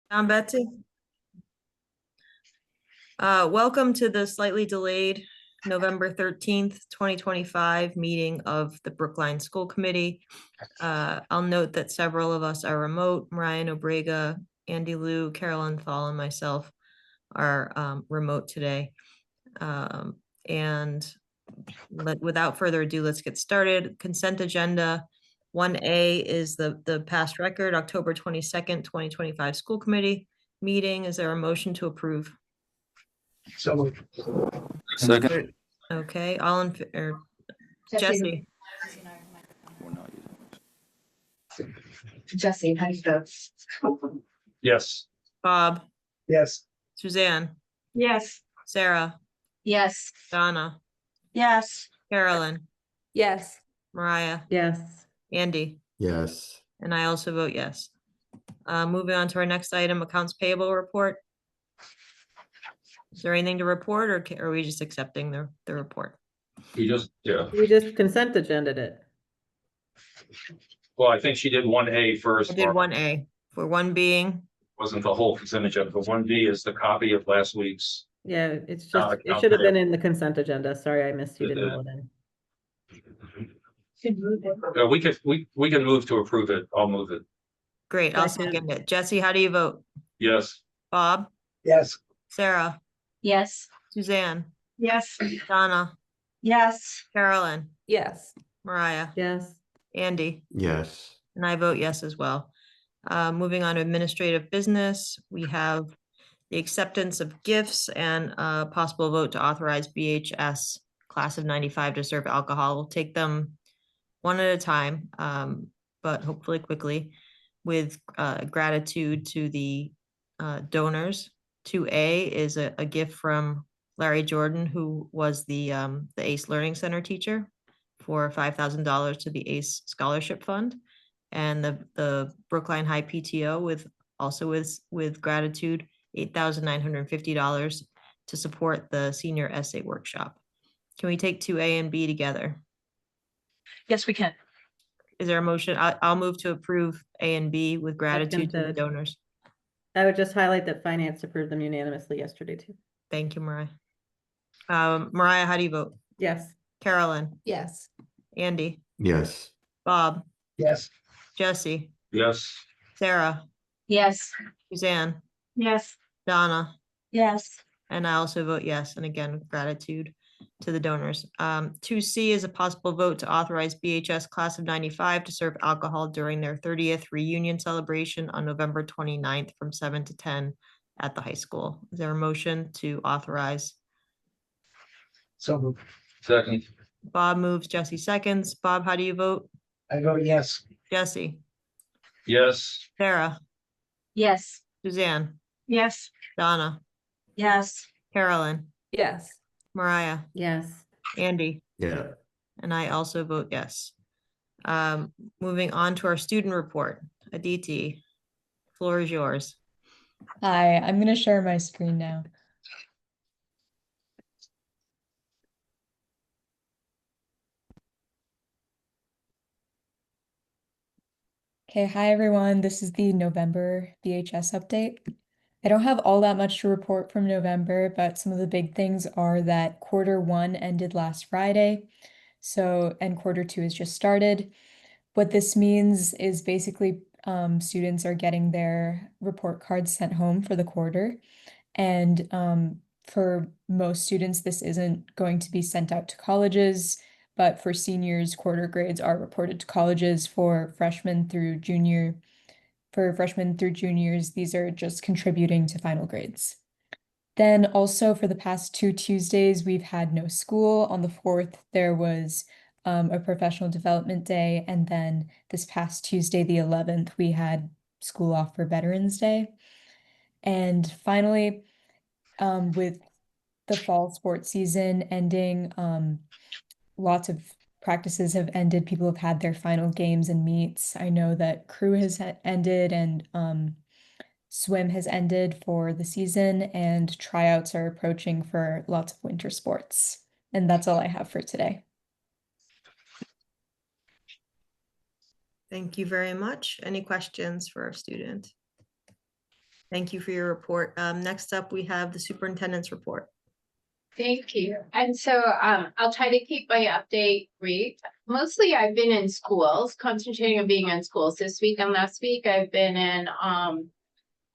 Betsy. Welcome to the slightly delayed November 13th, 2025 meeting of the Brookline School Committee. I'll note that several of us are remote. Ryan Obrega, Andy Liu, Carolyn Thal, and myself are remote today. And without further ado, let's get started. Consent agenda. 1A is the past record, October 22nd, 2025 school committee meeting. Is there a motion to approve? So moved. Second. Okay, all in, Jesse, Jesse, how do you vote? Yes. Bob, Yes. Suzanne, Yes. Sarah, Yes. Donna, Yes. Carolyn, Yes. Mariah, Yes. Andy, Yes. and I also vote yes. Moving on to our next item, accounts payable report. Is there anything to report, or are we just accepting the report? We just consent agenda'd it. well, I think she did 1A first. I did 1A for one being. Wasn't the whole consent agenda, but 1B is the copy of last week's. Yeah, it's just, it should have been in the consent agenda. Sorry, I missed you. It Didn't know then. We can move to approve it. I'll move it. Great, I'll Second. second it. Jesse, how do you vote? Yes. Bob, Yes. Sarah, Yes. Suzanne, Yes. Donna, Yes. Carolyn, Yes. Mariah, Yes. Andy, Yes. and I vote yes as well. Moving on to administrative business, we have the acceptance of gifts and a possible vote to authorize BHS class of 95 to serve alcohol. We'll take them one at a time, but hopefully quickly, with gratitude to the donors. 2A is a gift from Larry Jordan, who was the ACE Learning Center teacher, for $5,000 to the ACE Scholarship Fund. And the Brookline High PTO with gratitude, $8,950 to support the senior essay workshop. Can we take 2A and B together? Yes, we can. Is there a motion? I'll move to approve A and B with gratitude to the Seconded. donors. I would just highlight that finance approved them unanimously yesterday too. Thank you, Mariah. Mariah, how do you vote? Yes. Carolyn, Yes. Andy, Yes. Bob, Yes. Jesse, Yes. Sarah, Yes. Suzanne, Yes. Donna, Yes. and I also vote yes. And again, gratitude to the donors. 2C is a possible vote to authorize BHS class of 95 to serve alcohol during their 30th reunion celebration on November 29th from 7 to 10 at the high school. Is there a motion to authorize? So moved. Second. Bob moves, Jesse seconds. Bob, how do you vote? I vote yes. Jesse, Yes. Sarah, Yes. Suzanne, Yes. Donna, Yes. Carolyn, Yes. Mariah, Yes. Andy, Yeah. and I also vote yes. Moving on to our student report. Aditi, floor is yours. Hi, I'm going to share my screen now. Okay, hi everyone. This is the November BHS update. I don't have all that much to report from November, but some of the big things are that Q1 ended last Friday. And Q2 has just started. What this means is basically students are getting their report cards sent home for the quarter. And for most students, this isn't going to be sent out to colleges, but for seniors, quarter grades are reported to colleges. For freshmen through juniors, these are just contributing to final grades. Then also for the past 2 Tuesdays, we've had no school. On the 4th, there was a professional development day. And then this past Tuesday, the 11th, we had school off for Veterans Day. And finally, with the fall sports season ending, lots of practices have ended. People have had their final games and meets. I know that crew has ended and swim has ended for the season, and tryouts are approaching for lots of winter sports. And that's all I have for today. Thank you very much. Any questions for our student? Thank you for your report. Next up, we have the superintendent's report. Thank you. And so I'll try to keep my update brief. Mostly I've been in schools, concentrating on being in schools. This week and last week, I've been in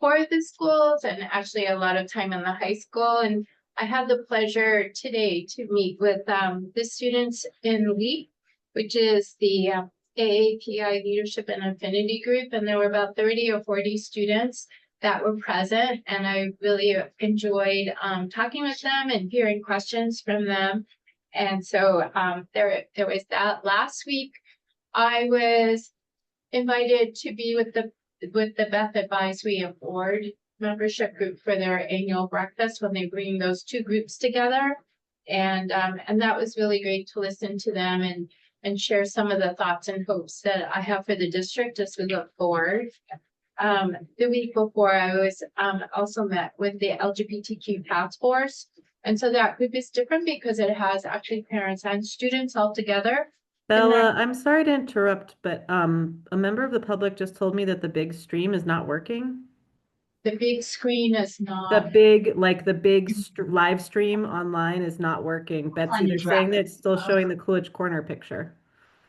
four of the schools and actually a lot of time in the high school. And I had the pleasure today to meet with the students in LEAP, which is the AAPI Leadership and Affinity Group. And there were about 30 or 40 students that were present, and I really enjoyed talking with them and hearing questions from them. And so there was that. Last week, I was invited to be with the Beth Advisory and Board membership group for their annual breakfast when they bring those two groups together. And that was really great to listen to them and share some of the thoughts and hopes that I have for the district as we look forward. The week before, I was also met with the LGBTQ task force. And so that group is different because it has actually parents and students all together. Bella, I'm sorry to interrupt, but a member of the public just told me that the big stream is not working. The big screen is The not. big live stream online is not working. Betsy, they're saying that it's still showing the Coolidge Corner picture.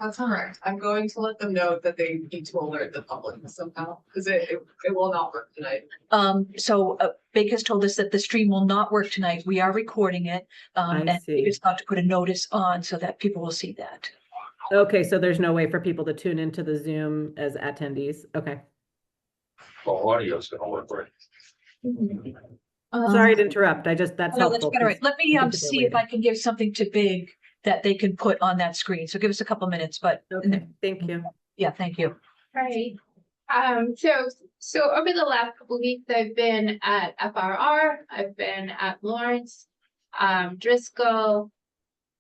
That's all right. I'm going to let them know that they need to alert the public somehow, because it will not work tonight. So Baker's told us that the stream will not work tonight. We are recording it. And see. Baker's about to put a notice on so that people will see that. Okay, so there's no way for people to tune into the Zoom as attendees. Okay. Well, audio's gonna work, right? Sorry to interrupt. That's No, that's helpful. quite all right. Let me people are see if I waiting. can give something to Big that they can put on that screen. So give us a couple minutes, but Okay, thank you. yeah, thank you. Right. So over the last couple of weeks, I've been at FRR, I've been at Lawrence, Driscoll,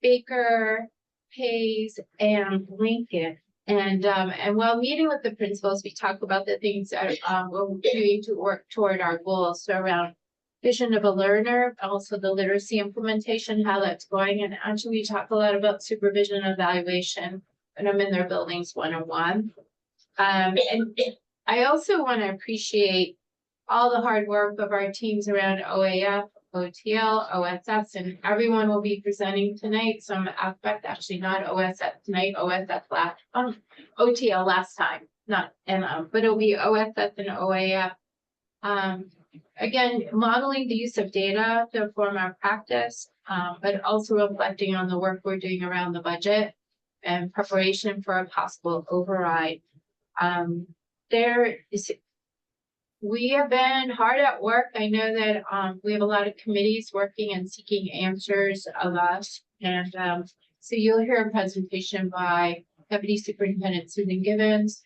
Baker, Hayes, and Lincoln. And while meeting with the principals, we talk about the things that we're doing to work toward our goals. So around vision of a learner, also the literacy implementation, how that's going. And actually, we talk a lot about supervision and evaluation when I'm in their buildings one-on-one. And I also want to appreciate all the hard work of our teams around OAF, OTL, OSS, and everyone will be presenting tonight. Some aspect, actually not OSS tonight, OSS last, OTL last time, not, but it'll be OSS and OAF. Again, modeling the use of data to inform our practice, but also reflecting on the work we're doing around the budget and preparation for a possible override. We have been hard at work. I know that we have a lot of committees working and seeking answers of us. And so you'll hear a presentation by Deputy Superintendent Susan Gibbons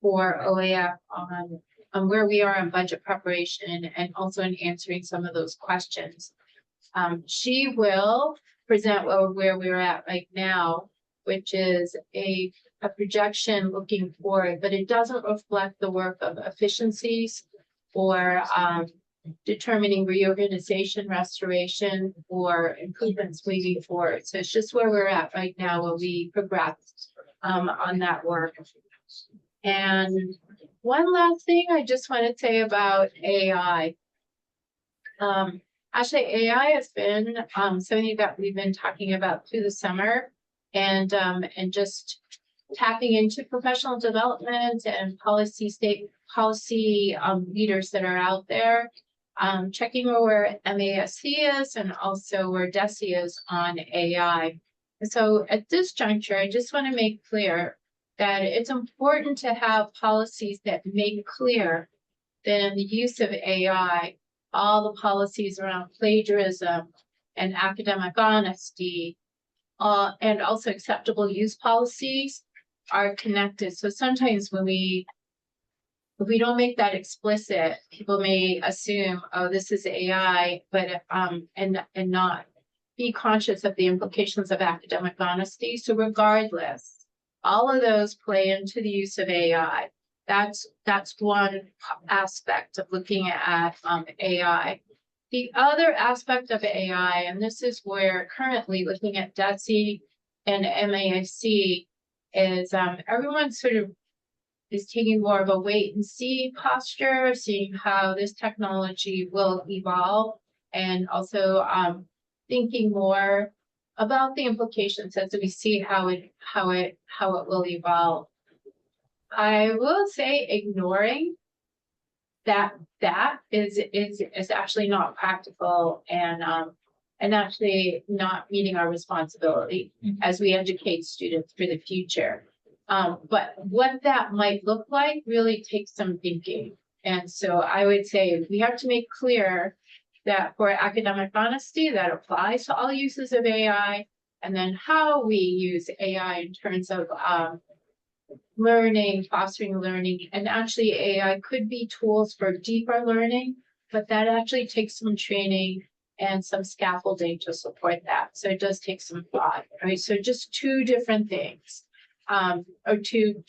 for OAF on where we are on budget preparation and also in answering some of those questions. She will present where we're at right now, which is a projection looking forward, but it doesn't reflect the work of efficiencies or determining reorganization, restoration, or improvements moving forward. So it's just where we're at right now when we progress on that work. And one last thing I just want to say about AI. Actually, AI has been something that we've been talking about through the summer, and just tapping into professional development and state policy leaders that are out there, checking where MASC is and also where DESE is on AI. And so at this juncture, I just want to make clear that it's important to have policies that make clear that in the use of AI, all the policies around plagiarism and academic honesty and also acceptable use policies are connected. So sometimes when if we don't make that explicit, people may assume, oh, this is AI, but and not be conscious of the implications of academic honesty. So regardless, all of those play into the use of AI. That's one aspect of looking at AI. The other aspect of AI, and this is where currently looking at DESE and MASC is everyone's sort of is taking more of a wait and see posture, seeing how this technology will evolve, and also thinking more about the implications as we see how it will evolve. I will say ignoring that is actually not practical and actually not meeting our responsibility as we educate students for the future. But what that might look like really takes some thinking. And so I would say we have to make clear that for academic honesty, that applies to all uses of AI, and then how we use AI in terms of learning, fostering learning, and actually AI could be tools for deeper learning, but that actually takes some training and some scaffolding to support that. So it does take some thought, right? So just two different things, or two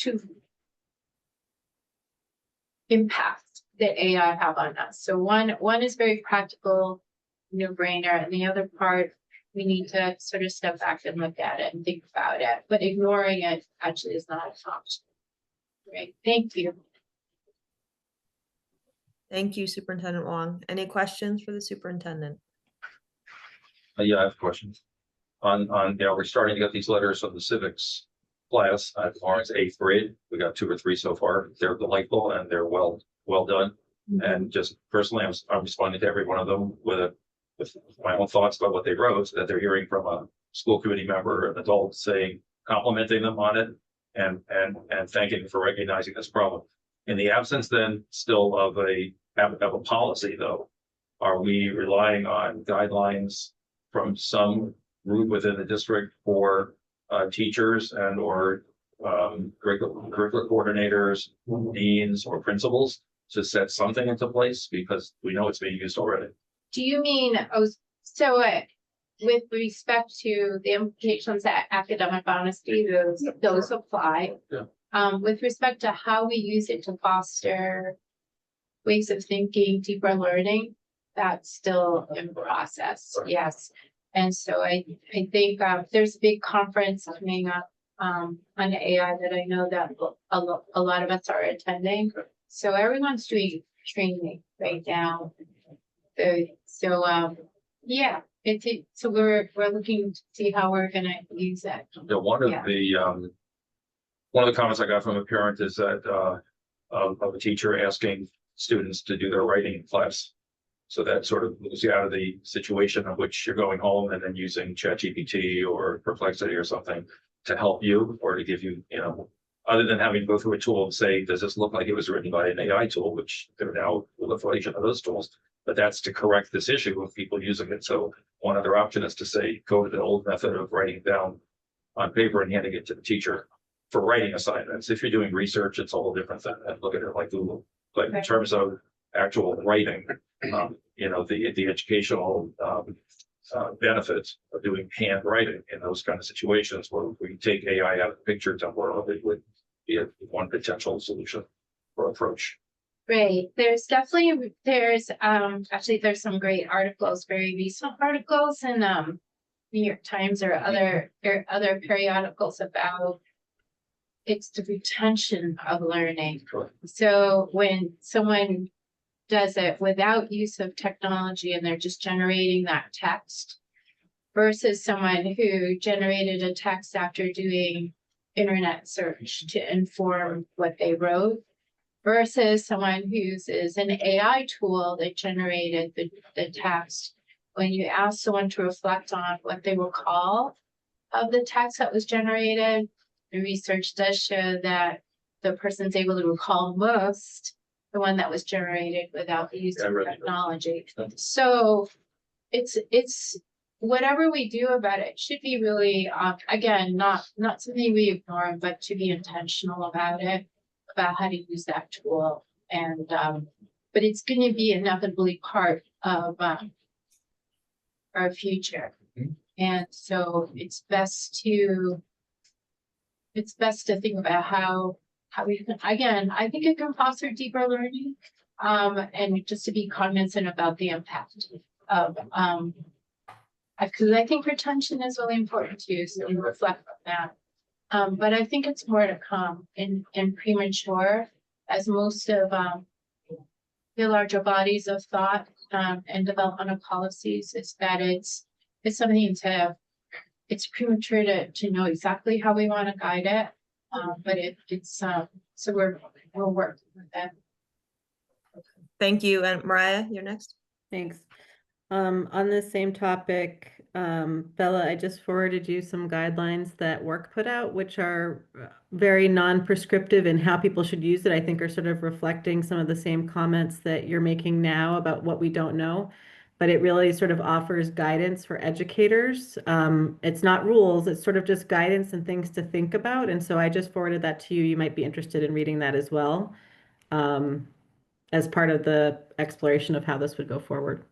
impacts that AI have on us. So one is very practical, no-brainer, and the other part, we need to sort of step back and look at it and think about it, but ignoring it actually is not an option. Great, thank you. Thank you, Superintendent Wong. Any questions for the superintendent? Yeah, I have questions. On, we're starting to get these letters from the civics class, as far as 8th grade. We got 2 or 3 so far. They're delightful and they're well done. And just personally, I'm responding to every one of them with my own thoughts about what they wrote, that they're hearing from a school committee member, an adult, saying, complimenting them on it and thanking them for recognizing this problem. In the absence then still of a policy though, are we relying on guidelines from some group within the district for teachers and or curricular coordinators, deans or principals to set something into place, because we know it's being used already? Do you mean, with respect to the implications of academic honesty, those apply. Yeah. With respect to how we use it to foster ways of thinking, deeper learning, that's still in process, yes. And so I think there's a big conference coming up on AI that I know that a lot of us are attending. So everyone's doing training right now. So yeah, so we're looking to see how we're gonna use it. Yeah, one of the comments I got from a parent is that of a teacher asking students to do their writing in class. So that sort of moves you out of the situation of which you're going home and then using ChatGPT or Perplexity or something to help you or to give you, other than having to go through a tool and say, does this look like it was written by an AI tool, which there are now proliferation of those tools, but that's to correct this issue of people using it. So one other option is to say, go to the old method of writing it down on paper and handing it to the teacher for writing assignments. If you're doing research, it's a whole different thing. And look at it like Google. But in terms of actual writing, the educational benefits of doing handwriting in those kind of situations where we take AI out of the picture temporarily would be one potential solution or approach. Great. There's some great articles, very recent articles in New York Times or other periodicals about it's the retention of learning. So when someone does it without use of technology and they're just generating that text versus someone who generated a text after doing internet search to inform what they wrote versus someone who uses an AI tool that generated the text. When you ask someone to reflect on what they recall of the text that was generated, the research does show that the person's able to recall most the one that was generated without the use of technology. So it's whatever we do about it should be really, again, not something we ignore, but to be intentional about it, about how to use that tool. And, but it's going to be inevitably part of our future. And so it's best to think about how we can, again, I think it can foster deeper learning, and just to be cognizant about the impact of, because I think retention is really important too, so we reflect on that. But I think it's more to come in premature, as most of the larger bodies of thought and development of policies is that it's something it's premature to know exactly how we want to guide it. But it's so we're working with that. Thank you. And Mariah, you're next. Thanks. On the same topic, Bella, I just forwarded you some guidelines that work put out, which are very non-prescriptive in how people should use it. I think are sort of reflecting some of the same comments that you're making now about what we don't know. But it really sort of offers guidance for educators. It's not rules, it's sort of just guidance and things to think about. And so I just forwarded that to you. You might be interested in reading that as well, as part of the exploration of how this would go forward.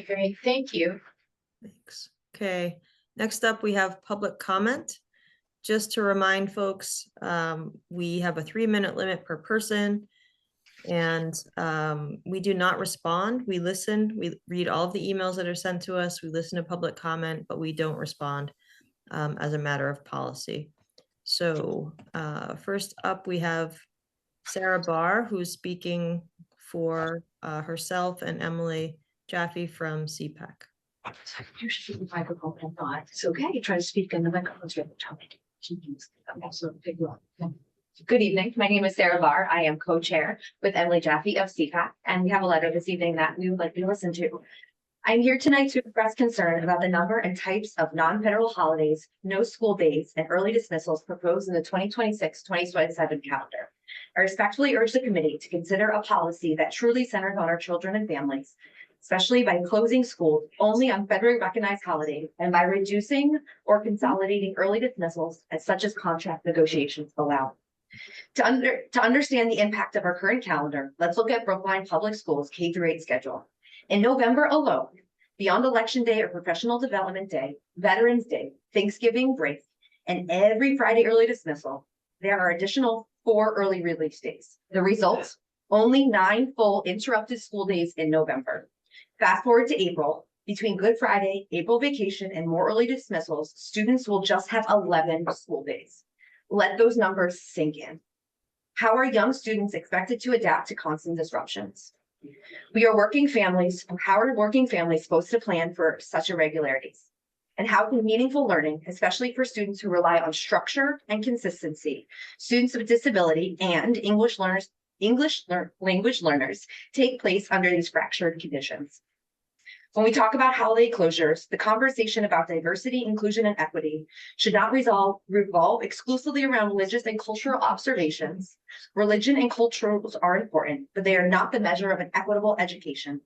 Great, thank you. Thanks. Okay, next up we have public comment. Just to remind folks, we have a 3-minute limit per person. And we do not respond. We listen, we read all of the emails that are sent to us. We listen to public comment, but we don't respond as a matter of policy. So first up, we have Sarah Barr, who's speaking for herself and Emily Jaffe from CPAC. You should use the microphone and not. It's okay. Try to speak in the microphone's right at I'm also figure out. Good evening. My name is Sarah Barr. I am co-chair with Emily Jaffe of CPAC, and we have a letter this evening that we would like you to listen to. I'm here tonight to express concern about the number and types of non-federal holidays, no school days, and early dismissals proposed in the 2026-2027 calendar. I respectfully urge the committee to consider a policy that truly centers on our children and families, especially by closing schools only on federally recognized holidays and by reducing or consolidating early dismissals such as contract negotiations allow. To understand the impact of our current calendar, let's look at Brookline Public Schools K-8 schedule. In November alone, beyond Election Day or Professional Development Day, Veterans Day, Thanksgiving break, and every Friday early dismissal, there are additional 4 early release days. The result, only 9 full interrupted school days in November. Fast forward to April, between Good Friday, April vacation, and more early dismissals, students will just have 11 school days. Let those numbers sink in. How are young students expected to adapt to constant disruptions? We are working families. How are working families supposed to plan for such irregularities? And how can meaningful learning, especially for students who rely on structure and consistency, students with disability and English language learners, take place under these fractured conditions? When we talk about holiday closures, the conversation about diversity, inclusion, and equity should not revolve exclusively around religious and cultural observations. Religion and cultures are important, but they are not the measure of an equitable education.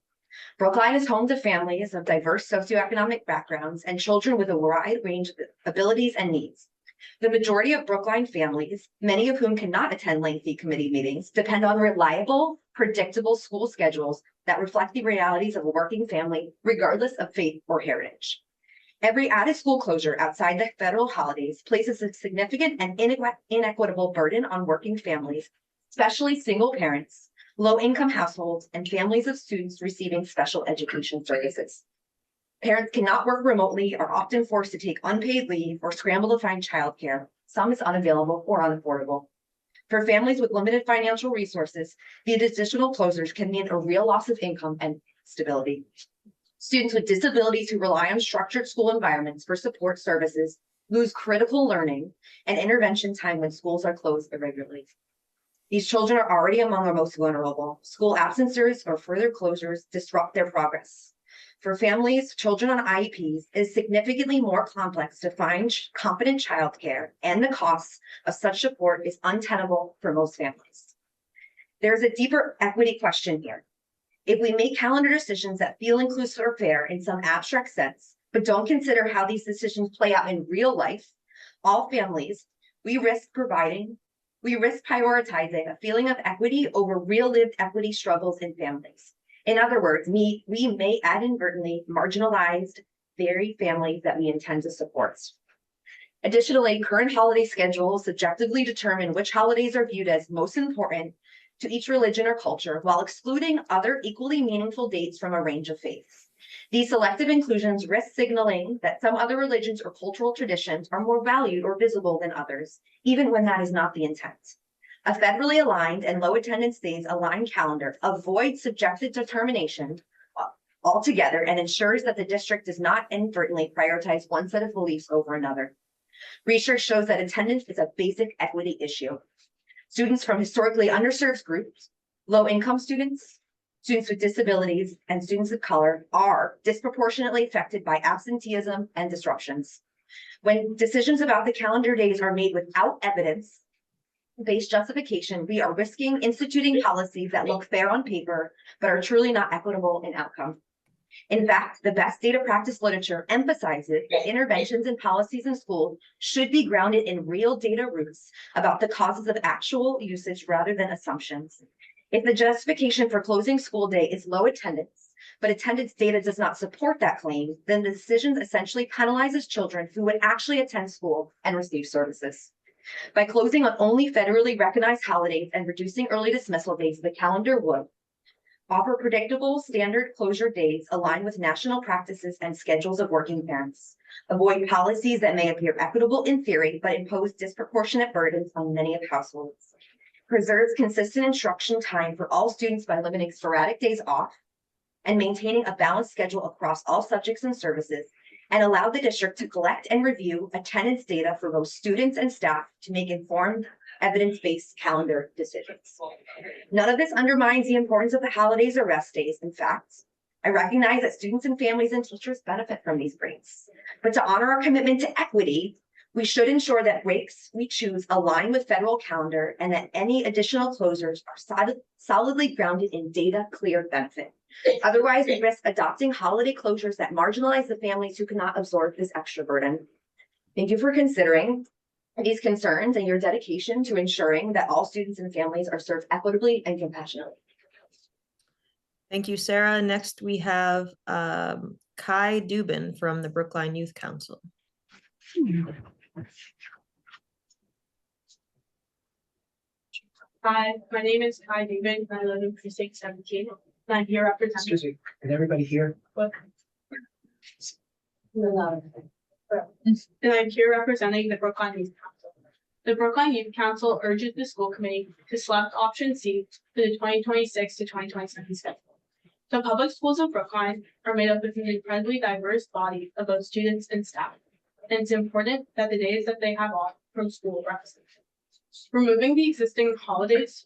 Brookline is home to families of diverse socioeconomic backgrounds and children with a wide range of abilities and needs. The majority of Brookline families, many of whom cannot attend lengthy committee meetings, depend on reliable, predictable school schedules that reflect the realities of a working family, regardless of faith or heritage. Every added school closure outside the federal holidays places a significant and inequitable burden on working families, especially single parents, low-income households, and families of students receiving special education services. Parents cannot work remotely, are often forced to take unpaid leave, or scramble to find childcare. Some is unavailable or unaffordable. For families with limited financial resources, the additional closures can mean a real loss of income and stability. Students with disabilities who rely on structured school environments for support services lose critical learning and intervention time when schools are closed irregularly. These children are already among our most vulnerable. School absences or further closures disrupt their progress. For families, children on IEPs, it is significantly more complex to find competent childcare, and the cost of such support is untenable for most families. There is a deeper equity question here. If we make calendar decisions that feel inclusive or fair in some abstract sense, but don't consider how these decisions play out in real life, all families, we risk prioritizing a feeling of equity over real lived equity struggles in families. In other words, we may inadvertently marginalize very families that we intend to support. Additionally, current holiday schedules subjectively determine which holidays are viewed as most important to each religion or culture, while excluding other equally meaningful dates from a range of faiths. These selective inclusions risk signaling that some other religions or cultural traditions are more valued or visible than others, even when that is not the intent. A federally aligned and low attendance days aligned calendar avoids subjective determination altogether and ensures that the district does not inadvertently prioritize one set of beliefs over another. Research shows that attendance is a basic equity issue. Students from historically underserved groups, low-income students, students with disabilities, and students of color are disproportionately affected by absenteeism and disruptions. When decisions about the calendar days are made without evidence-based justification, we are risking instituting policies that look fair on paper, but are truly not equitable in outcome. In fact, the best data practice literature emphasizes that interventions and policies in school should be grounded in real data roots about the causes of actual usage rather than assumptions. If the justification for closing school day is low attendance, but attendance data does not support that claim, then the decision essentially penalizes children who would actually attend school and receive services. By closing on only federally recognized holidays and reducing early dismissal days, the calendar would offer predictable standard closure dates aligned with national practices and schedules of working parents, avoid policies that may appear equitable in theory, but impose disproportionate burdens on many of households, preserves consistent instruction time for all students by limiting sporadic days off and maintaining a balanced schedule across all subjects and services, and allow the district to collect and review attendance data for both students and staff to make informed evidence-based calendar decisions. None of this undermines the importance of the holidays or rest days. In fact, I recognize that students and families and teachers benefit from these breaks. But to honor our commitment to equity, we should ensure that breaks we choose align with federal calendar and that any additional closures are solidly grounded in data clear benefit. Otherwise, we risk adopting holiday closures that marginalize the families who cannot absorb this extra burden. Thank you for considering these concerns and your dedication to ensuring that all students and families are served equitably and compassionately. Thank you, Sarah. Next, we have Kai Dubin from the Brookline Youth Council. Hi, my name is Kai Dubin. I live in precinct 17. And I'm here representing. Excuse me, can everybody hear? And I'm here representing the Brookline Youth Council. The Brookline Youth Council urges the school committee to select option C for the 2026 to 2027 schedule. The public schools of Brookline are made up of an incredibly diverse body of both students and staff, and it's important that the days that they have off from school represent. Removing the existing holidays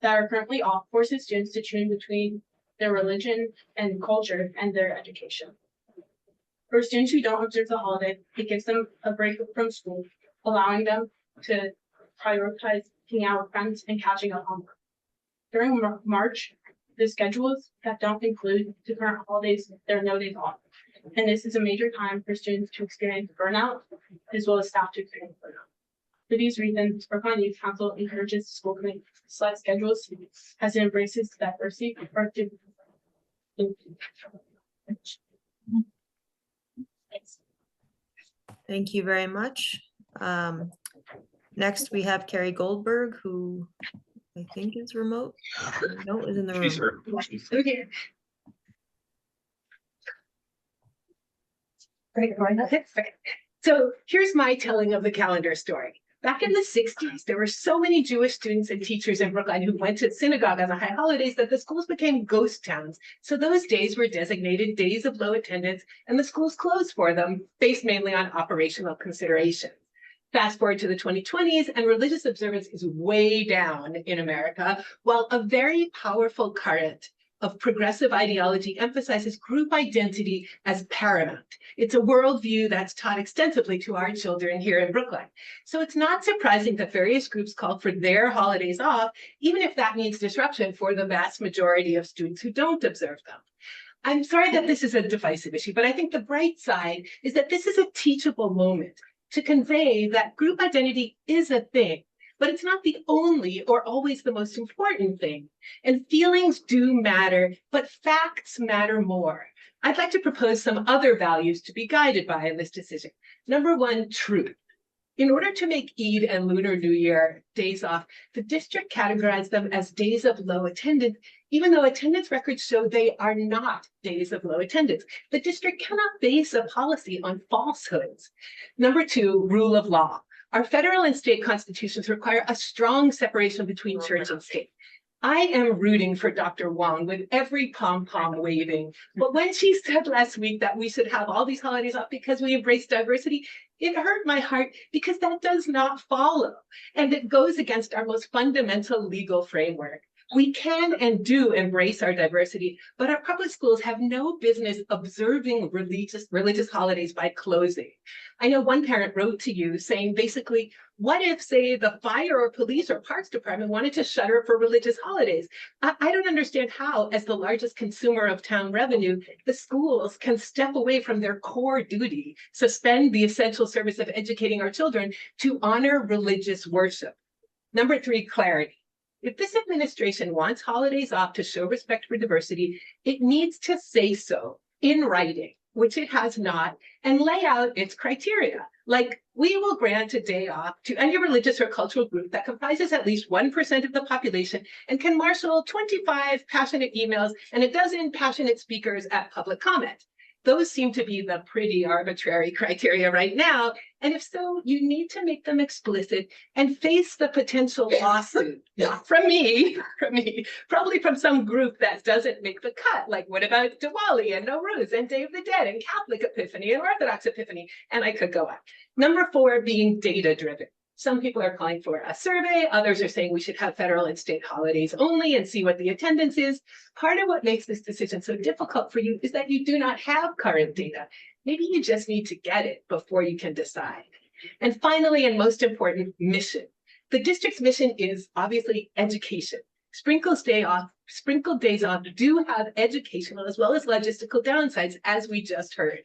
that are currently off forces students to choose between their religion and culture and their education. For students who don't observe the holiday, it gives them a break from school, allowing them to prioritize hanging out with friends and catching up on work. During March, the schedules that don't include the current holidays, there are no days off. And this is a major time for students to experience burnout, as well as staff to experience burnout. For these reasons, Brookline Youth Council encourages the school committee to select schedules as it embraces diversity. Thank you very much. Next, we have Carrie Goldberg, who I think is remote. No, is in the She's room. here. Okay. Great, okay. So here's my telling of the calendar story. Back in the 60s, there were so many Jewish students and teachers in Brookline who went to synagogue on the high holidays that the schools became ghost towns. So those days were designated days of low attendance, and the schools closed for them, based mainly on operational considerations. Fast forward to the 2020s, and religious observance is way down in America, while a very powerful current of progressive ideology emphasizes group identity as paramount. It's a worldview that's taught extensively to our children here in Brookline. So it's not surprising that various groups called for their holidays off, even if that means disruption for the vast majority of students who don't observe them. I'm sorry that this is a divisive issue, but I think the bright side is that this is a teachable moment to convey that group identity is a thing, but it's not the only or always the most important thing. And feelings do matter, but facts matter more. I'd like to propose some other values to be guided by in this decision. Number one, truth. In order to make Eid and Lunar New Year days off, the district categorized them as days of low attendance, even though attendance records show they are not days of low attendance. The district cannot base a policy on falsehoods. Number two, rule of law. Our federal and state constitutions require a strong separation between church and state. I am rooting for Dr. Wong with every pom-pom waving. But when she said last week that we should have all these holidays off because we embrace diversity, it hurt my heart because that does not follow. And it goes against our most fundamental legal framework. We can and do embrace our diversity, but our public schools have no business observing religious holidays by closing. I know one parent wrote to you saying basically, what if, say, the fire or police or parks department wanted to shutter for religious holidays? I don't understand how, as the largest consumer of town revenue, the schools can step away from their core duty, suspend the essential service of educating our children to honor religious worship. Number three, clarity. If this administration wants holidays off to show respect for diversity, it needs to say so in writing, which it has not, and lay out its criteria. Like, we will grant a day off to any religious or cultural group that comprises at least 1% of the population and can marshal 25 passionate emails and a dozen passionate speakers at public comment. Those seem to be the pretty arbitrary criteria right now. And if so, you need to make them explicit and face the potential lawsuit, not from me, probably from some group that doesn't make the cut. Like, what about Diwali and Nowruz and Day of the Dead and Catholic Epiphany and Orthodox Epiphany? And I could go on. Number four, being data-driven. Some people are calling for a survey. Others are saying we should have federal and state holidays only and see what the attendance is. Part of what makes this decision so difficult for you is that you do not have current data. Maybe you just need to get it before you can decide. And finally, and most important, mission. The district's mission is obviously education. Sprinkled days off do have educational as well as logistical downsides, as we just heard.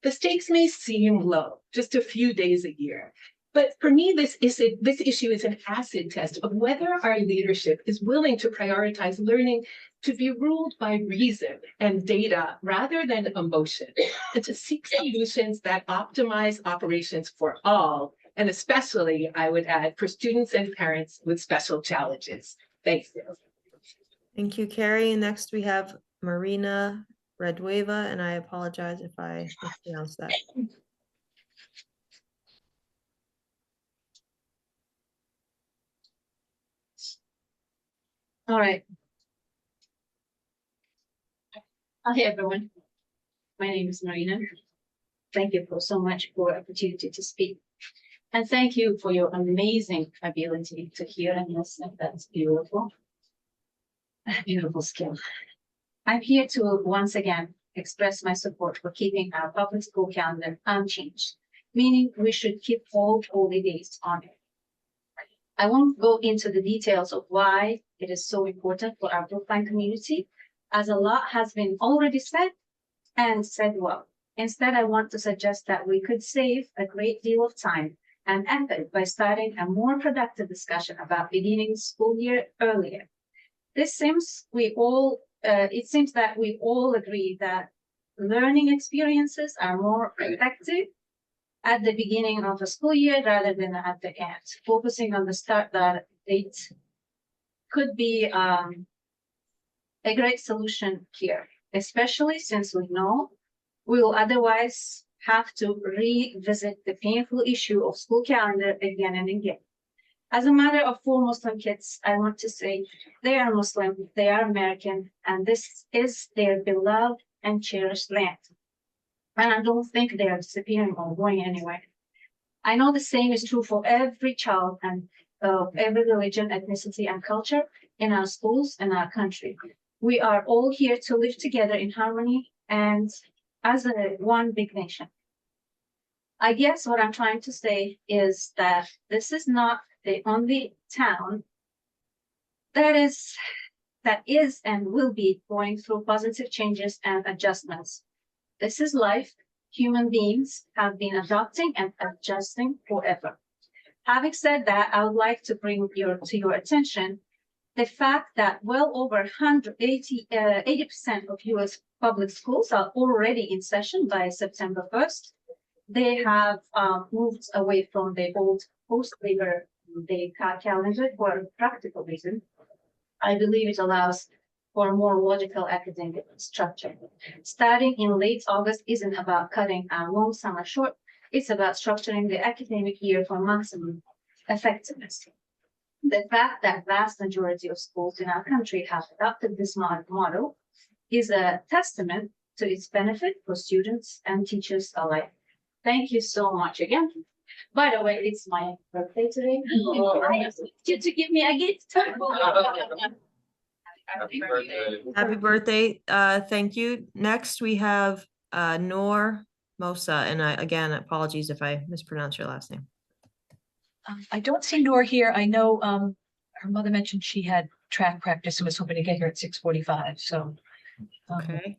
The stakes may seem low, just a few days a year. But for me, this issue is an acid test of whether our leadership is willing to prioritize learning to be ruled by reason and data rather than emotion, and to seek solutions that optimize operations for all, and especially, I would add, for students and parents with special challenges. Thanks. Thank you, Carrie. Next, we have Marina Redueva, and I apologize if I mispronounced that. All right. Hi, everyone. My name is Marina. Thank you so much for the opportunity to speak. And thank you for your amazing ability to hear and listen. That's beautiful. A beautiful skill. I'm here to once again express my support for keeping our public school calendar unchanged, meaning we should keep all holidays on it. I won't go into the details of why it is so important for our Brookline community, as a lot has been already said and said well. Instead, I want to suggest that we could save a great deal of time and effort by starting a more productive discussion about beginning the school year earlier. It seems that we all agree that learning experiences are more effective at the beginning of a school year rather than at the end. Focusing on the start date could be a great solution here, especially since we know we will otherwise have to revisit the painful issue of school calendar again and again. As a matter of for Muslim kids, I want to say they are Muslim, they are American, and this is their beloved and cherished land. And I don't think they are disappearing or going anywhere. I know the same is true for every child and every religion, ethnicity, and culture in our schools and our country. We are all here to live together in harmony and as one big nation. I guess what I'm trying to say is that this is not the only town that is and will be going through positive changes and adjustments. This is life. Human beings have been adapting and adjusting forever. Having said that, I would like to bring to your attention the fact that well over 80% of US public schools are already in session by September 1st. They have moved away from the old post-Labor Day calendar for a practical reason. I believe it allows for a more logical academic structure. Starting in late August isn't about cutting a long summer short, it's about structuring the academic year for maximum effectiveness. The fact that vast majority of schools in our country have adopted this model is a testament to its benefit for students and teachers alike. Thank you so much again. By the way, it's my birthday today. I asked you to give me a gift. Happy birthday. Happy birthday. Thank you. Next, we have Noor Mosa, and again, apologies if I mispronounce your last name. I don't see Nor here. I know her mother mentioned she had track practice and was hoping to get here at 6:45. So Okay.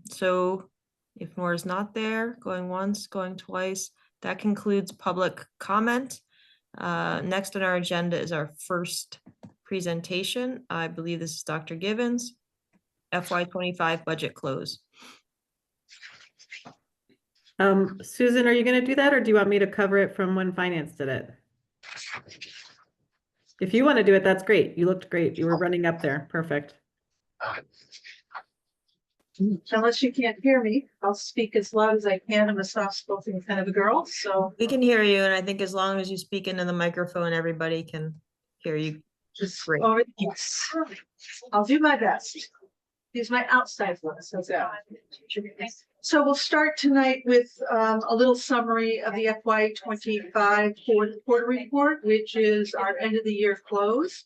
So if Noor is not there, going once, going twice, that concludes public comment. Next on our agenda is our first presentation. I believe this is Dr. Givens, FY25 budget close. Susan, are you going to do that, or do you want me to cover it from when finance did it? If you want to do it, that's great. You looked great. You were running up there. Perfect. Unless you can't hear me, I'll speak as loud as I can. I'm a soft-spoken kind of a girl, so We can hear you, and I think as long as you speak into the microphone, everybody can hear you. just, Great. oh, yes. I'll do my best. These are my outside ones, so that. So we'll start tonight with a little summary of the FY25 fourth quarter report, which is our end of the year close.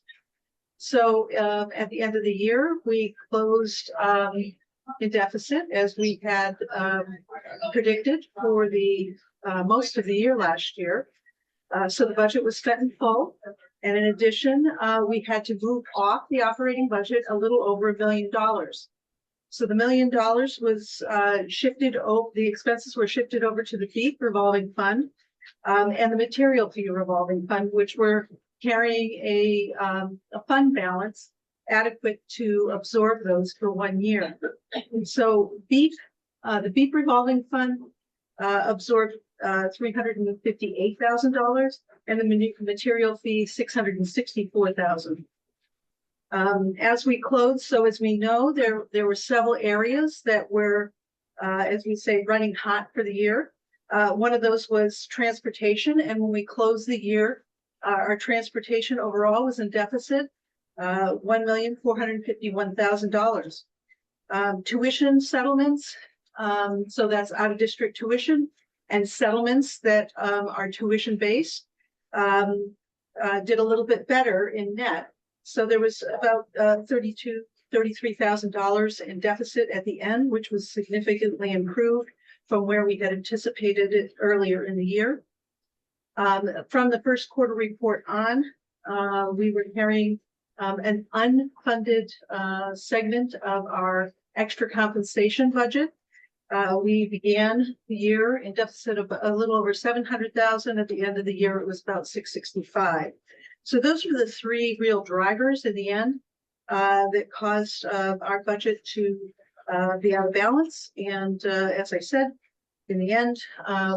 So at the end of the year, we closed in deficit as we had predicted for the most of the year last year. So the budget was set in full. And in addition, we had to move off the operating budget a little over $1 million. So the $1 million was shifted over, the expenses were shifted over to the BEEP revolving fund and the material fee revolving fund, which were carrying a fund balance adequate to absorb those for 1 year. And so BEEP, the BEEP revolving fund absorbed $358,000 and the material fee $664,000. As we close, so as we know, there were several areas that were, as we say, running hot for the year. One of those was transportation, and when we closed the year, our transportation overall was in deficit, $1,451,000. Tuition settlements, so that's out of district tuition and settlements that are tuition based, did a little bit better in net. So there was about $33,000 in deficit at the end, which was significantly improved from where we had anticipated it earlier in the year. From the first quarter report on, we were carrying an unfunded segment of our extra compensation budget. We began the year in deficit of a little over 700,000. At the end of the year, it was about 665. So those were the three real drivers in the end that caused our budget to be out of balance. And as I said, in the end,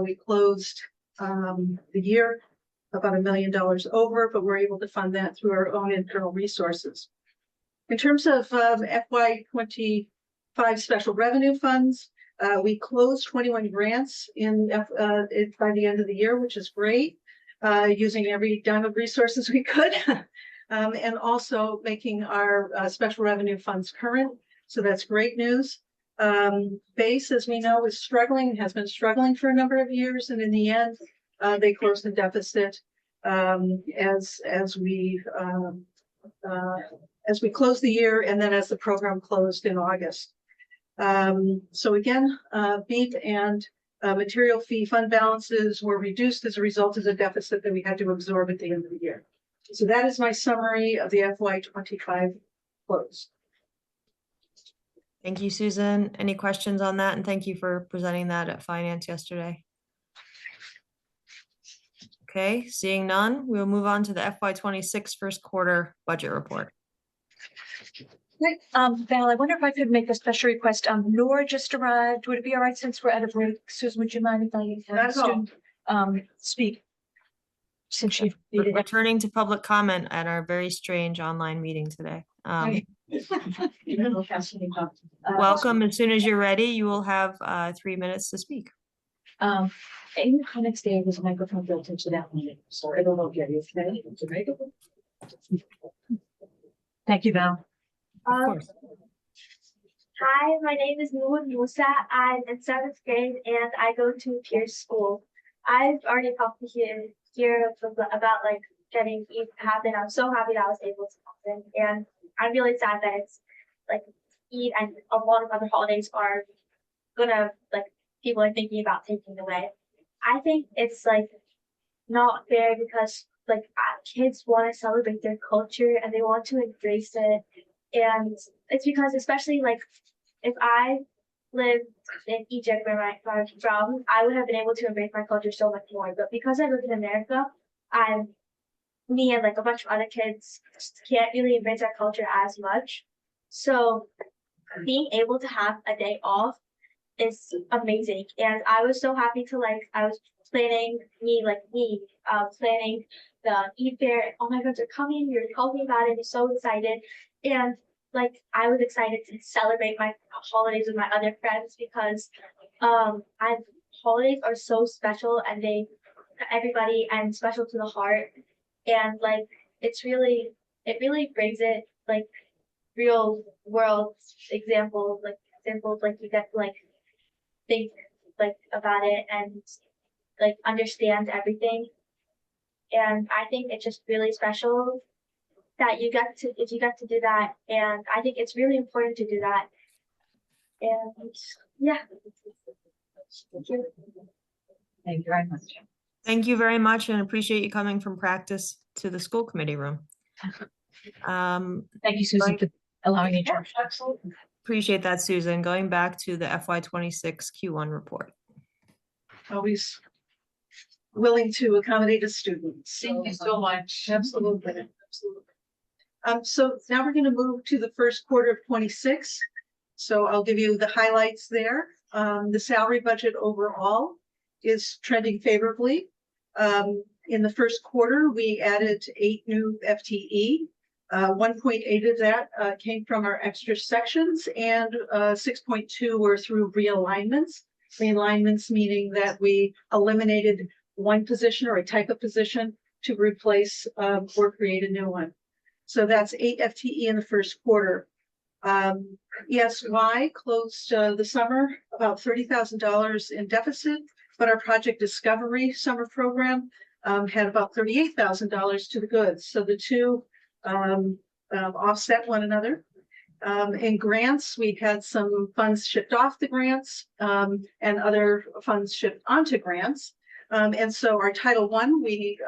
we closed the year about $1 million over, but we're able to fund that through our own internal resources. In terms of FY25 special revenue funds, we closed 21 grants by the end of the year, which is great, using every dime of resources we could, and also making our special revenue funds current. So that's great news. Base, as we know, is struggling, has been struggling for a number of years, and in the end, they closed in deficit as we closed the year, and then as the program closed in August. So again, BEEP and material fee fund balances were reduced as a result of the deficit that we had to absorb at the end of the year. So that is my summary of the FY25 close. Thank you, Susan. Any questions on that? And thank you for presenting that at finance yesterday. Okay, seeing none, we'll move on to the FY26 first quarter budget report. Right, Val, I wonder if I could make a special request. Nora just arrived. Would it be all right since we're at a break? Susan, would you mind if I have a student speak? Since she We're returning to public comment at our very strange online meeting today. Welcome. As soon as you're ready, you will have 3 minutes to speak. In the comments there, there's a microphone built into that one, so it'll not get you today. Thank you, Val. Of course. Hi, my name is Noor Musa. I'm in 7th grade and I go to Pierce School. I've already talked to here about like getting Eid happen. I'm so happy that I was able to happen. And I'm really sad that it's like Eid and a lot of other holidays are gonna like people are thinking about taking away. I think it's like not fair because like kids want to celebrate their culture and they want to embrace it. And it's because especially like if I lived in Egypt where I'm from, I would have been able to embrace my culture so much more. But because I live in America, me and like a bunch of other kids can't really embrace our culture as much. So being able to have a day off is amazing. And I was so happy to like, I was planning planning the Eid fair. Oh my God, they're coming. You're talking about it. I'm so excited. And like, I was excited to celebrate my holidays with my other friends because holidays are so special and they everybody and special to the heart. And like, it really brings it like real world examples like you get to like think like about it and like understand everything. And I think it's just really special that you get to do that. And I think it's really important to do that. And yeah. Thank you. Thank you very much. Thank you very much and appreciate you coming from practice to the school committee room. Thank you, Susan, for allowing me to. Absolutely. Appreciate that, Susan. Going back to the FY26 Q1 report. Always willing to accommodate a student. Thank you so much. Absolutely, absolutely. So now we're going to move to the first quarter of 26. So I'll give you the highlights there. The salary budget overall is trending favorably. In the first quarter, we added 8 new FTE. 1.8 of that came from our extra sections and 6.2 were through realignments. Realignments meaning that we eliminated one position or a type of position to replace or create a new one. So that's 8 FTE in the first quarter. ESY closed the summer about $30,000 in deficit, but our Project Discovery summer program had about $38,000 to the goods. So the two offset one another. In grants, we had some funds shipped off the grants and other funds shipped onto grants. And so our Title I, we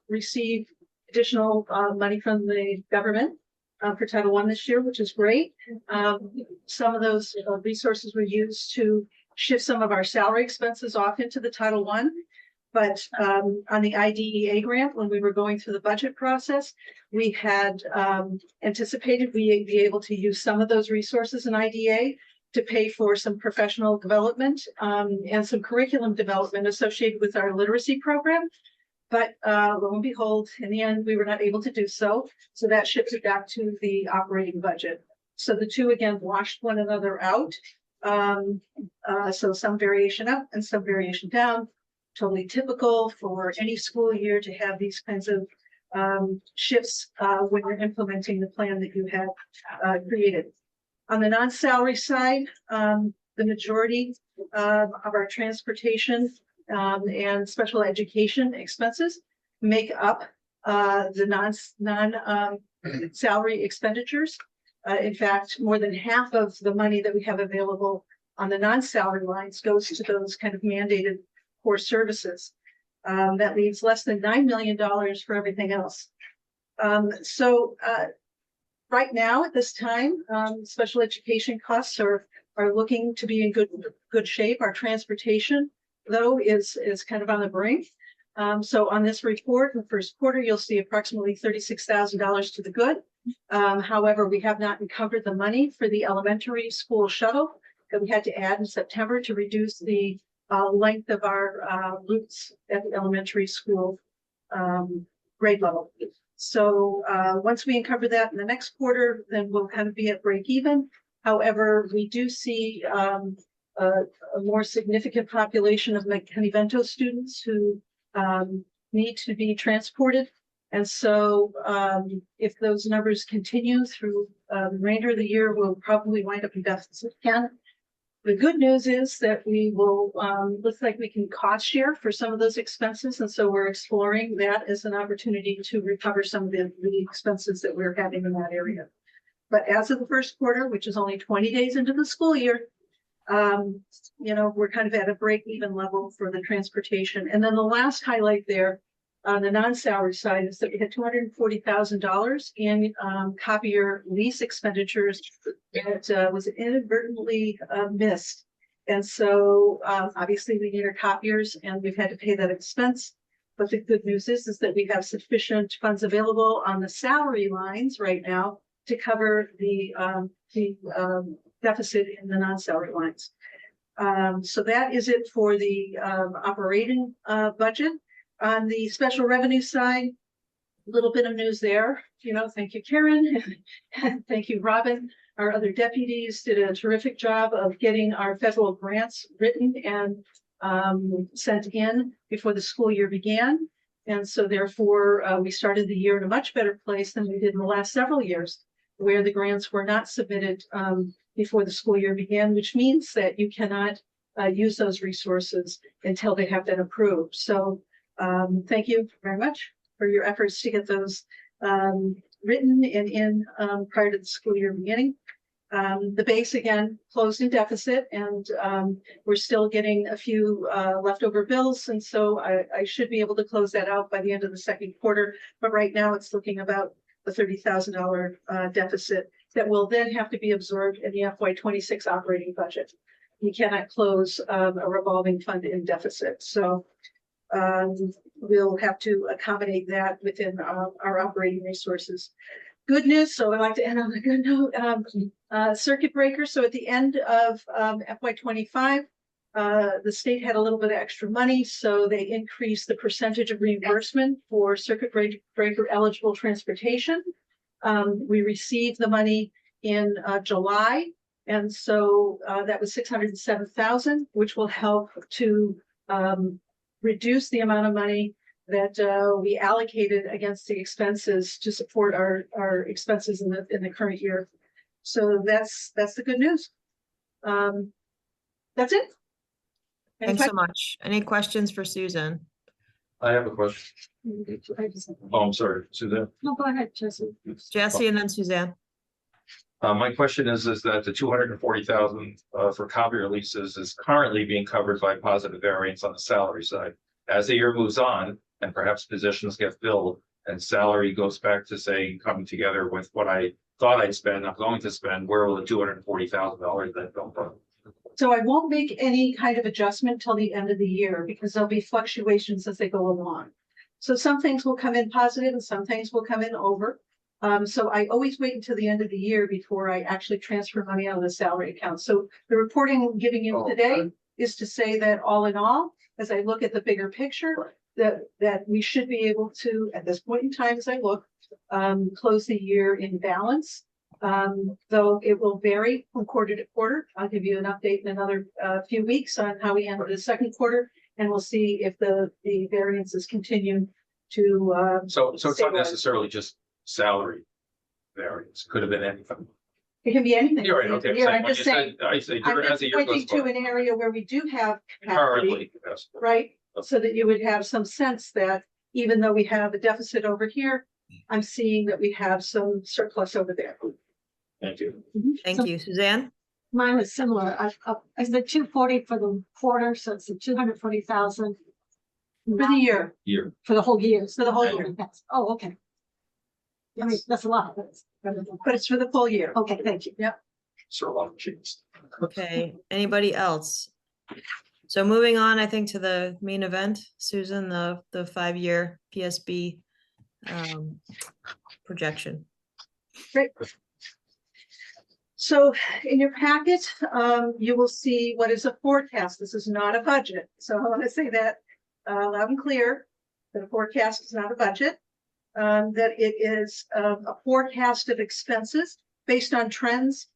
received additional money from the government for Title I this year, which is great. Some of those resources were used to shift some of our salary expenses off into the Title I. But on the IDEA grant, when we were going through the budget process, we had anticipated we'd be able to use some of those resources in IDEA to pay for some professional development and some curriculum development associated with our literacy program. But lo and behold, in the end, we were not able to do so. So that shifted back to the operating budget. So the two again washed one another out. So some variation up and some variation down. Totally typical for any school year to have these kinds of shifts when you're implementing the plan that you have created. On the non-salary side, the majority of our transportation and special education expenses make up the non-salary expenditures. In fact, more than half of the money that we have available on the non-salary lines goes to those kind of mandated core services. That leaves less than $9 million for everything else. Right now at this time, special education costs are looking to be in good shape. Our transportation, though, is kind of on the brink. So on this report, in the first quarter, you'll see approximately $36,000 to the good. However, we have not encumbered the money for the elementary school shuttle that we had to add in September to reduce the length of our routes at the elementary school grade level. So once we uncover that in the next quarter, then we'll kind of be at break even. However, we do see a more significant population of McKinney-Vento students who need to be transported. And so if those numbers continue through the remainder of the year, we'll probably wind up in deficit again. The good news is that we will, looks like we can cost share for some of those expenses. And so we're exploring that as an opportunity to recover some of the expenses that we're having in that area. But as of the first quarter, which is only 20 days into the school year, you know, we're kind of at a break-even level for the transportation. And then the last highlight there on the non-salary side is that we had $240,000 in copier lease expenditures that was inadvertently missed. And so obviously we need our copiers and we've had to pay that expense. But the good news is that we have sufficient funds available on the salary lines right now to cover the deficit in the non-salary lines. So that is it for the operating budget. On the special revenue side, a little bit of news there. You know, thank you, Karen. And thank you, Robin. Our other deputies did a terrific job of getting our federal grants written and sent in before the school year began. And so therefore, we started the year in a much better place than we did in the last several years, where the grants were not submitted before the school year began, which means that you cannot use those resources until they have been approved. So thank you very much for your efforts to get those written and in prior to the school year beginning. The base again closed in deficit, and we're still getting a few leftover bills, and so I should be able to close that out by the end of the second quarter. But right now it's looking about the $30,000 deficit that will then have to be absorbed in the FY26 operating budget. You cannot close a revolving fund in deficit, so we'll have to accommodate that within our operating resources. Good news, so I'd like to end on a good note. Circuit breaker, so at the end of FY25, the state had a little bit of extra money, so they increased the percentage of reimbursement for circuit breaker eligible transportation. We received the money in July, and so that was $607,000, which will help to reduce the amount of money that we allocated against the expenses to support our expenses in the current year. So that's the good news. That's it. Thanks so much. Any questions for Susan? I have a question. Oh, I'm sorry, Suzanne. No, go ahead, Jesse. Jesse and then Suzanne. My question is that the 240,000 for copier leases is currently being covered by positive variance on the salary side. As the year moves on and perhaps positions get filled and salary goes back to, say, coming together with what I thought I'd spend, I'm going to spend, where will the $240,000 then come from? So I won't make any kind of adjustment till the end of the year because there'll be fluctuations as they go along. So some things will come in positive and some things will come in over. So I always wait until the end of the year before I actually transfer money out of the salary account. So the reporting I'm giving you today is to say that all in all, as I look at the bigger picture, that we should be able to, at this point in time, as I look, close the year in balance. Though it will vary from quarter to quarter. I'll give you an update in another few weeks on how we ended the second quarter, and we'll see if the variances continue to. So it's not necessarily just salary variance. Could have been anything. It can be anything. You're right. Okay. Yeah, I'm just saying. I say I'm as just the year goes pointing to by. an area where we do have Currently, yes. right? So that you would have some sense that even though we have a deficit over here, I'm seeing that we have some surplus over there. Thank you. Thank you. Suzanne? Mine was similar. Is the 240 for the quarter, so it's the 240,000 For the year. for the whole year. For the whole year. Oh, okay. I mean, that's a lot. But it's for the full year. Okay, thank you. Yep. So a lot of cheese. Okay, anybody else? So moving on, I think, to the main event, Susan, the 5-year PSB projection. Great. So in your packet, you will see what is a forecast. This is not a budget. So I want to say that loud and clear, that a forecast is not a budget. that it is a forecast of expenses based on trends,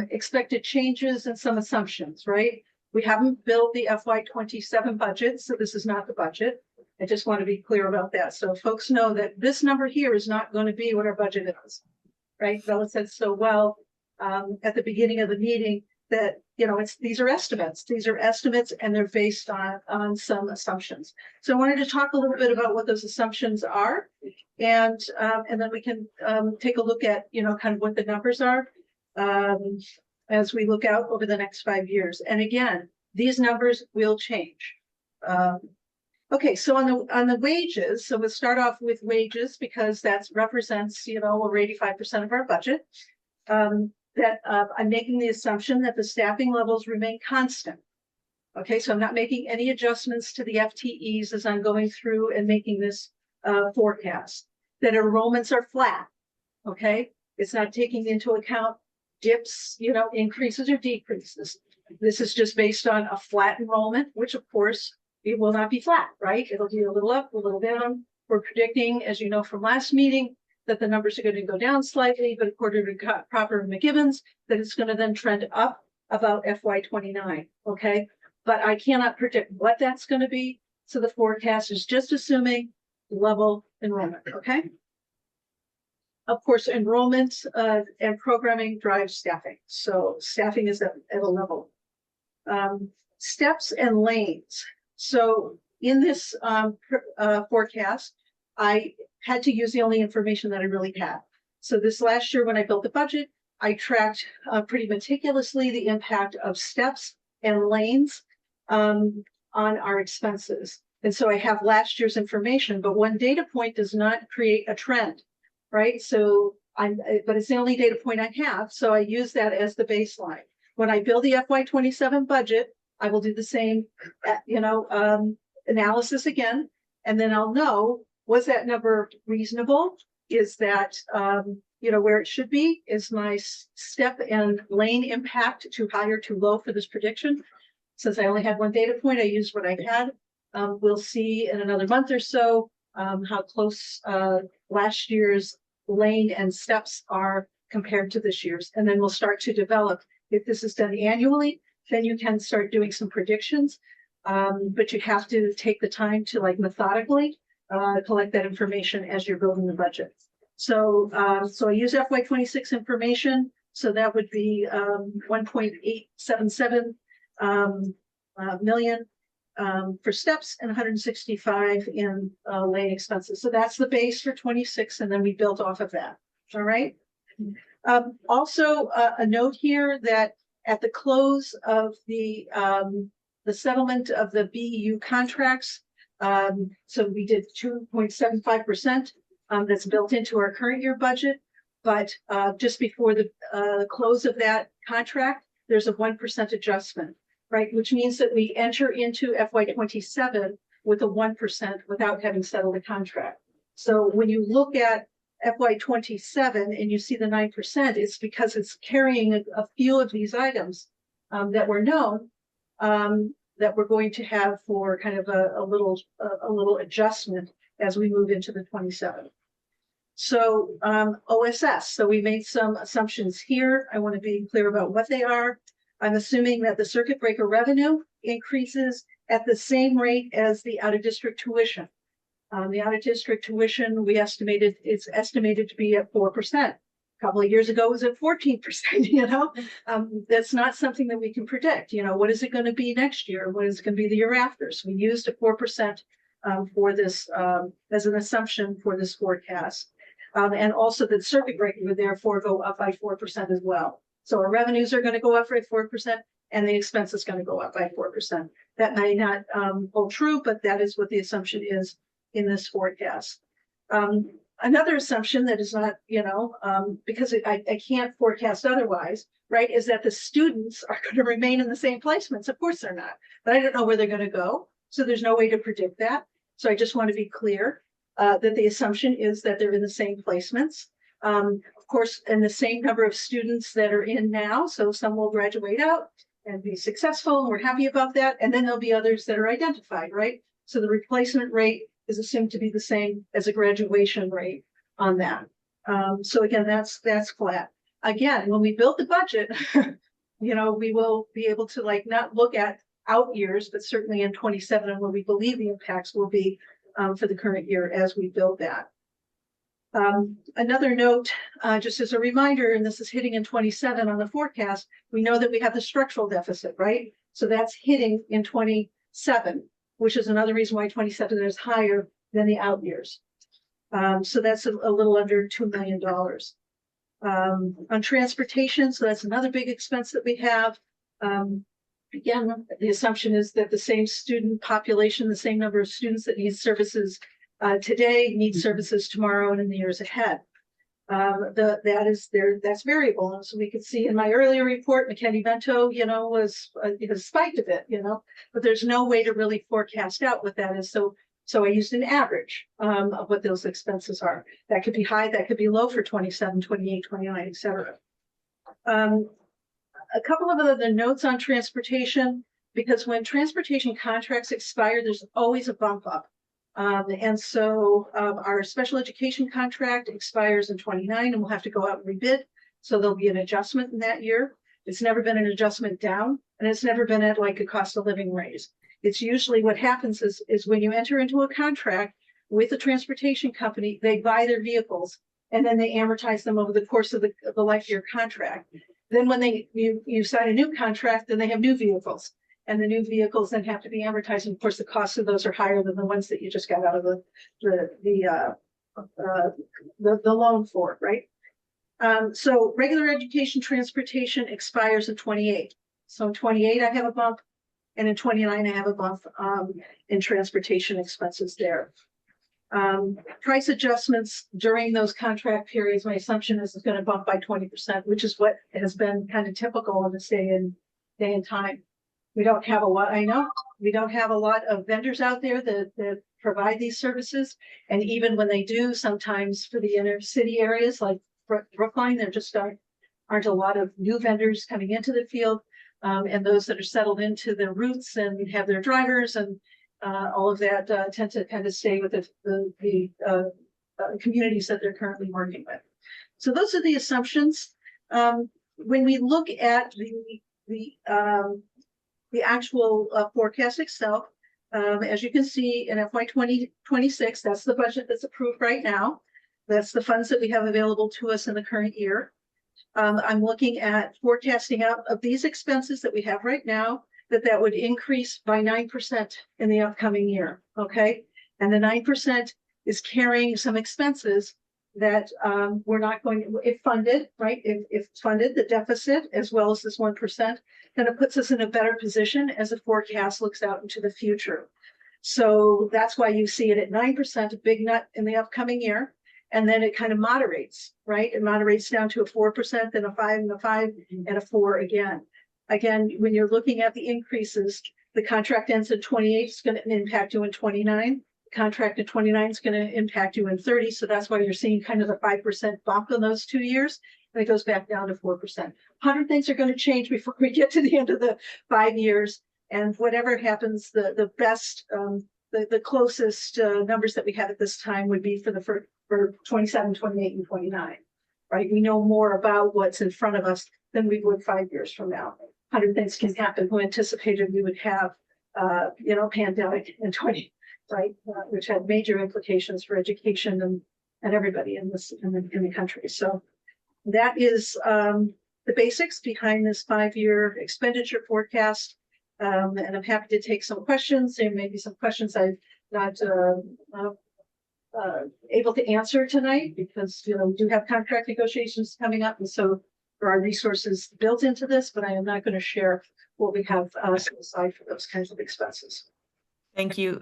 expected changes and some assumptions, right? We haven't built the FY27 budget, so this is not the budget. I just want to be clear about that. So folks know that this number here is not going to be what our budget is, right? Bella said so well at the beginning of the meeting that, you know, these are estimates. These are estimates and they're based on some assumptions. So I wanted to talk a little bit about what those assumptions are, and then we can take a look at, you know, kind of what the numbers are as we look out over the next 5 years. And again, these numbers will change. Okay, so on the wages, so we'll start off with wages because that represents, you know, over 85% of our budget. That I'm making the assumption that the staffing levels remain constant. Okay, so I'm not making any adjustments to the FTEs as I'm going through and making this forecast. That enrollments are flat. Okay, it's not taking into account dips, you know, increases or decreases. This is just based on a flat enrollment, which of course it will not be flat, right? It'll be a little up, a little down. We're predicting, as you know from last meeting, that the numbers are going to go down slightly, but according to Proper and McGibbons, that it's going to then trend up about FY29, okay? But I cannot predict what that's going to be. So the forecast is just assuming level enrollment, okay? Of course, enrollment and programming drives staffing. So staffing is at a level. Steps and lanes. So in this forecast, I had to use the only information that I really had. So this last year when I built the budget, I tracked pretty meticulously the impact of steps and lanes on our expenses. And so I have last year's information, but one data point does not create a trend, right? So but it's the only data point I have. So I use that as the baseline. When I build the FY27 budget, I will do the same, you know, analysis again, and then I'll know, was that number reasonable? Is that, you know, where it should be? Is my step and lane impact too high or too low for this prediction? Since I only had one data point, I used what I had. We'll see in another month or so how close last year's lane and steps are compared to this year's. And then we'll start to develop. If this is done annually, then you can start doing some predictions. But you have to take the time to like methodically collect that information as you're building the budget. So I use FY26 information. So that would be 1.877 million for steps and 165 in lane expenses. So that's the base for 26, and then we built off of that. All right. Also, a note here that at the close of the settlement of the BEU contracts, so we did 2.75%. That's built into our current year budget, but just before the close of that contract, there's a 1% adjustment, right? Which means that we enter into FY27 with a 1% without having settled the contract. So when you look at FY27 and you see the 9%, it's because it's carrying a few of these items that were known that we're going to have for kind of a little adjustment as we move into the 27. So OSS, so we made some assumptions here. I want to be clear about what they are. I'm assuming that the circuit breaker revenue increases at the same rate as the out-of-district tuition. The out-of-district tuition, it's estimated to be at 4%. A couple of years ago, it was at 14%, you know? That's not something that we can predict. You know, what is it going to be next year? What is it going to be the year after? So we used a 4% for this as an assumption for this forecast. And also that circuit breaker would therefore go up by 4% as well. So our revenues are going to go up by 4% and the expense is going to go up by 4%. That may not hold true, but that is what the assumption is in this forecast. Another assumption that is not, you know, because I can't forecast otherwise, right, is that the students are going to remain in the same placements. Of course they're not, but I don't know where they're going to go. So there's no way to predict that. So I just want to be clear that the assumption is that they're in the same placements. Of course, and the same number of students that are in now. So some will graduate out and be successful, and we're happy about that. And then there'll be others that are identified, right? So the replacement rate is assumed to be the same as a graduation rate on that. So again, that's flat. Again, when we build the budget, you know, we will be able to like not look at out years, but certainly in 27 and where we believe the impacts will be for the current year as we build that. Another note, just as a reminder, and this is hitting in 27 on the forecast, we know that we have the structural deficit, right? So that's hitting in 27, which is another reason why 27 is higher than the out years. So that's a little under $2 million. On transportation, so that's another big expense that we have. Again, the assumption is that the same student population, the same number of students that need services today need services tomorrow and in the years ahead. That's variable. And so we could see in my earlier report, McKinney-Vento, you know, was spiked a bit, you know, but there's no way to really forecast out what that is. So I used an average of what those expenses are. That could be high, that could be low for 27, 28, 29, et cetera. A couple of other notes on transportation, because when transportation contracts expire, there's always a bump up. And so our special education contract expires in 29 and we'll have to go out and rebid. So there'll be an adjustment in that year. It's never been an adjustment down, and it's never been at like a cost of living raise. It's usually what happens is when you enter into a contract with a transportation company, they buy their vehicles and then they amortize them over the course of the life of your contract. Then when you sign a new contract, then they have new vehicles. And the new vehicles then have to be amortized. And of course, the costs of those are higher than the ones that you just got out of the loan for, right? So regular education transportation expires in 28. So in 28, I have a bump, and in 29, I have a bump in transportation expenses there. Price adjustments during those contract periods, my assumption is it's going to bump by 20%, which is what has been kind of typical in this day and time. We don't have a lot, I know, we don't have a lot of vendors out there that provide these services. And even when they do, sometimes for the inner city areas like Brookline, there just aren't a lot of new vendors coming into the field. And those that are settled into their routes and have their drivers and all of that tend to kind of stay with the communities that they're currently working with. So those are the assumptions. When we look at the actual forecast itself, as you can see in FY 2026, that's the budget that's approved right now. That's the funds that we have available to us in the current year. I'm looking at forecasting out of these expenses that we have right now, that would increase by 9% in the upcoming year, okay? And the 9% is carrying some expenses that we're not going to, if funded, right? If funded, the deficit, as well as this 1%, then it puts us in a better position as the forecast looks out into the future. So that's why you see it at 9%, a big nut in the upcoming year. And then it kind of moderates, right? It moderates down to a 4%, then a 5 and a 5 and a 4 again. Again, when you're looking at the increases, the contract ends in 28, it's going to impact you in 29. Contract in 29 is going to impact you in 30. So that's why you're seeing kind of the 5% bump in those 2 years. And it goes back down to 4%. 100 things are going to change before we get to the end of the 5 years. And whatever happens, the best, the closest numbers that we have at this time would be for 27, 28, and 29, right? We know more about what's in front of us than we would 5 years from now. 100 things can happen. Who anticipated we would have, pandemic in 20, right? Which had major implications for education and everybody in the country. So that is the basics behind this 5-year expenditure forecast. And I'm happy to take some questions. There may be some questions I'm not able to answer tonight because, we do have contract negotiations coming up. And so there are resources built into this, but I am not going to share what we have set aside for those kinds of expenses. Thank you,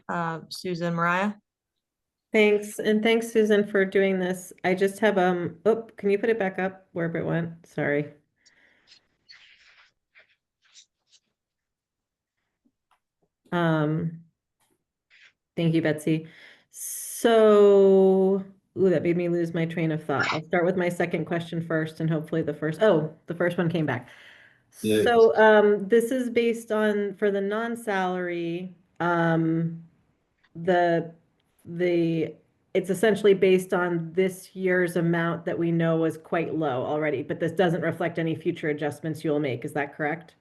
Susan. Mariah? Thanks. And thanks, Susan, for doing this. I just have, can you put it back up wherever it went? Sorry. Thank you, Betsy. So, that made me lose my train of thought. I'll start with my second question first, and hopefully the first one came back. Yeah. So, this is based on, for the non-salary, the it's essentially based on this year's amount that we know was quite low already, but this doesn't reflect any future adjustments you'll make. Is that correct?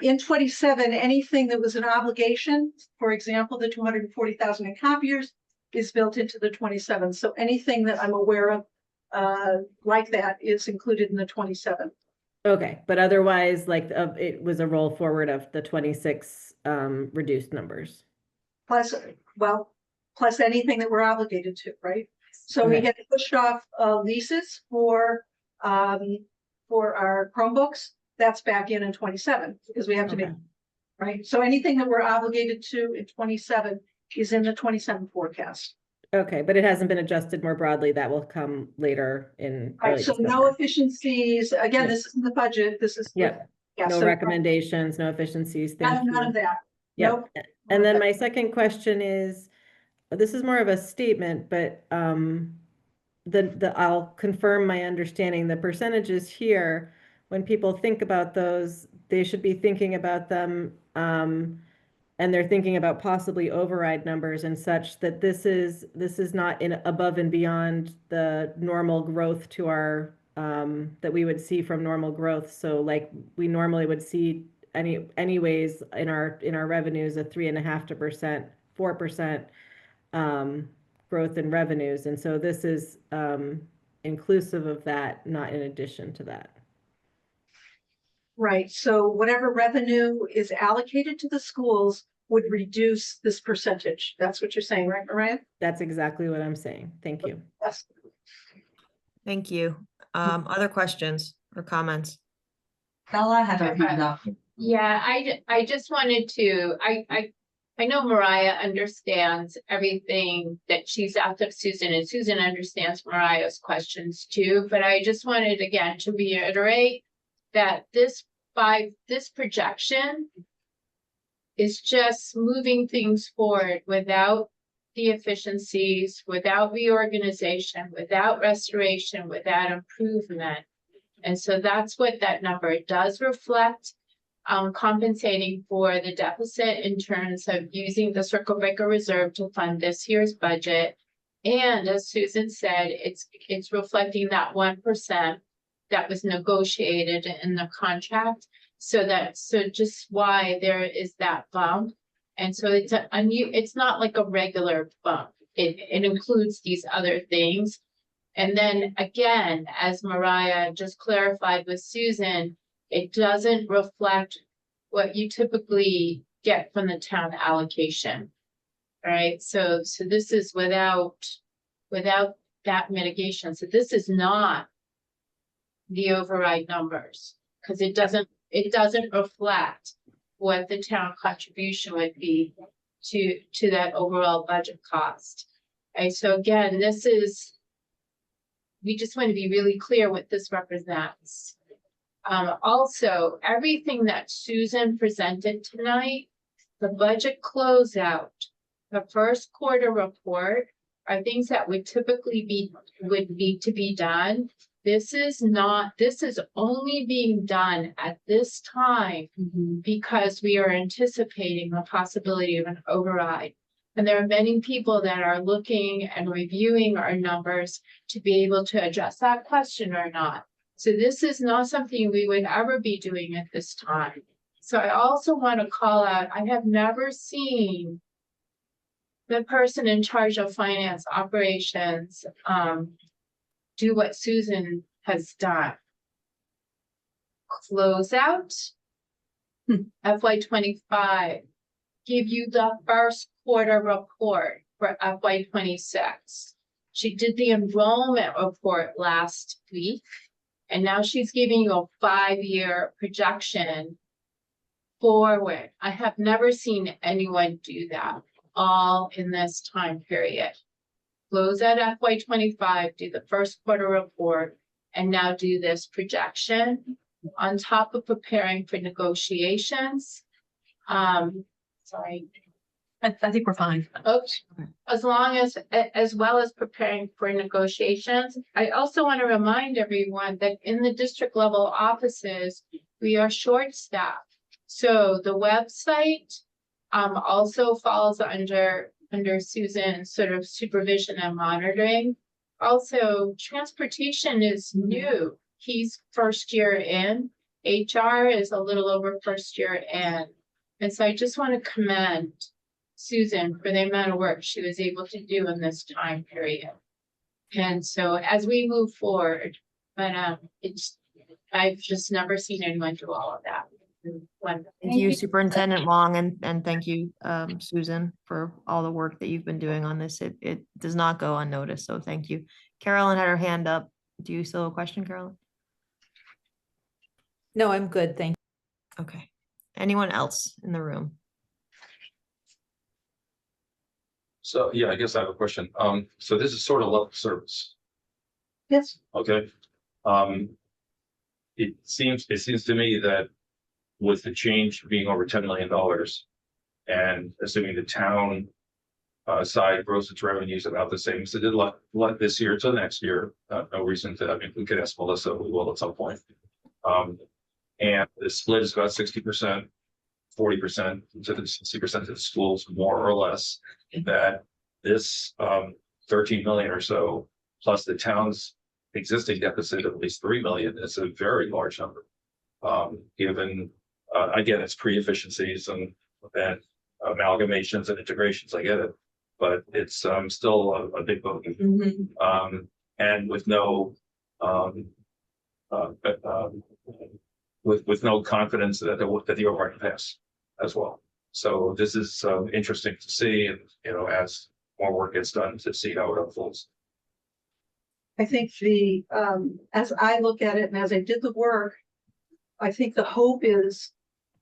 In 27, anything that was an obligation, for example, the 240,000 in copiers is built into the 27. So anything that I'm aware of like that is included in the 27. Okay, but otherwise, like, it was a roll forward of the 26 reduced numbers. Plus anything that we're obligated to, right? So we Okay. had pushed off leases for our Chromebooks. That's back in 27 because we have to make, Okay. right? So anything that we're obligated to in 27 is in the 27 forecast. Okay, but it hasn't been adjusted more broadly. That will come later in Right, early so no December. efficiencies. Again, Yeah. this isn't the budget. This is. Yeah. Yeah, No so recommendations, no efficiencies. Thank none you. of that. Yeah. Nope. And then my second question is, this is more of a statement, but I'll confirm my understanding. The percentages here, when people think about those, they should be thinking about them, and they're thinking about possibly override numbers and such, that this is not in above and beyond the normal growth to our that we would see from normal growth. So like we normally would see anyways in our revenues, a 3.5% 4% growth in revenues. And so this is inclusive of that, not in addition to that. Right, so whatever revenue is allocated to the schools would reduce this percentage. That's what you're saying, right, Mariah? That's exactly what I'm saying. Thank you. Yes. Thank you. Other questions or comments? Bella had her hand up. Yeah, I just wanted to, I know Mariah understands everything that she's asked of Susan, and Susan understands Mariah's questions too, but I just wanted again to reiterate that this projection is just moving things forward without the efficiencies, without reorganization, without restoration, without improvement. And so that's what that number does reflect, compensating for the deficit in terms of using the circuit breaker reserve to fund this year's budget. And as Susan said, it's reflecting that 1% that was negotiated in the contract. So just why there is that bump. And so it's not like a regular bump. It includes these other things. And then again, as Mariah just clarified with Susan, it doesn't reflect what you typically get from the town allocation. All right, so this is without that mitigation. So this is not the override numbers, because it doesn't reflect what the town contribution would be to that overall budget cost. Okay, so again, we just want to be really clear what this represents. Also, everything that Susan presented tonight, the budget closeout, the first quarter report, are things that would typically would need to be done. This is only being done at this time because we are anticipating the possibility of an override. And there are many people that are looking and reviewing our numbers to be able to address that question or not. So this is not something we would ever be doing at this time. So I also want to call out, I have never seen the person in charge of finance operations do what Susan has done. Close out FY25, give you the first quarter report for FY26. She did the enrollment report last week, and now she's giving you a 5-year projection forward. I have never seen anyone do that all in this time period. Close at FY25, do the first quarter report, and now do this projection on top of preparing for negotiations. Sorry. I think we're fine. Oops. As well as preparing for negotiations. I also want to remind everyone that in the district level offices, we are short-staffed. So the website also falls under under Susan, sort of supervision and monitoring. Also, transportation is new. He's first year in. HR is a little over first year in. And so I just want to commend Susan for the amount of work she was able to do in this time period. And so as we move forward, but I've just never seen anyone do all of that. Thank you, Superintendent Long, and thank you, Susan, for all the work that you've been doing on this. It does not go unnoticed, so thank you. Carolyn had her hand up. Do you still have a question, Carolyn? No, I'm good, thank you. Okay. Anyone else in the room? So, yeah, I guess I have a question. So this is sort of level service, Yes, okay? It seems to me that with the change being over $10 million and assuming the town side grows its revenues about the same as it did like this year to the next year, no reason to, I mean, we could ask Melissa, we will at some point. And the split is about 60%, 40% to the 60% of the schools, more or less, that this 13 million or so, plus the town's existing deficit of at least 3 million is a very large number. Given, again, it's pre-efficiencies and amalgamations and integrations, I get it, but it's still a big boat. And with no with no confidence that the override can pass as well. So this is interesting to see, and you know, as more work gets done, to see how it unfolds. I think as I look at it and as I did the work, I think the hope is,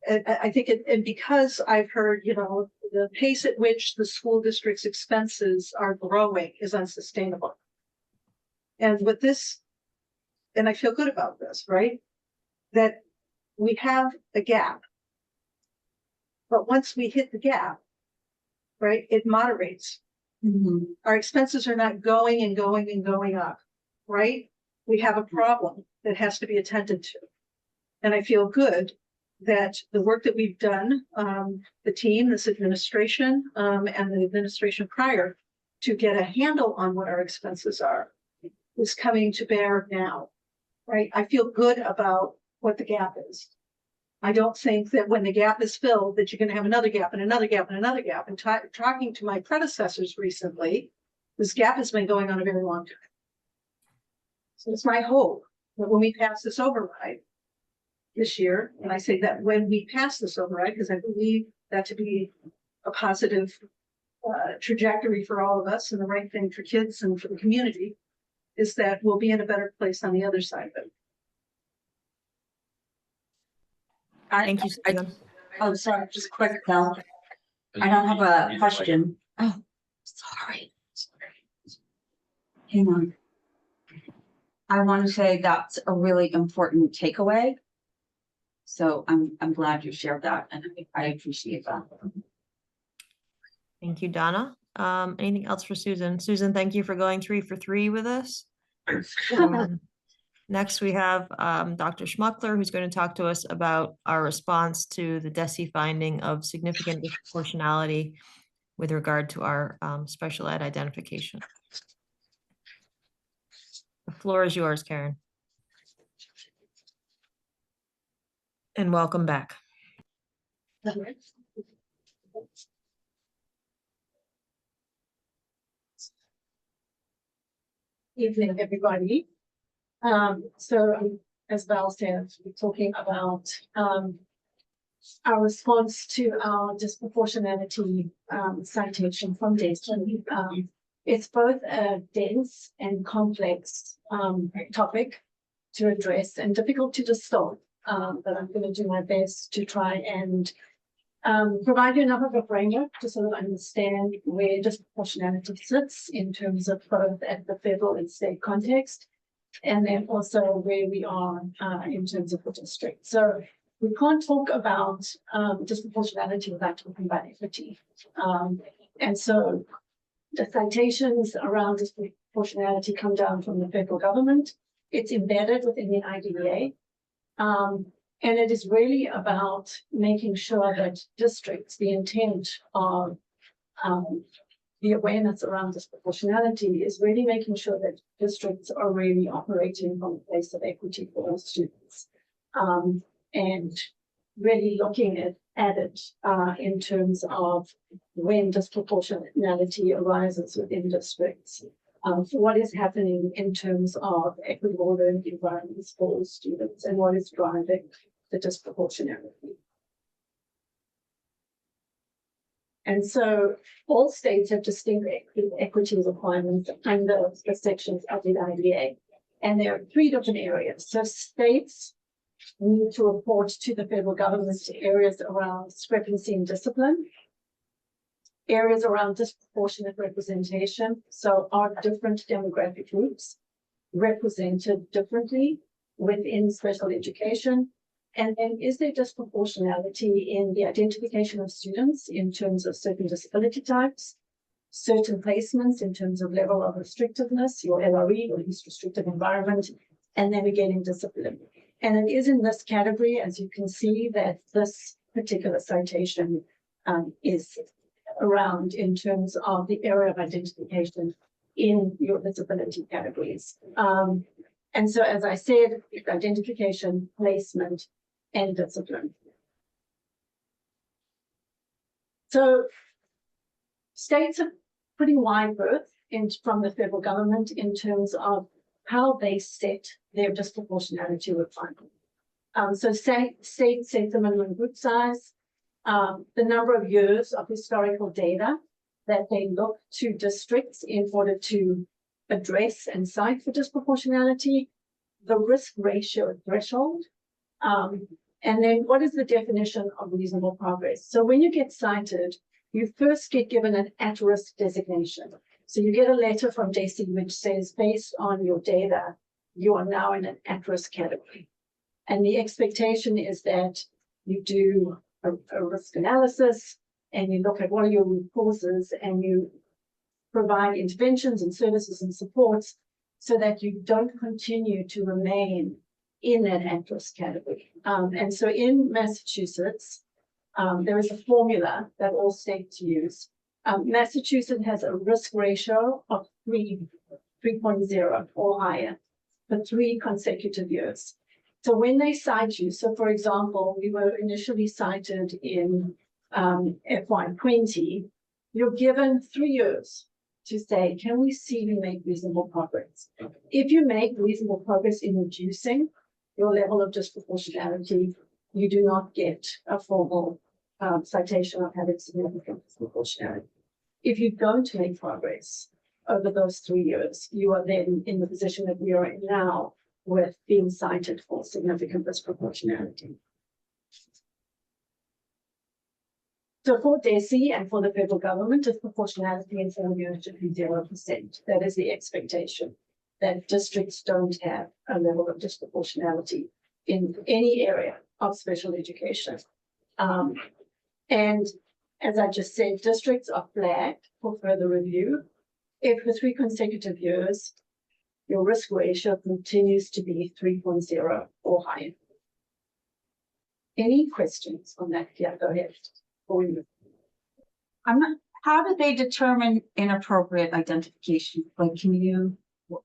I think and because I've heard, you know, the pace at which the school district's expenses are growing is unsustainable. And with this, and I feel good about this, right? That we have a gap. But once we hit the gap, right, it moderates. Our expenses are not going and going and going up, right? We have a problem that has to be attended to. And I feel good that the work that we've done, the team, this administration, and the administration prior, to get a handle on what our expenses are, is coming to bear now, right? I feel good about what the gap is. I don't think that when the gap is filled, that you're going to have another gap and another gap and another gap. And talking to my predecessors recently, this gap has been going on a very long time. So it's my hope that when we pass this override this year, and I say that when we pass this override, because I believe that to be a positive trajectory for all of us and the right thing for kids and for the community, is that we'll be in a better place on the other side of it. Thank you, Susan. Oh, sorry, just quick, Bill. I don't have a question. Oh, sorry. Hang on. I want to say that's a really important takeaway. So I'm glad you shared that, and I appreciate that. Thank you, Donna. Anything else for Susan? Susan, thank you for going 3 for 3 with us. Next, we have Dr. Schmuckler, who's going to talk to us about our response to the DESE finding of significant disproportionality with regard to our special ed identification. The floor is yours, Karen. And welcome back. Evening, everybody. As Val said, we're talking about our response to our disproportionality citation from DESE. It's both a dense and complex topic to address and difficult to distill, but I'm going to do my best to try and provide you enough of a framework to sort of understand where disproportionality sits in terms of both at the federal and state context, and then also where we are in terms of the district. So we can't talk about disproportionality without talking about equity. And so the citations around disproportionality come down from the federal government. It's embedded within the IDEA. And it is really about making sure that districts, the intent of the awareness around disproportionality is really making sure that districts are really operating from a place of equity for all students. And really looking at it in terms of when disproportionality arises within districts. What is happening in terms of equitable learning environments for all students and what is driving the disproportionality. And so all states have distinct equity requirements under the sections of the IDA. And there are 3 different areas. So states need to report to the federal government areas around discrepancy in discipline, areas around disproportionate representation. So are different demographic groups represented differently within special education? And then is there disproportionality in the identification of students in terms of certain disability types, certain placements in terms of level of restrictiveness, your LRE or least restrictive environment, and navigating discipline? And it is in this category, as you can see, that this particular citation is around in terms of the area of identification in your disability categories. And so, as I said, identification, placement, and discipline. So states are pretty wide berth from the federal government in terms of how they set their disproportionality requirement. So states set the minimum group size, the number of years of historical data that they look to districts in order to address and cite for disproportionality, the risk ratio threshold, and then what is the definition of reasonable progress? So when you get cited, you first get given an at-risk designation. So you get a letter from DESE which says, based on your data, you are now in an at-risk category. And the expectation is that you do a risk analysis and you look at what are your root causes and you provide interventions and services and supports so that you don't continue to remain in that at-risk category. And so in Massachusetts, there is a formula that all states use. Massachusetts has a risk ratio of 3.0 or higher for 3 consecutive years. So when they cite you, so for example, we were initially cited in FY20, you're given 3 years to say, can we see you make reasonable progress? If you make reasonable progress in reducing your level of disproportionality, you do not get a formal citation of having significant disproportionality. If you don't make progress over those 3 years, you are then in the position that we are in now with being cited for significant disproportionality. So for DESE and for the federal government, disproportionality in formula should be 0%. That is the expectation, that districts don't have a level of disproportionality in any area of special education. And as I just said, districts are flagged for further review. If for 3 consecutive years, your risk ratio continues to be 3.0 or higher. Any questions on that? Yeah, go ahead. How do they determine inappropriate identification? Like,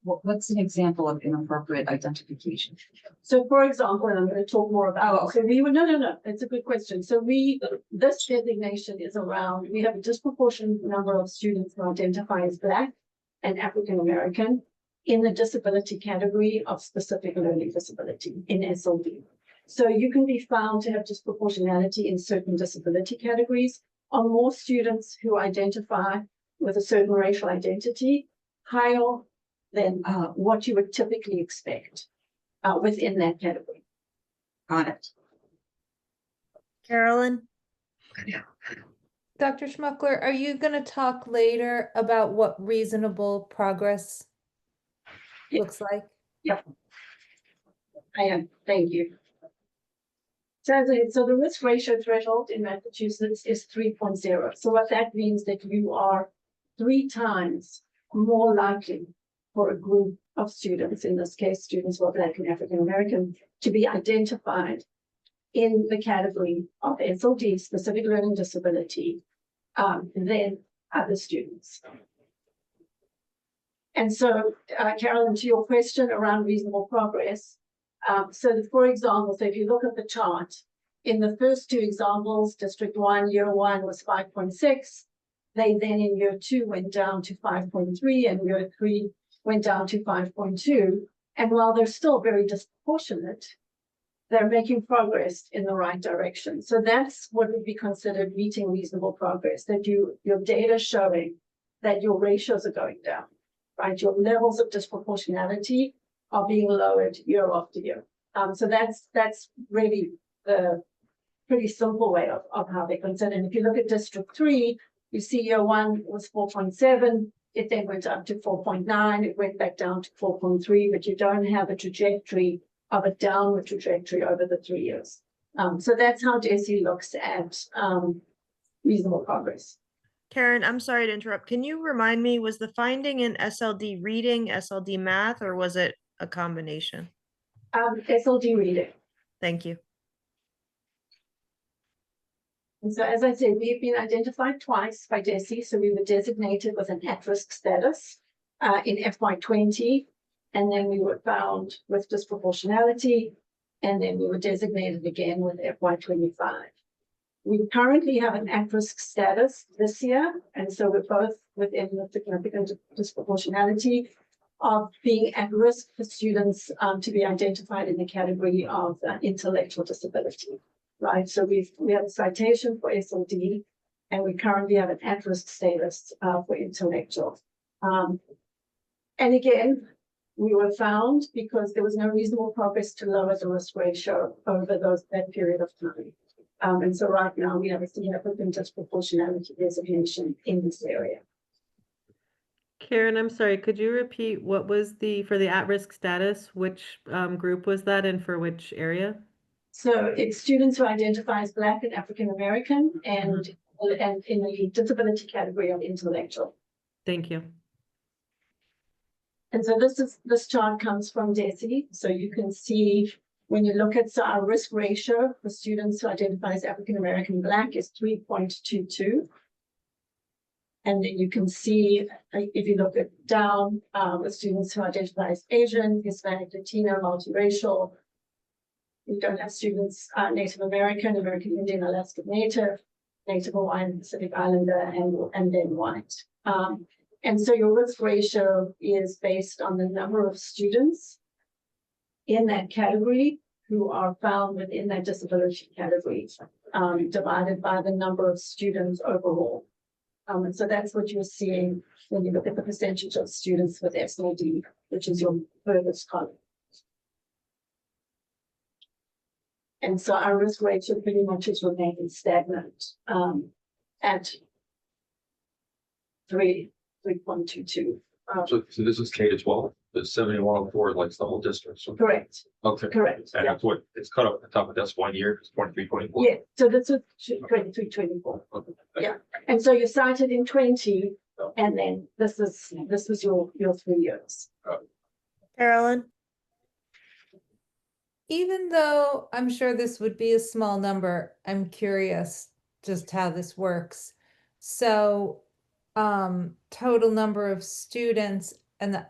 what's an example of inappropriate identification? So for example, and I'm going to talk more about, so no, it's a good question. So this designation is around, we have a disproportionate number of students who identify as Black and African American in the disability category of specific learning disability in SLD. So you can be found to have disproportionality in certain disability categories. Are more students who identify with a certain racial identity higher than what you would typically expect within that category? Got it. Carolyn? Dr. Schmuckler, are you going to talk later about what reasonable progress looks like? Yep. I am. Thank you. So the risk ratio threshold in Massachusetts is 3.0. So what that means that you are 3 times more likely for a group of students, in this case, students who are Black and African American, to be identified in the category of SLD, specific learning disability, than other students. And so, Carolyn, to your question around reasonable progress, for example, so if you look at the chart, in the first two examples, District 1, Year 1 was 5.6. They then in Year 2 went down to 5.3, and Year 3 went down to 5.2. And while they're still very disproportionate, they're making progress in the right direction. So that's what would be considered meeting reasonable progress, that your data showing that your ratios are going down, right? Your levels of disproportionality are being lowered year after year. So that's really the pretty simple way of how they consider. And if you look at District 3, you see Year 1 was 4.7. It then went up to 4.9. It went back down to 4.3, but you don't have a trajectory of a downward trajectory over the 3 years. So that's how DESE looks at reasonable progress. Karen, I'm sorry to interrupt. Can you remind me, was the finding in SLD reading, SLD math, or was it a combination? SLD reading. Thank you. And so, as I said, we've been identified twice by DESE. So we were designated with an at-risk status in FY20, and then we were found with disproportionality, and then we were designated again with FY25. We currently have an at-risk status this year, and so we're both within the significant disproportionality of being at risk for students to be identified in the category of intellectual disability. Right, so we have a citation for SLD, and we currently have an at-risk status for intellectual. And again, we were found because there was no reasonable progress to lower the risk ratio over that period of time. And so right now we have a significant disproportionality designation in this area. Karen, I'm sorry, could you repeat what was for the at-risk status, which group was that and for which area? So it's students who identify as Black and African American and in the disability category of intellectual. Thank you. And so this chart comes from DESE. So you can see when you look at our risk ratio for students who identify as African American Black is 3.22. And then you can see if you look at down with students who identify as Asian, Hispanic, Latino, multiracial. We don't have students Native American, American Indian, Alaska Native, Native Hawaiian, Pacific Islander, and then white. And so your risk ratio is based on the number of students in that category who are found within that disability category, divided by the number of students overall. And so that's what you're seeing when you look at the percentage of students with SLD, which is your furthest column. And so our risk ratio pretty much is remaining stagnant at 3.22. So this is K to 12, the 7104, like the whole district. So Correct. okay. Correct. And that's what it's cut up at the top of that's 1 year, it's 23, 24. Yeah, so that's a 23, 24. Okay. Yeah. And so you started in 20, and then this is your 3 years. Carolyn? Even though I'm sure this would be a small number, I'm curious just how this works. So, total number of students and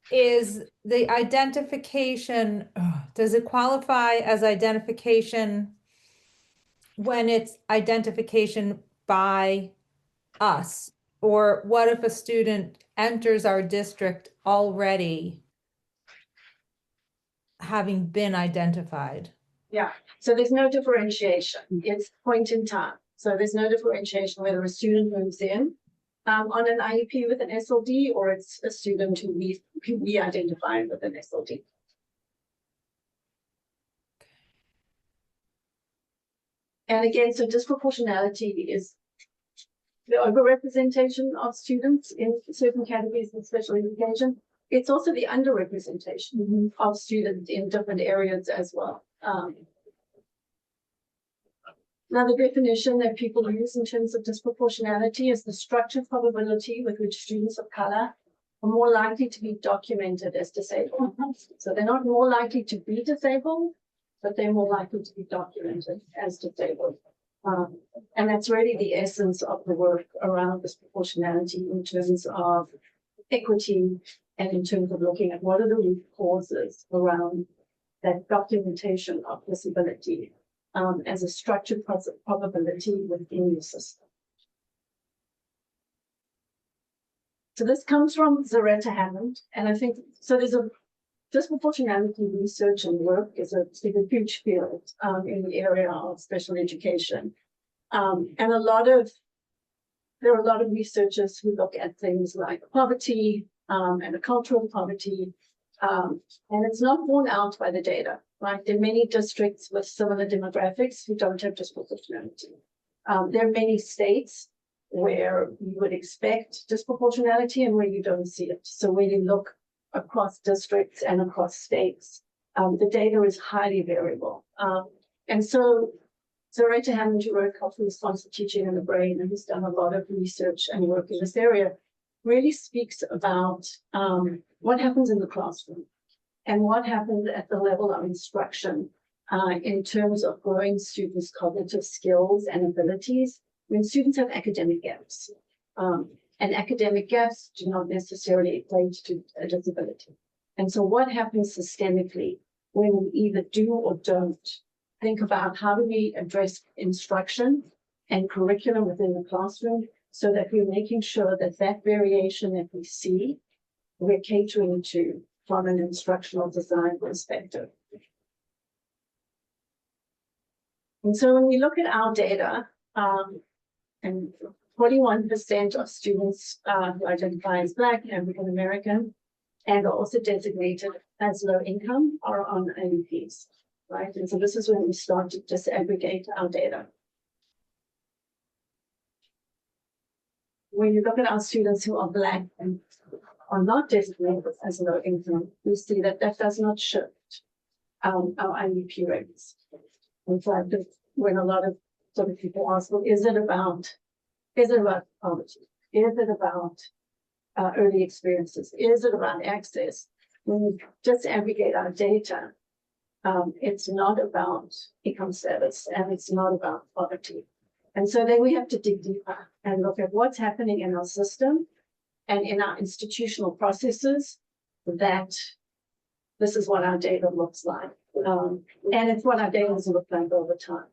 is the identification, does it qualify as identification when it's identification by us? Or what if a student enters our district already having been identified? Yeah, so there's no differentiation. It's point in time. So there's no differentiation whether a student moves in on an IEP with an SLD or it's a student who we identify with an SLD. And again, so disproportionality is the overrepresentation of students in certain categories of special education. It's also the underrepresentation of students in different areas as well. Another definition that people use in terms of disproportionality is the structured probability with which students of color are more likely to be documented as disabled. So they're not more likely to be disabled, but they're more likely to be documented as disabled. And that's really the essence of the work around disproportionality in terms of equity and in terms of looking at what are the root causes around that documentation of disability as a structured probability within the system. So this comes from Zaretta Hammond, and I think, so there's a disproportionality research and work is a huge field in the area of special education. And there are a lot of researchers who look at things like poverty and the cultural poverty, and it's not borne out by the data, right? There are many districts with similar demographics who don't have disproportionality. There are many states where you would expect disproportionality and where you don't see it. So when you look across districts and across states, the data is highly variable. And so Zaretta Hammond, who wrote Cultural Responsive Teaching in the Brain and who's done a lot of research and work in this area, really speaks about what happens in the classroom and what happens at the level of instruction in terms of growing students' cognitive skills and abilities when students have academic gaps. And academic gaps do not necessarily equate to a disability. And so what happens systemically when we either do or don't think about how do we address instruction and curriculum within the classroom so that we're making sure that that variation that we see, we're catering to from an instructional design perspective. And so when we look at our data, and 41% of students who identify as Black, African American, and are also designated as low income are on IEPs, right? And so this is when we start to disaggregate our data. When you look at our students who are Black and are not designated as low income, we see that that does not shift our IEP rates. In fact, when a lot of sort of people ask, well, is it about poverty? Is it about early experiences? Is it about access? When we just aggregate our data, it's not about income status and it's not about poverty. And so then we have to dig deeper and look at what's happening in our system and in our institutional processes that this is what our data looks like. And it's what our data has looked like over time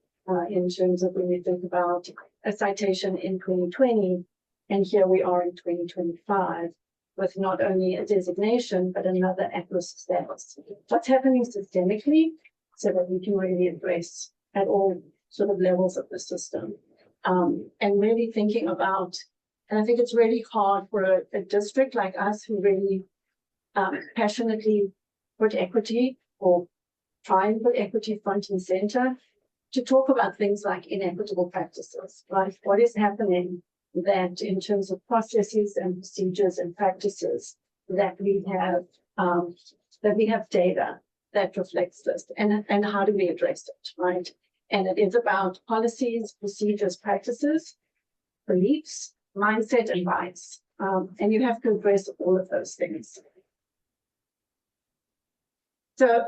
in terms of when we think about a citation in 2020, and here we are in 2025 with not only a designation, but another at-risk status. What's happening systemically so that we can really address at all sort of levels of the system. And really thinking about, and I think it's really hard for a district like us who really passionately put equity or try and put equity front and center to talk about things like inequitable practices, right? What is happening that in terms of processes and procedures and practices that we have data that reflects this and how do we address it, right? And it is about policies, procedures, practices, beliefs, mindset, and bias. And you have to address all of those things. So,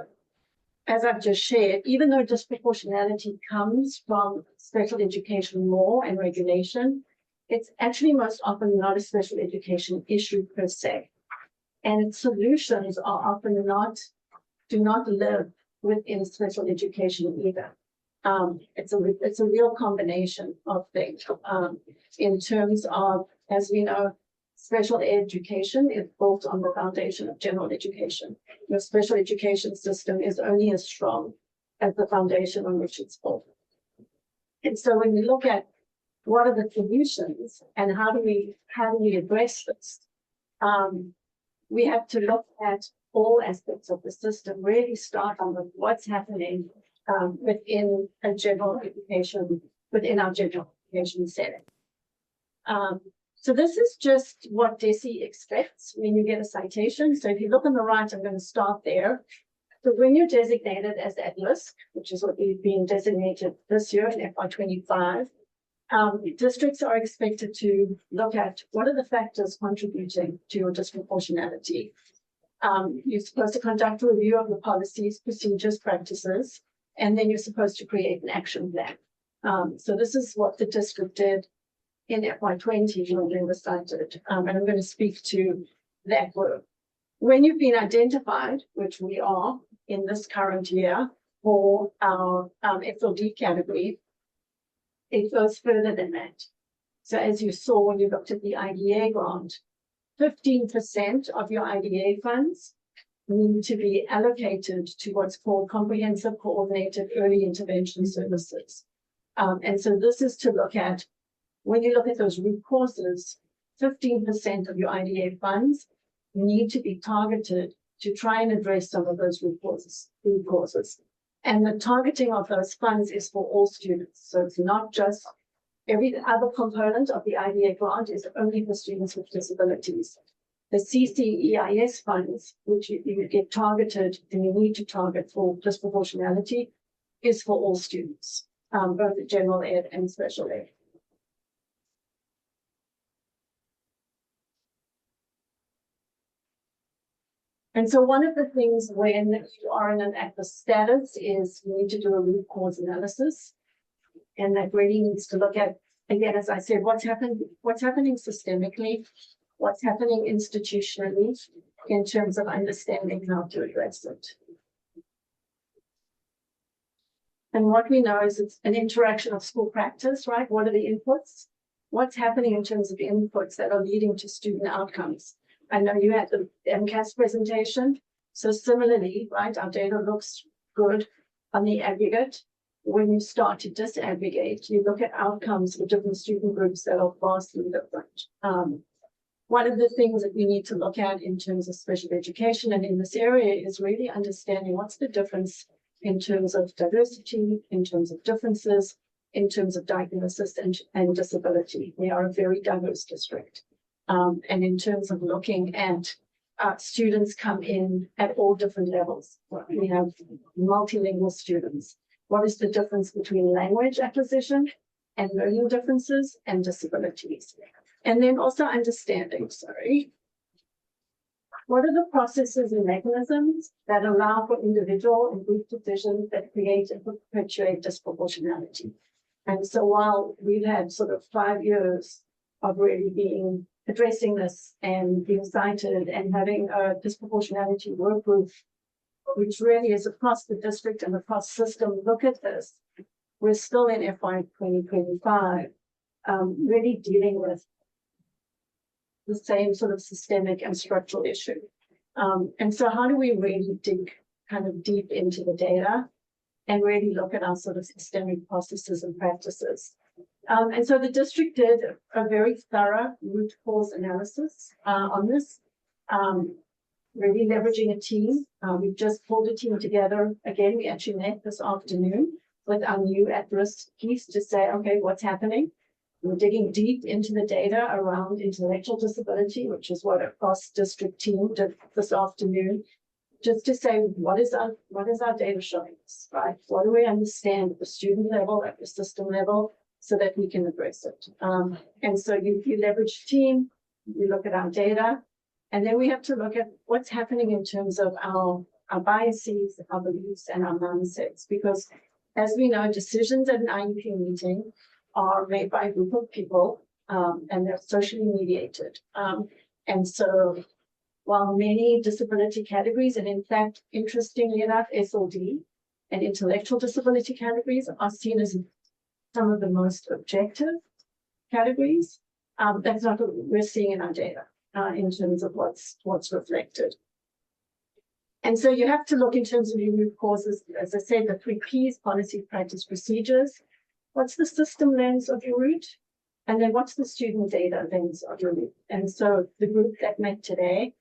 as I've just shared, even though disproportionality comes from special education law and regulation, it's actually most often not a special education issue per se. And its solutions are often do not live within special education either. It's a real combination of things in terms of, as we know, special education is built on the foundation of general education. Your special education system is only as strong as the foundation on which it's built. And so when we look at what are the solutions and how do we address this, we have to look at all aspects of the system, really start on what's happening within our general education setting. So this is just what DESE expects when you get a citation. So if you look on the right, I'm going to start there. So when you're designated as at risk, which is what we've been designated this year in FY25, districts are expected to look at what are the factors contributing to your disproportionality. You're supposed to conduct a review of the policies, procedures, practices, and then you're supposed to create an action plan. So this is what the district did in FY20 when they were started. And I'm going to speak to that work. When you've been identified, which we are in this current year for our FLD category, it goes further than that. So as you saw when you looked at the IDA grant, 15% of your IDA funds need to be allocated to what's called comprehensive coordinated early intervention services. And so this is to look at, when you look at those root causes, 15% of your IDA funds need to be targeted to try and address some of those root causes. And the targeting of those funds is for all students. So it's not just every other component of the IDA grant is only for students with disabilities. The CCEIS funds, which you get targeted and you need to target for disproportionality, is for all students, both general ed and special ed. And so one of the things when you are in an at-risk status is you need to do a root cause analysis. And that really needs to look at, again, as I said, what's happening systemically, what's happening institutionally in terms of understanding how to address it. And what we know is it's an interaction of school practice, right? What are the inputs? What's happening in terms of inputs that are leading to student outcomes? I know you had the MCAS presentation. So similarly, right, our data looks good on the aggregate. When you start to disaggregate, you look at outcomes for different student groups that are vastly different. One of the things that we need to look at in terms of special education and in this area is really understanding what's the difference in terms of diversity, in terms of differences, in terms of diagnosis and disability. We are a very diverse district. And in terms of looking at students come in at all different levels. We have multilingual students. What is the difference between language acquisition and learning differences and disabilities? And then also understanding, what are the processes and mechanisms that allow for individual and group decisions that create and perpetuate disproportionality? And so while we've had sort of 5 years of really addressing this and being cited and having a disproportionality work group, which really is across the district and across system, look at this. We're still in FY 2025, really dealing with the same sort of systemic and structural issue. And so how do we really dig kind of deep into the data and really look at our sort of systemic processes and practices? And so the district did a very thorough root cause analysis on this, really leveraging a team. We've just pulled a team together. Again, we actually met this afternoon with our new at-risk piece to say, okay, what's happening? We're digging deep into the data around intellectual disability, which is what a cross-district team did this afternoon, just to say, what is our data showing us, right? What do we understand at the student level, at the system level, so that we can address it? And so you leverage team, you look at our data, and then we have to look at what's happening in terms of our biases, our beliefs, and our mindsets, because as we know, decisions at an IEP meeting are made by a group of people, and they're socially mediated. And so while many disability categories, and in fact, interestingly enough, SLD and intellectual disability categories are seen as some of the most objective categories, that's not what we're seeing in our data in terms of what's reflected. And so you have to look in terms of your root causes, as I said, the 3 Ps, policy, practice, procedures. What's the system lens of your root? And then what's the student data lens of your root? And so the group that met today,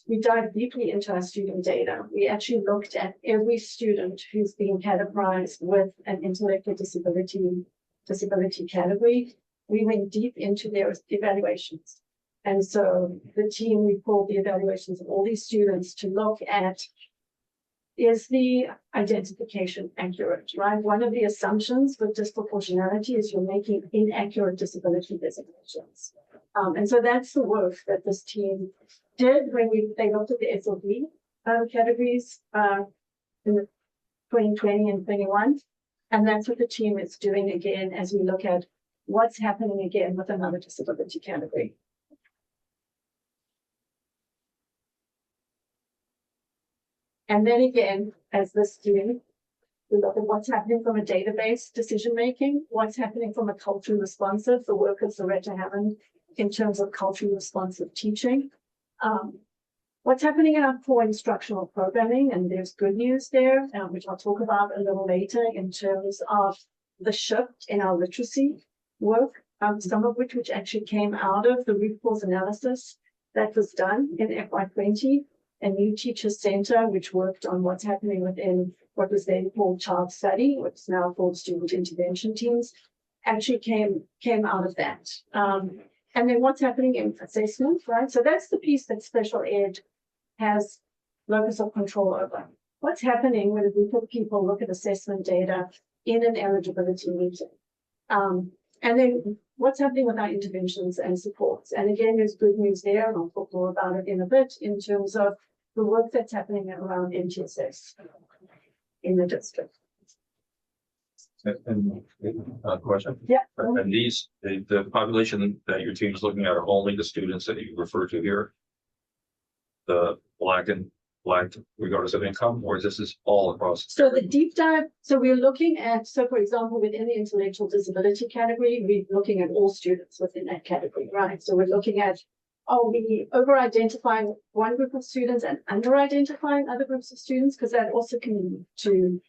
we dived deeply into our student data. We actually looked at every student who's being categorized with an intellectual disability category. We went deep into their evaluations. And so the team, we pulled the evaluations of all these students to look at, is the identification accurate, right? One of the assumptions with disproportionality is you're making inaccurate disability designations. And so that's the work that this team did when they looked at the SLD categories in the 2020 and 21. And that's what the team is doing again as we look at what's happening again with another disability category. And then again, as this team, we look at what's happening from a database decision-making, what's happening from a culturally responsive, the work of Loretta Hammond in terms of culturally responsive teaching. What's happening in our core instructional programming, and there's good news there, which I'll talk about a little later in terms of the shift in our literacy work, some of which actually came out of the root cause analysis that was done in FY20, a new teacher center, which worked on what's happening within what was then called child study, what's now called student intervention teams, actually came out of that. And then what's happening in assessment, right? So that's the piece that special ed has locus of control over. What's happening when a group of people look at assessment data in an eligibility meeting? And then what's happening with our interventions and supports? And again, there's good news there, and I'll talk more about it in a bit in terms of the work that's happening around MTSS in the district. And question? Yeah. And these, the population that your team is looking at are only the students that you refer to here? The black regardless of income, or is this all across? So the deep dive, so we're looking at, so for example, within the intellectual disability category, we're looking at all students within that category, right? So we're looking at, are we over-identifying one group of students and under-identifying other groups of students? Because that also can lead to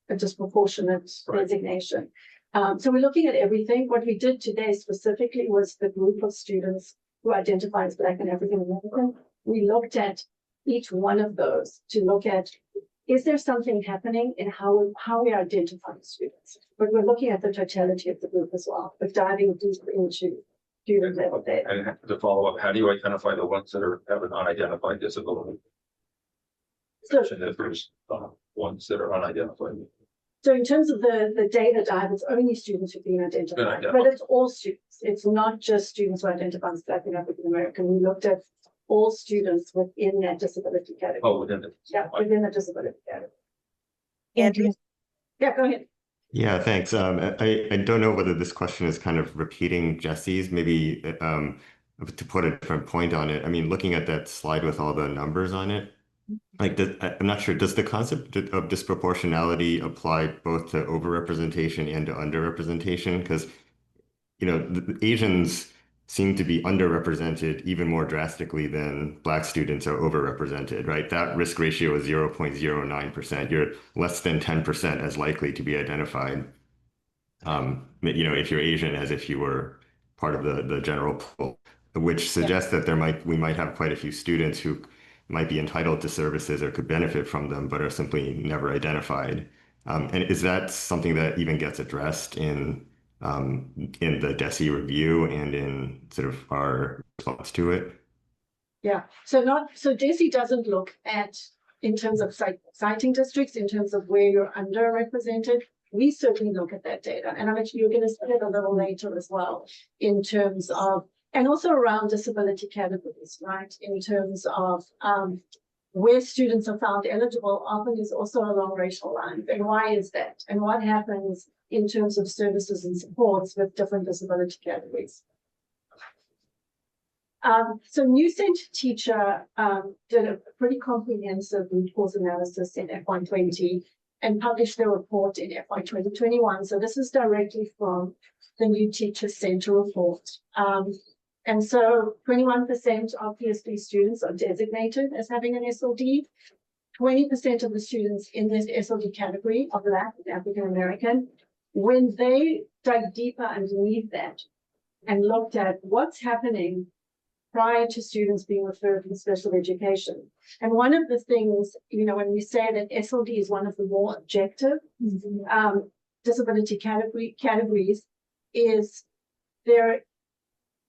a disproportionate designation. So we're looking at everything. What we did today specifically was the group of students who identify as Black and African American. We looked at each one of those to look at, is there something happening in how we identify students? But we're looking at the totality of the group as well, but diving deeper into student level data. And to follow up, how do you identify the ones that have an unidentified disability? So, and if there's ones that are unidentified. So in terms of the data dive, it's only students who've been identified, but it's all students. It's not just students who identify as Black and African American. We looked at all students within that disability category. Oh, within it. Yeah, within the disability category. Andrew? Yeah, go ahead. Yeah, thanks. I don't know whether this question is kind of repeating Jesse's, maybe to put a different point on it. I mean, looking at that slide with all the numbers on it, like I'm not sure, does the concept of disproportionality apply both to overrepresentation and to underrepresentation? Because, you know, the Asians seem to be underrepresented even more drastically than Black students are overrepresented, right? That risk ratio is 0.09%. You're less than 10% as likely to be identified, you know, if you're Asian as if you were part of the general pool, which suggests that we might have quite a few students who might be entitled to services or could benefit from them, but are simply never identified. And is that something that even gets addressed in the DESE review and in sort of our response to it? Yeah, so DESE doesn't look at, in terms of citing districts, in terms of where you're underrepresented. We certainly look at that data. And you're going to see it a little later as well, in terms of, and also around disability categories, right? In terms of where students are found eligible, often is also along racial lines. And why is that? And what happens in terms of services and supports with different disability categories? So New Center Teacher did a pretty comprehensive root cause analysis in FY20 and published their report in FY 2021. So this is directly from the New Teacher Center report. And so 21% of PSP students are designated as having an SLD. 20% of the students in this SLD category are Black and African American. When they dug deeper underneath that and looked at what's happening prior to students being referred to special education. And one of the things, you know, when we say that SLD is one of the more objective disability categories, is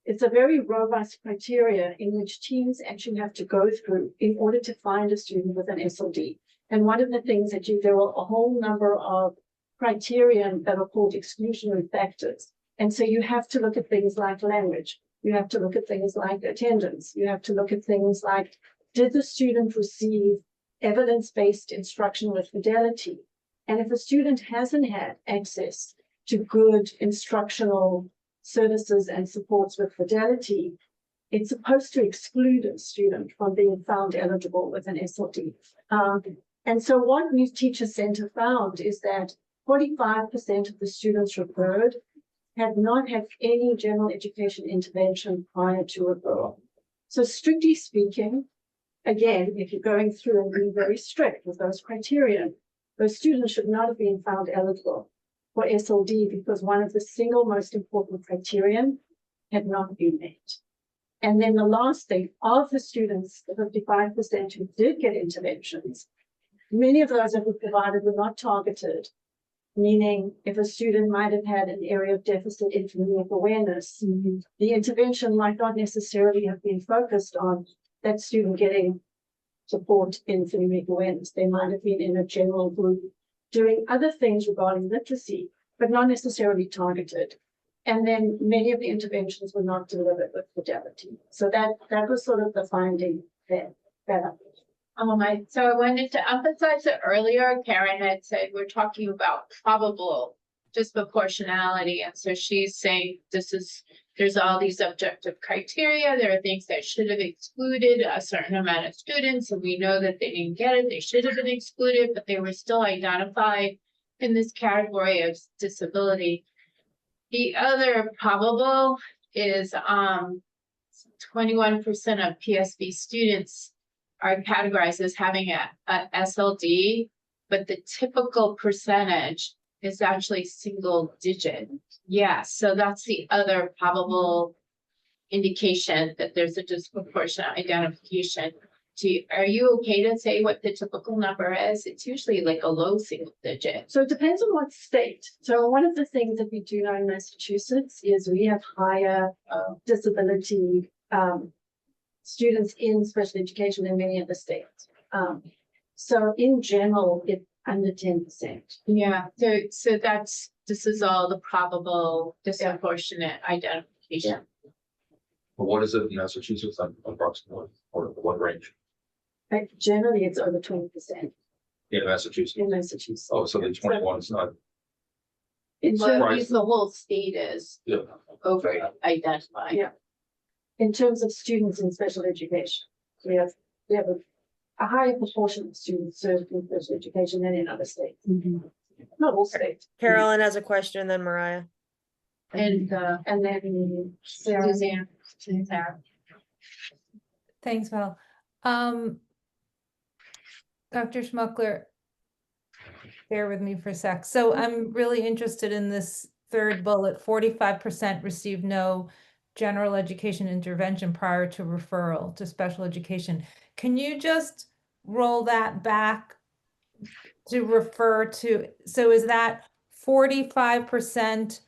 it's a very robust criteria in which teams actually have to go through in order to find a student with an SLD. And one of the things that there are a whole number of criteria that are called exclusionary factors. And so you have to look at things like language. You have to look at things like attendance. You have to look at things like, did the student receive evidence-based instruction with fidelity? And if a student hasn't had access to good instructional services and supports with fidelity, it's supposed to exclude a student from being found eligible with an SLD. And so what New Teacher Center found is that 45% of the students referred had not had any general education intervention prior to referral. So strictly speaking, again, if you're going through and being very strict with those criteria, those students should not have been found eligible for SLD because one of the single most important criterion had not been met. And then the last thing, of the students, the 55% who did get interventions, many of those that were provided were not targeted, meaning if a student might have had an area of deficit in phonemic awareness, the intervention might not necessarily have been focused on that student getting support in phonemic awareness. They might have been in a general group doing other things regarding literacy, but not necessarily targeted. And then many of the interventions were not delivered with fidelity. So that was sort of the finding there. So I wanted to emphasize that earlier Karen had said we're talking about probable disproportionality. And so she's saying there's all these objective criteria. There are things that should have excluded a certain amount of students, and we know that they didn't get it. They should have been excluded, but they were still identified in this category of disability. The other probable is 21% of PSB students are categorized as having a SLD, but the typical percentage is actually single digit. Yeah, so that's the other probable indication that there's a disproportionate identification. Are you okay to say what the typical number is? It's usually like a low single digit. So it depends on what state. So one of the things that we do know in Massachusetts is we have higher disability students in special education than many other states. So in general, it's under 10%. Yeah, so this is all the probable disproportionate identification. But what is it in Massachusetts approximately, or what range? But generally, it's over 20% In Massachusetts? in Massachusetts. Oh, so the 21 is not. Well, at least the whole state is Yeah. over identified. Yeah. In terms of students in special education, we have a higher proportion of students served in special education than in other states. Not all states. Carolyn has a question, then Mariah. And then Sarah. Suzanne. Thanks, Val. Dr. Schmuckler, bear with me for a sec. So I'm really interested in this third bullet, 45% received no general education intervention prior to referral to special education. Can you just roll that back to refer to, so is that 45%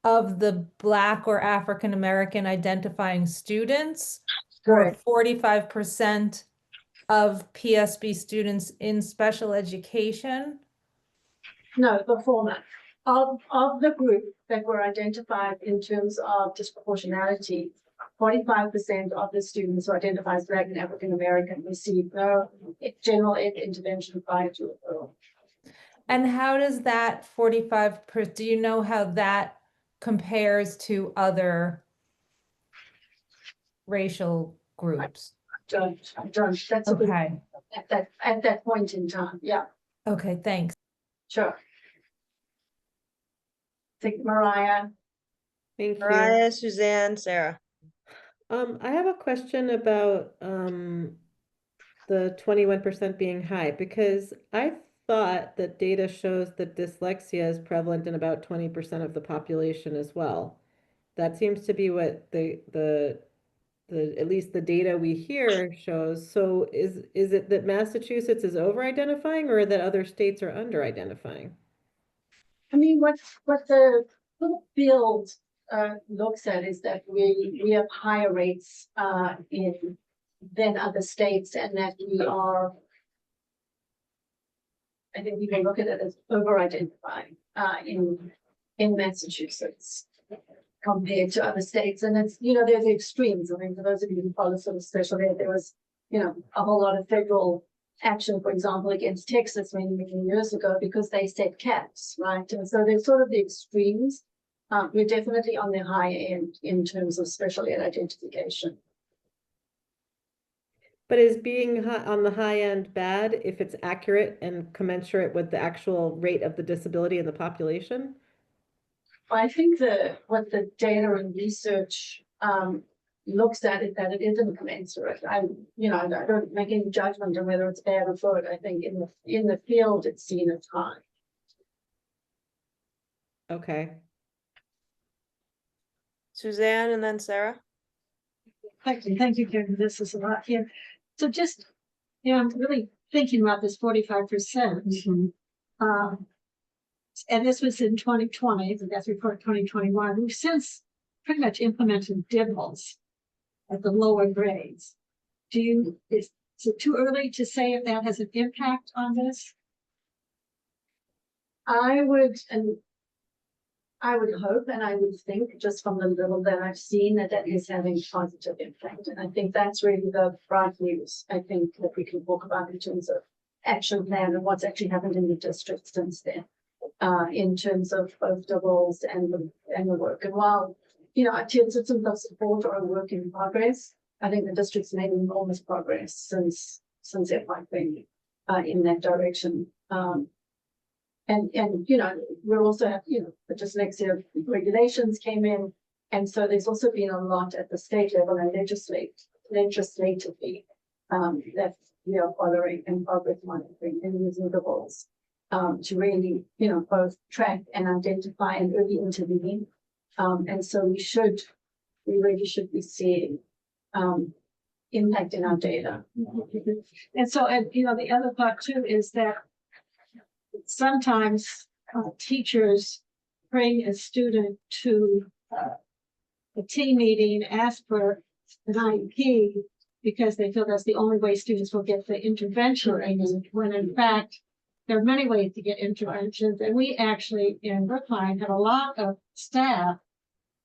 of the Black or African American identifying students? Correct. Or 45% of PSB students in special education? No, the former. Of the group that were identified in terms of disproportionality, 45% of the students who identify as Black and African American received no general ed intervention prior to referral. And how does that 45%, do you know how that compares to other racial groups? I don't. That's okay. At that point in time, yeah. Okay, thanks. Sure. Think Mariah. Thank you. Mariah, Suzanne, Sarah. I have a question about the 21% being high, because I thought that data shows that dyslexia is prevalent in about 20% of the population as well. That seems to be what the at least the data we hear shows. So is it that Massachusetts is over-identifying, or that other states are under-identifying? I mean, what the little field looks at is that we have higher rates than other states, and that we are, I think we can look at it as over-identifying in Massachusetts compared to other states. And it's, there's the extremes. I mean, for those of you who follow sort of special ed, there was, a whole lot of federal action, for example, against Texas many, many years ago because they set caps, right? And so they're sort of the extremes. We're definitely on the high end in terms of special ed identification. But is being on the high end bad if it's accurate and commensurate with the actual rate of the disability in the population? I think what the data and research looks at is that it isn't commensurate. I don't make any judgment on whether it's bad or good. I think in the field it's seen as high. Okay. Suzanne and then Sarah. Thank you, Karen. This is a lot here. So just, I'm really thinking about this 45%. And this was in 2020, the death report 2021. We've since pretty much implemented dibbles at the lower grades. Is it too early to say if that has an impact on this? I would hope and I would think just from the little that I've seen that is having positive impact. And I think that's really the bright news, I think, that we can talk about in terms of action plan and what's actually happened in the district since then, in terms of both doubles and the work. And while, our tier systems of support are a work in progress, I think the district's made enormous progress since FY20 in that direction. And we're also have, the dyslexia regulations came in. And so there's also been a lot at the state level and legislatively that we are following and progress monitoring and using the goals to really, both track and identify and early intervene. And so we really should be seeing impact in our data. And so, the other part too is that sometimes teachers bring a student to a team meeting, ask for an IEP because they feel that's the only way students will get the intervention, when in fact, there are many ways to get interventions. And we actually in Brookline have a lot of staff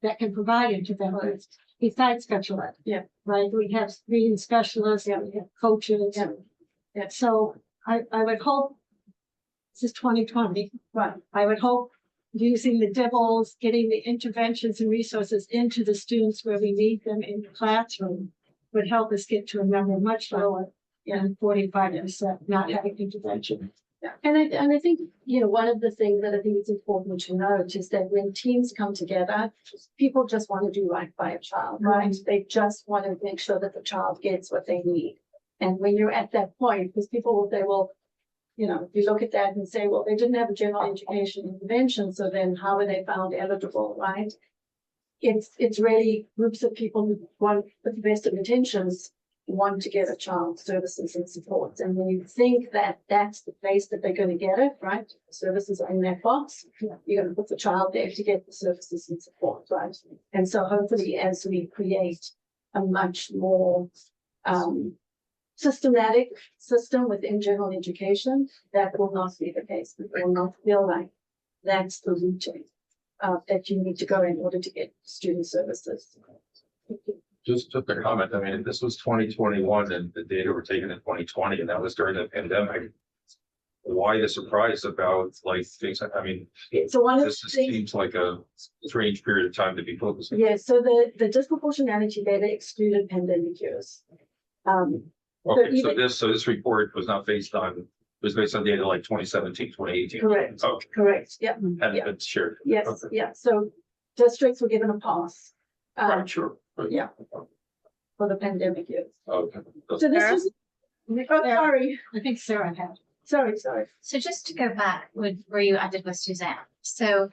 that can provide interventions besides special ed. Yeah. Right. We have reading specialists, we have coaches. Yeah. So I would hope, this is 2020, right. I would hope using the dibbles, getting the interventions and resources into the students where we need them in the classroom would help us get to a number much lower than 45% not having intervention. Yeah. And I think, one of the things that I think is important to note is that when teams come together, people just want to do right by a child, right? They just want to make sure that the child gets what they need. And when you're at that point, because people will say, well, if you look at that and say, well, they didn't have a general education intervention, so then how were they found eligible, right? It's really groups of people who want, with the best of intentions, want to get a child services and supports. And when you think that that's the place that they're going to get it, right? The services are in that box. You're going to put the child there to get the services and support, right? And so hopefully as we create a much more systematic system within general education, that will not be the case. People will not feel like that's the routine that you need to go in order to get student services. Just took a comment. I mean, if this was 2021 and the data were taken in 2020 and that was during the pandemic, why the surprise about things? I mean, so one of this seems like a strange period of time to be focusing. Yeah, so the disproportionality data excluded pandemic years. Okay, so this report was not based on, it was based on data like 2017, 2018. Correct. Oh, correct. Yeah. and it's shared. Yes. Okay. Yeah. So districts were given a pass. Right, sure. Yeah. For the pandemic years. Okay. So this was. Oh, sorry. I think Sarah had. Sorry. So just to go back with where you ended with Suzanne. So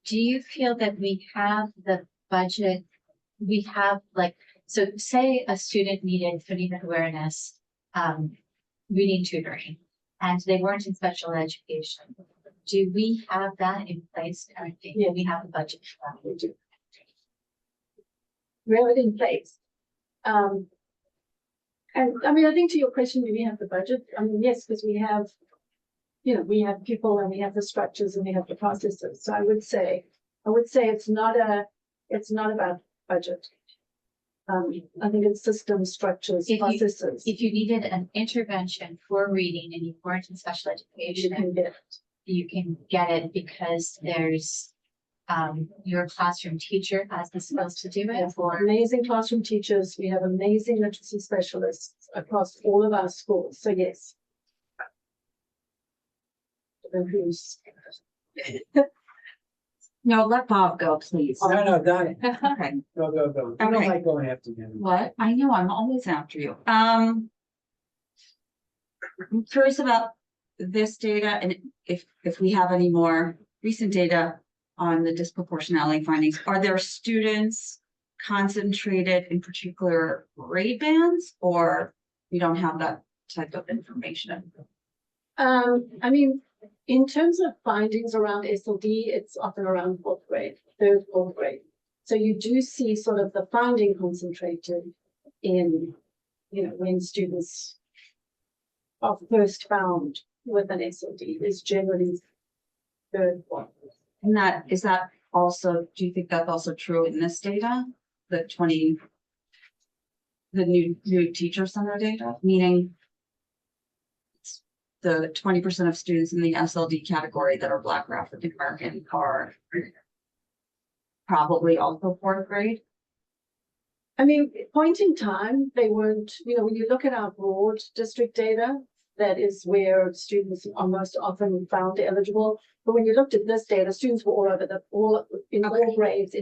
do you feel that we have the budget? We have so say a student needed phonemic awareness, reading tutoring, and they weren't in special education. Do we have that in place currently? Yeah, we have a budget for that. We do. We have it in place. And I mean, I think to your question, do we have the budget? I mean, yes, because we have, we have people and we have the structures and we have the processes. So I would say it's not about budget. I think it's system structures, processes. If you needed an intervention for reading and you weren't in special education, you can get it because there's your classroom teacher has the skills to do it. For amazing classroom teachers, we have amazing literacy specialists across all of our schools. So yes. No, let Bob go, please. No, got it. Okay. Go. I don't Okay. like going after you. What? I know, I'm always after you. I'm curious about this data and if we have any more recent data on the disproportionality findings. Are there students concentrated in particular grade bands, or we don't have that type of information? I mean, in terms of findings around SLD, it's often around fourth grade, third, fourth grade. So you do see sort of the finding concentrated in, you know, when students are first found with an SLD is generally third, fourth. And is that also, do you think that's also true in this data? The new teacher center data, meaning the 20% of students in the SLD category that are Black or African American are probably also fourth grade? I mean, point in time, they weren't, you know, when you look at our broad district data, that is where students are most often found eligible. But when you looked at this data, students were all grades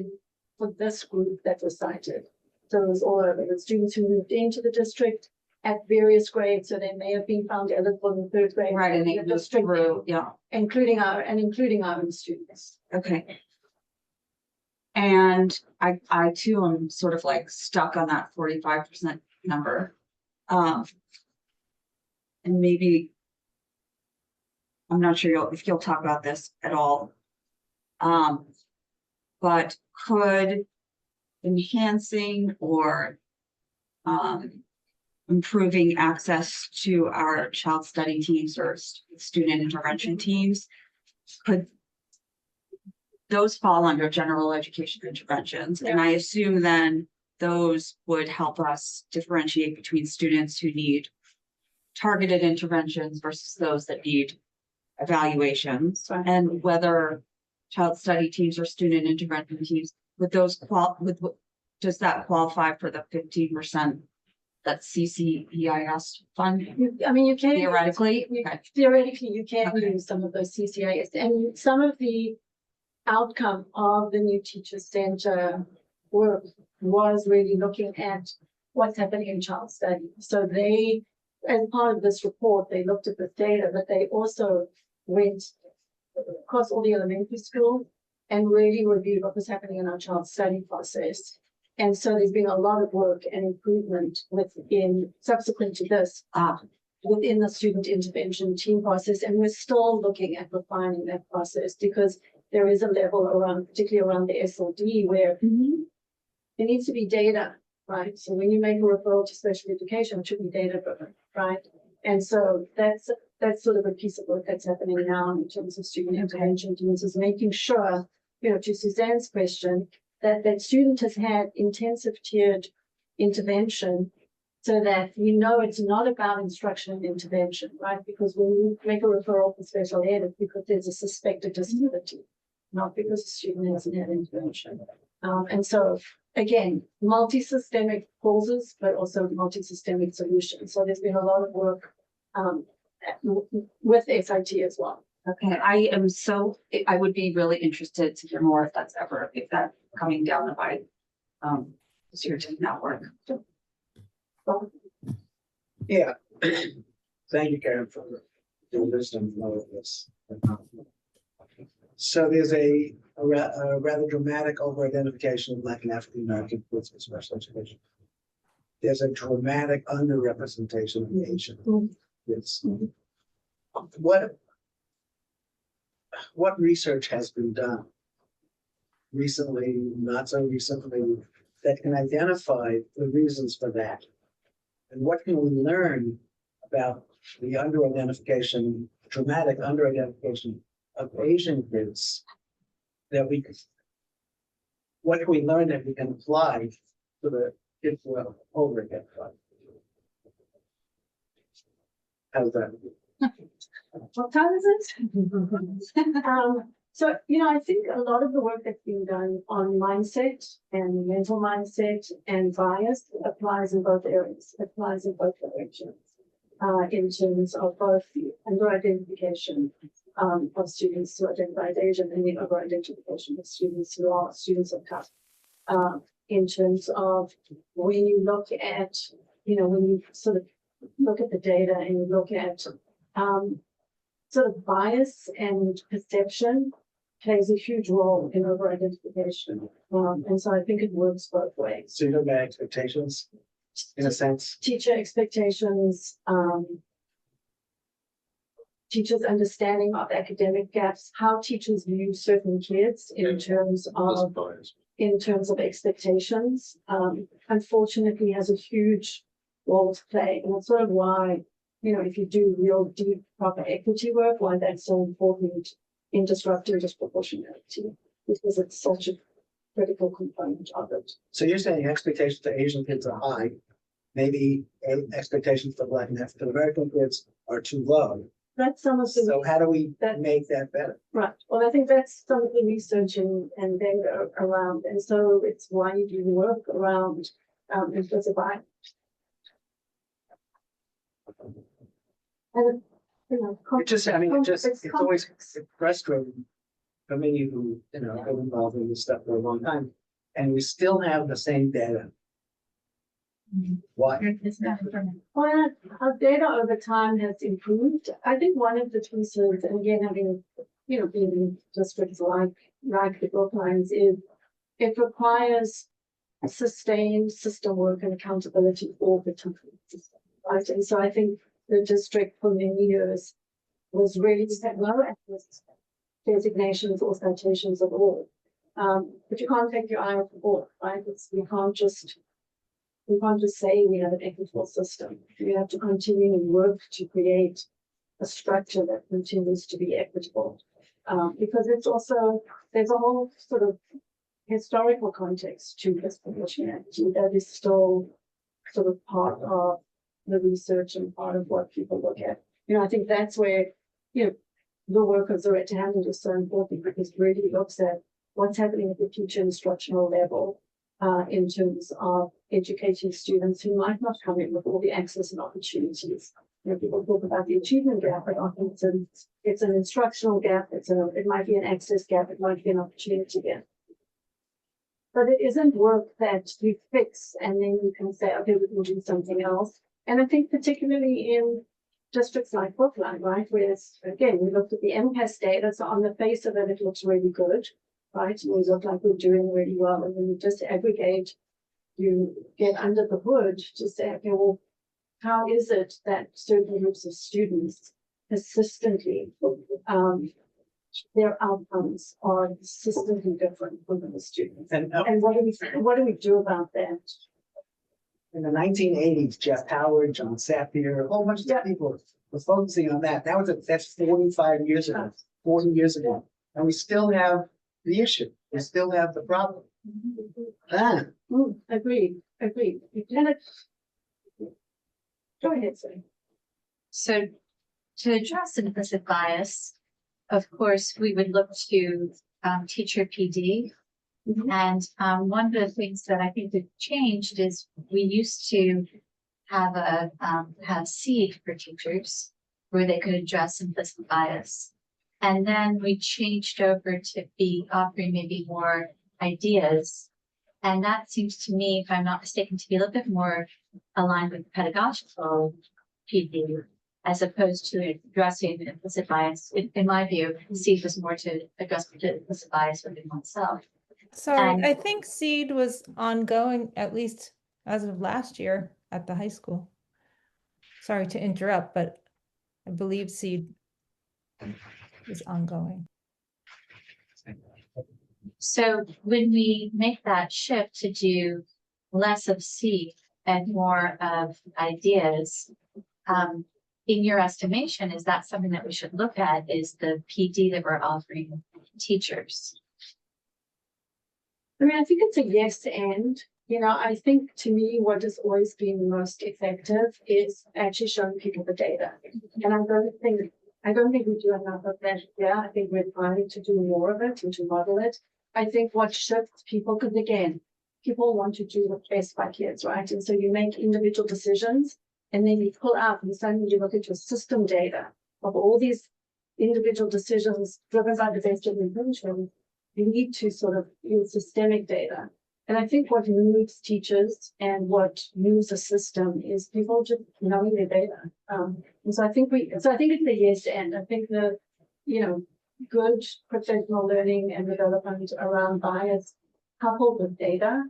for this group that was cited. So it was all over. The students who moved into the district at various grades, so they may have been found eligible in the third grade. Right, and they moved through, yeah. Including our own students. Okay. And I too am sort of like stuck on that 45% number. And maybe, I'm not sure if you'll talk about this at all. But could enhancing or improving access to our child study teams or student intervention teams, could those fall under general education interventions? And I assume then those would help us differentiate between students who need targeted interventions versus those that need evaluations, and whether child study teams or student intervention teams, does that qualify for the 15% that CCEIS fund? I mean, you can theoretically, theoretically you can use some of those CCIS, and some of the outcome of the new teacher center work was really looking at what's happening in child study. So they, as part of this report, they looked at the data, but they also went across all the elementary schools and really reviewed what was happening in our child study process. And so there's been a lot of work and improvement subsequent to this within the student intervention team process. And we're still looking at refining that process because there is a level around, particularly around the SLD, where there needs to be data, right? So when you make a referral to special education, it should be data driven, right? And so that's sort of a piece of work that's happening now in terms of student intervention teams, is making sure, you know, to Suzanne's question, that student has had intensive tiered intervention so that we know it's not about instruction and intervention, right? Because when you make a referral for special ed, it's because there's a suspected disability, not because the student hasn't had intervention. And so, again, multi-systemic causes, but also multi-systemic solutions. So there's been a lot of work with SIT as well. Okay, I would be really interested to hear more if that's coming down the pipe. As you're doing that work. Yeah. Thank you, Karen, for your wisdom and all of this. So there's a rather dramatic over-identification of Black and African American kids with special education. There's a dramatic underrepresentation of Asian kids. What research has been done recently, not so recently, that can identify the reasons for that? And what can we learn about the underidentification, dramatic underidentification of Asian kids what can we learn that we can apply to the kids will overhead fund. How's that? What time is it? So, I think a lot of the work that's being done on mindset and mental mindset and bias applies in both areas, applies in both directions. In terms of both the under-identification of students who identify as Asian and the over-identification of students who are students of color. In terms of when you look at, when you sort of look at the data and you look at sort of bias and perception plays a huge role in over-identification. And so I think it works both ways. So you look at expectations, in a sense. Teacher expectations, teachers' understanding of academic gaps, how teachers view certain kids in terms of expectations, unfortunately has a huge role to play. And that's sort of why, if you do real deep proper equity work, why that's so important in disrupting disproportionality, because it's such a critical component of it. So you're saying expectations for Asian kids are high, maybe expectations for Black and African American kids are too low. That's some of the. So how do we make that better? Right. Well, I think that's some of the research and data around, and so it's why you do work around implicit bias. And it's always frustrating for me who, been involved in this stuff for a long time, and we still have the same data. Why? Well, our data over time has improved. I think one of the pieces, and again, having, been in districts like the Brooklines, is it requires sustained system work and accountability all the time. Right. And so I think the district for many years was really low at designations or citations at all. But you can't take your eye off the ball, right? We can't just say we have an equitable system. We have to continue to work to create a structure that continues to be equitable. Because it's also, there's a whole sort of historical context to this proportionality that is still sort of part of the research and part of what people look at. I think that's where, the work of Zaretta Hammond is so important, because it really looks at what's happening at the teacher instructional level in terms of educating students who might not come in with all the access and opportunities. People talk about the achievement gap, but often it's an instructional gap, it might be an access gap, it might be an opportunity gap. But it isn't work that you fix and then you can say, okay, we can do something else. And I think particularly in districts like Brookline, right, where again, we looked at the MCAS data, so on the face of it, it looks really good, right? And we look like we're doing really well. And when you just aggregate, you get under the hood to say, okay, well, how is it that certain groups of students persistently, their outcomes are consistently different from the students? And what do we do about that? In the 1980s, Jeff Howard, John Sapir, a whole bunch of people were focusing on that. That's 45 years ago, 40 years ago. And we still have the issue. We still have the problem. Agreed. Go ahead, sir. So to address implicit bias, of course, we would look to teacher PD. And one of the things that I think that changed is we used to have have seed for teachers where they could address implicit bias. And then we changed over to be offering maybe more ideas. And that seems to me, if I'm not mistaken, to be a little bit more aligned with pedagogical PD, as opposed to addressing implicit bias. In my view, seed was more to address implicit bias within oneself. Sorry, I think SEED was ongoing, at least as of last year at the high school. Sorry to interrupt, but I believe SEED is ongoing. So when we make that shift to do less of SEED and more of ideas, in your estimation, is that something that we should look at, is the PD that we're offering teachers? I mean, I think it's a yes and. you know, I think to me, what has always been most effective is actually showing people the data. And I don't think we do enough of that. Yeah, I think we're trying to do more of it and to model it. I think what shifts people, because again, people want to do what's best by kids, right? And so you make individual decisions and then you pull out and suddenly you look at your system data of all these individual decisions driven by the best of intention. You need to sort of use systemic data. And I think what moves teachers and what moves a system is people just knowing their data. And so I think it's a yes and I think the, you know, good professional learning and development around bias coupled with data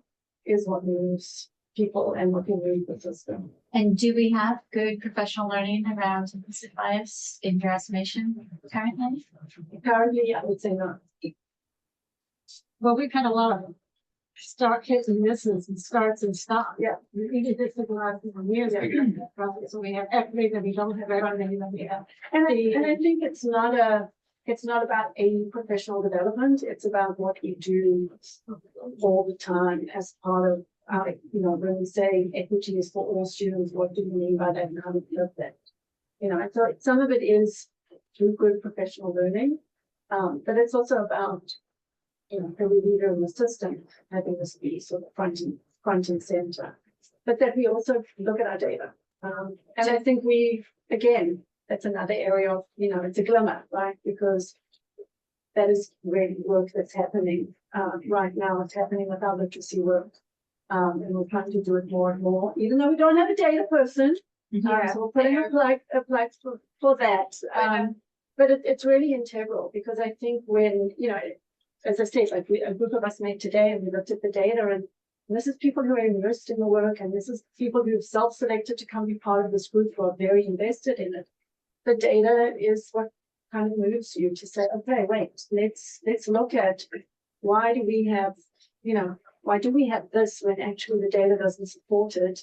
is what moves people and what can move the system. And do we have good professional learning around implicit bias in your estimation currently? Currently, I would say not. Well, we've had a lot of start hits and misses and starts and stops. Yeah. We did this for the last years. So we have equity that we don't have everything that we have. And I think it's not about a professional development. It's about what we do all the time as part of you know, when we say equity is for all students, what do we mean by that and how do we look at that? You know, and so some of it is through good professional learning, but it's also about, you know, every leader in the system having this be sort of front and center, but that we also look at our data. And I think again, that's another area of, you know, it's a glimmer, right? Because that is really work that's happening right now. It's happening with our literacy work. And we're trying to do it more and more, even though we don't have a data person. So we're putting a plug for that. But it's really integral because I think when, you know, as I said, like a group of us met today and we looked at the data and this is people who are immersed in the work and this is people who've self-selected to come be part of this group who are very invested in it. The data is what kind of moves you to say, okay, wait, let's look at why do we have, you know, why do we have this when actually the data doesn't support it?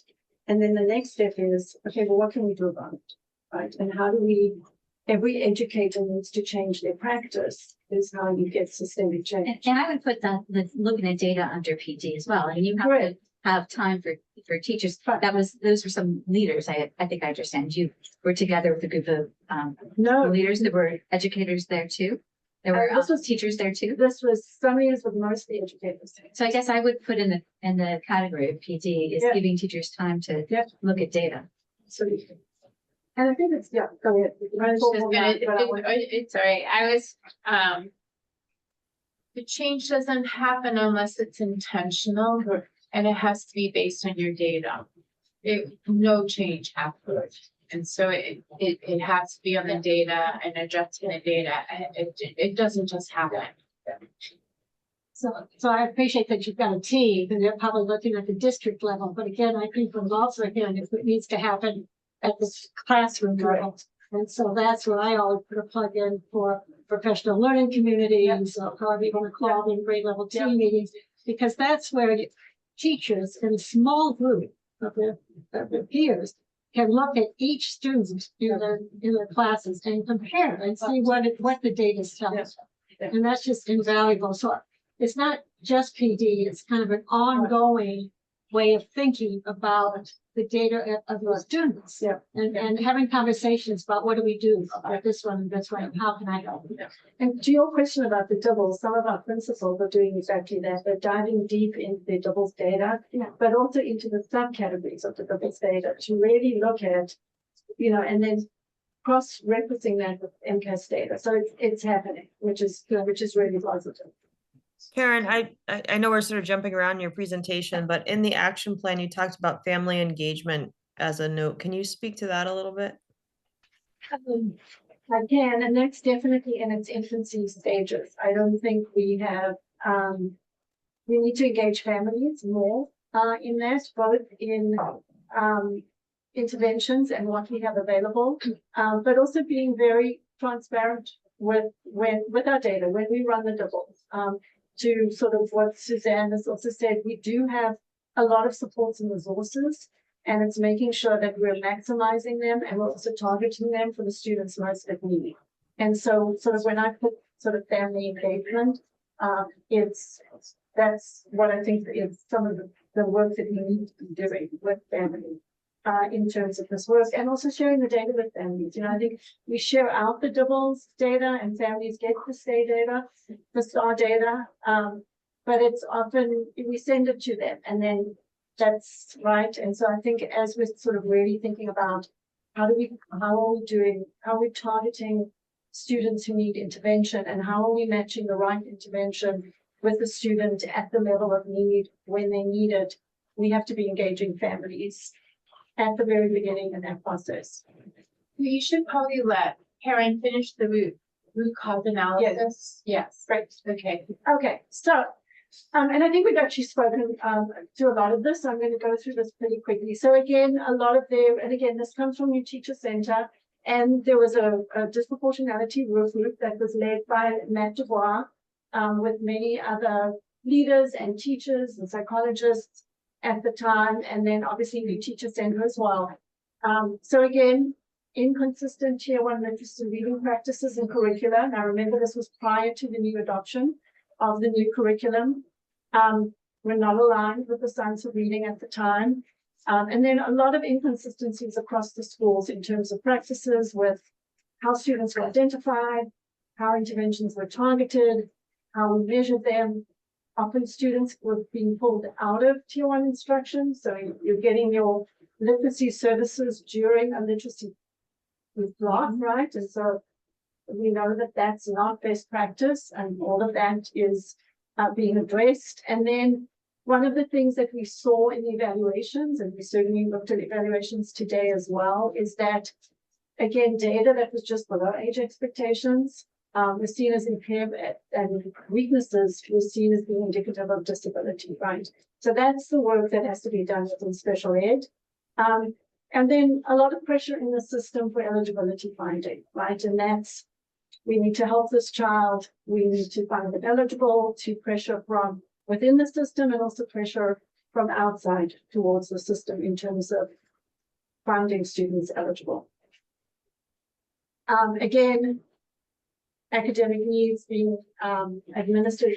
And then the next step is, okay, well, what can we do about it, right? And how do every educator needs to change their practice is how you get systemic change. And I would put that, looking at data under PD as well. I mean, you have to have time for teachers. Those were some leaders. I think I understand you were together with a group of leaders. There were educators there too. There were teachers there too. This was some years with mostly educators. So I guess I would put in the category of PD is giving teachers time to look at data. Absolutely. And I think it's go ahead. It's all right. The change doesn't happen unless it's intentional and it has to be based on your data. No change happens. And so it has to be on the data and adjusting the data. It doesn't just happen. So I appreciate that you've got a team and they're probably looking at the district level. But again, I think from also again, if it needs to happen at the classroom level. And so that's where I always put a plug in for professional learning communities, or however you want to call them, grade level team meetings, because that's where teachers in a small group of their peers can look at each student in their classes and compare and see what the data is telling us. And that's just invaluable. So it's not just PD, it's kind of an ongoing way of thinking about the data of your students and having conversations about what do we do about this one and this one and how can I help? And to your question about the doubles, some of our principals are doing exactly that. They're diving deep into the doubles data, but also into the subcategories of the doubles data to really look at, you know, and then cross-referencing that with MCAS data. So it's happening, which is really positive. Karen, I know we're sort of jumping around in your presentation, but in the action plan, you talked about family engagement as a note. Can you speak to that a little bit? I can, and that's definitely in its infancy stages. I don't think we have, we need to engage families more in that, both in interventions and what we have available, but also being very transparent with our data when we run the doubles. To sort of what Suzanne has also said, we do have a lot of supports and resources, and it's making sure that we're maximizing them and we're also targeting them for the students most at need. And so sort of when I put sort of family engagement, it's that's what I think is some of the work that we need to be doing with family. In terms of this work, and also sharing the data with families. I think we share out the doubles data and families get the stay data, the STAR data. But it's often, we send it to them and then that's right. And so I think as we're sort of really thinking about how are we targeting students who need intervention, and how are we matching the right intervention with the student at the level of need when they need it, we have to be engaging families at the very beginning in that process. You should probably let Karen finish the root cause analysis. Yes. Right. Okay. Okay, so, and I think we've actually spoken to a lot of this. So I'm going to go through this pretty quickly. So again, and again, this comes from New Teacher Center, and there was a disproportionality work group that was led by Matt Dubois, with many other leaders and teachers and psychologists at the time, and then obviously New Teacher Center as well. So again, inconsistent tier 1 literacy reading practices and curricula. Now remember, this was prior to the new adoption of the new curriculum. We're not aligned with the science of reading at the time. And then a lot of inconsistencies across the schools in terms of practices with how students were identified, how interventions were targeted, how we measured them. Often students were being pulled out of tier 1 instruction. So you're getting your literacy services during a literacy block, right? And so we know that that's not best practice, and all of that is being addressed. And then one of the things that we saw in the evaluations, and we certainly looked at evaluations today as well, is that, again, data that was just below age expectations was seen as impairment, and weaknesses was seen as being indicative of disability, right? So that's the work that has to be done within special ed. And then a lot of pressure in the system for eligibility finding, right? And that's, we need to help this child, we need to find them eligible, to pressure from within the system and also pressure from outside towards the system in terms of finding students eligible. Again, academic needs being administered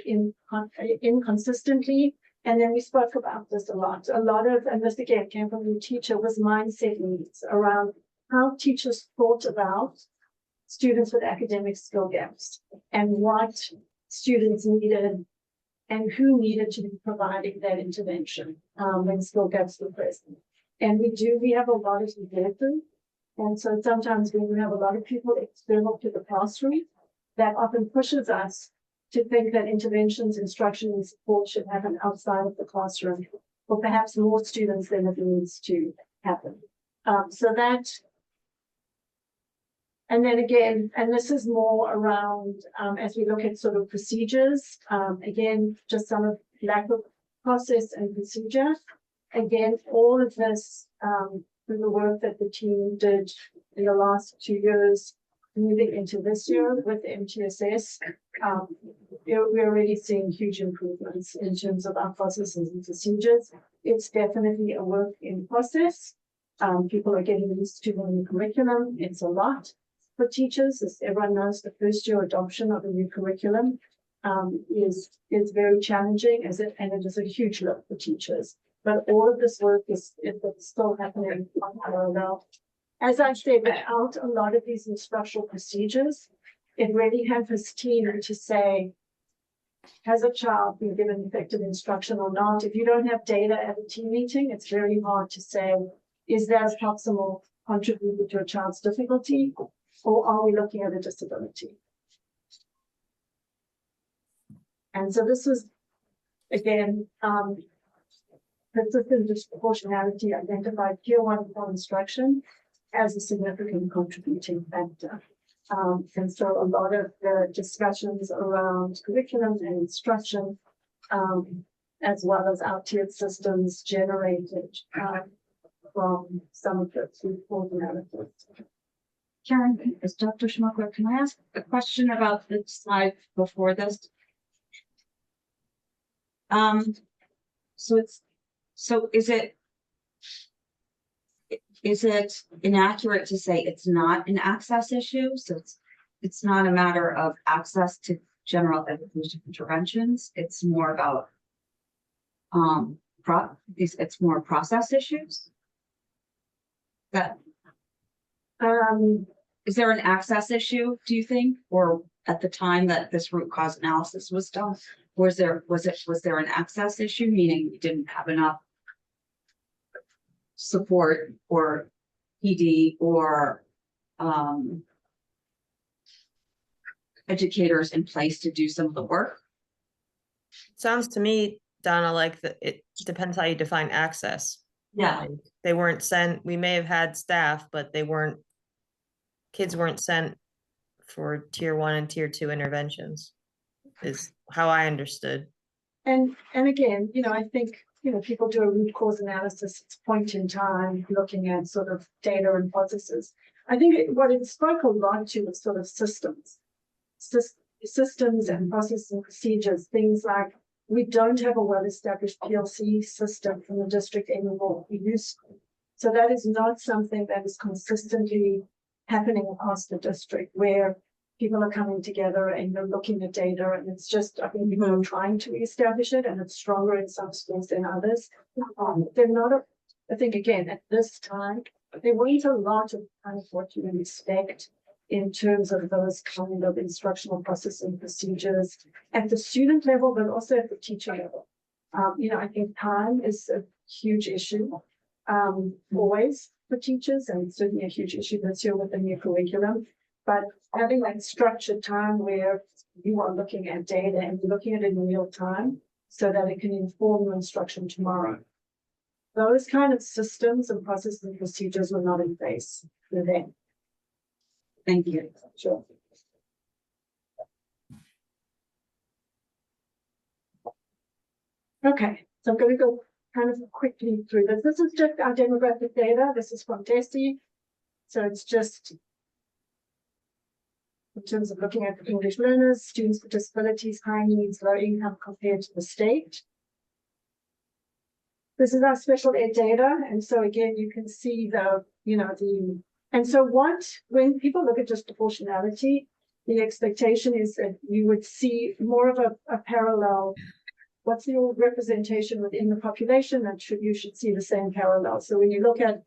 inconsistently. And then we spoke about this a lot. A lot of, and this again came from the teacher, was mindset needs around how teachers thought about students with academic skill gaps and what students needed and who needed to be providing that intervention when skill gaps were present. And we have a lot of people. And so sometimes when we have a lot of people external to the classroom, that often pushes us to think that interventions, instruction, and support should happen outside of the classroom, or perhaps more students than it needs to happen. So that, and then again, and this is more around, as we look at sort of procedures, again, just some of lack of process and procedure. Again, all of this, through the work that the team did in the last 2 years, moving into this year with MTSS, we're already seeing huge improvements in terms of our processes and procedures. It's definitely a work in process. People are getting used to the new curriculum. It's a lot for teachers. As everyone knows, the first year adoption of a new curriculum is very challenging, and it is a huge load for teachers. But all of this work is still happening on parallel. As I said, without a lot of these instructional procedures, it really hampers team to say, has a child been given effective instruction or not? If you don't have data at a team meeting, it's very hard to say, is that a proximal contributor to a child's difficulty, or are we looking at a disability? And so this was, again, persistent disproportionality identified tier 1 for instruction as a significant contributing factor. And so a lot of the discussions around curriculum and instruction, as well as our tiered systems, generated from some of the report analysis. Karen, is Dr. Schmuckler, can I ask a question about the slide before this? So is it inaccurate to say it's not an access issue? So it's not a matter of access to general education interventions. It's more about it's more process issues? That, is there an access issue, do you think? Or at the time that this root cause analysis was done, was there an access issue, meaning you didn't have enough support or PD or educators in place to do some of the work? Sounds to me, Donna, like it depends how you define access. Yeah. Like, they weren't sent, we may have had staff, but kids weren't sent for tier 1 and tier 2 interventions, is how I understood. And again, I think, people do a root cause analysis, it's point in time, looking at sort of data and processes. I think what it spoke a lot to was sort of systems and processes and procedures, things like we don't have a well-established PLC system from the district anymore. We use, so that is not something that is consistently happening across the district where people are coming together and they're looking at data, and it's just, I think people are trying to establish it, and it's stronger in some schools than others. They're not, I think again, at this time, there weren't a lot of kind of what you would expect in terms of those kind of instructional process and procedures at the student level, but also at the teacher level. I think time is a huge issue, always for teachers, and certainly a huge issue this year with the new curriculum. But having that structured time where you are looking at data and you're looking at it in real time so that it can inform your instruction tomorrow. Those kind of systems and processes and procedures were not in place for them. Thank you. Sure. Okay, so I'm going to go kind of quickly through this. This is just our demographic data. This is from DESI. So it's just in terms of looking at English learners, students with disabilities, high needs, low income compared to the state. This is our special ed data. And so again, you can see and so when people look at just proportionality, the expectation is that you would see more of a parallel. What's your representation within the population? That you should see the same parallel. So when you look at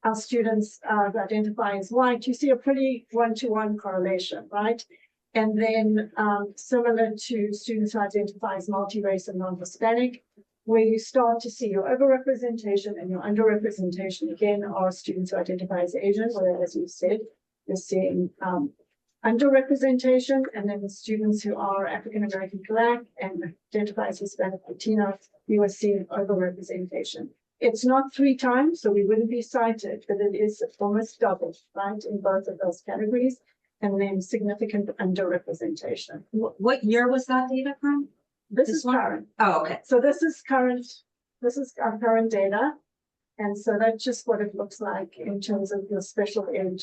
our students who identify as white, you see a pretty one-to-one correlation, right? And then similar to students who identify as multi-race and non-Hispanic, where you start to see your overrepresentation and your underrepresentation again are students who identify as Asian, where, as you said, you're seeing underrepresentation, and then the students who are African American, Black, and identify as Hispanic, Latino, you are seeing overrepresentation. It's not 3 times, so we wouldn't be cited, but it is almost double, right, in both of those categories, and then significant underrepresentation. What year was that data from? This is current. Oh, okay. So this is current. This is our current data, and so that's just what it looks like in terms of the special ed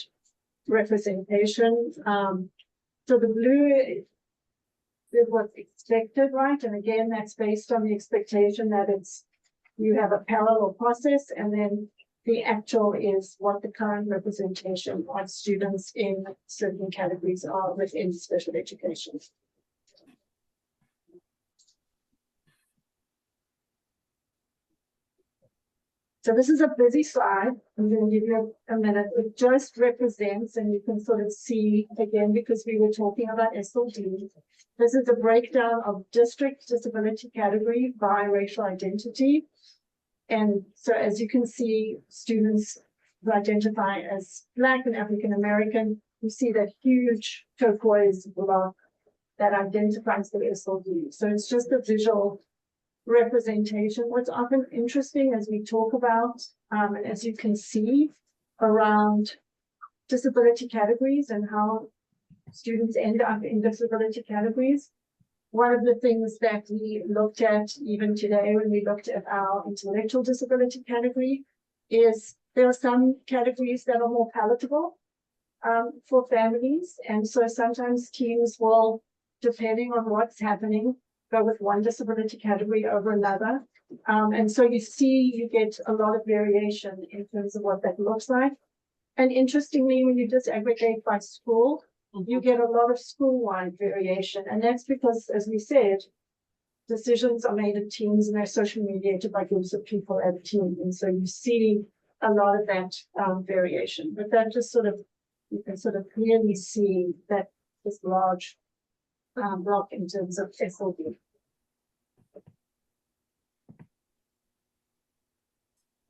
representation. So the blue is what's expected, right? And again, that's based on the expectation that you have a parallel process, and then the actual is what the current representation of students in certain categories are within special education. So this is a busy slide. I'm going to give you a minute. It just represents, and you can sort of see again, because we were talking about SLD. This is a breakdown of district disability category by racial identity. And so as you can see, students who identify as Black and African American, you see that huge turquoise block that identifies the SLD. So it's just a visual representation. What's often interesting as we talk about, and as you can see around disability categories and how students end up in disability categories, one of the things that we looked at even today when we looked at our intellectual disability category is there are some categories that are more palatable for families. And so sometimes teams will, depending on what's happening, go with one disability category over another. And so you get a lot of variation in terms of what that looks like. And interestingly, when you disaggregate by school, you get a lot of school-wide variation. And that's because, as we said, decisions are made in teams and they're social mediated by groups of people at a team. And so you see a lot of that variation, but that just sort of, you can sort of clearly see that this large block in terms of SLB.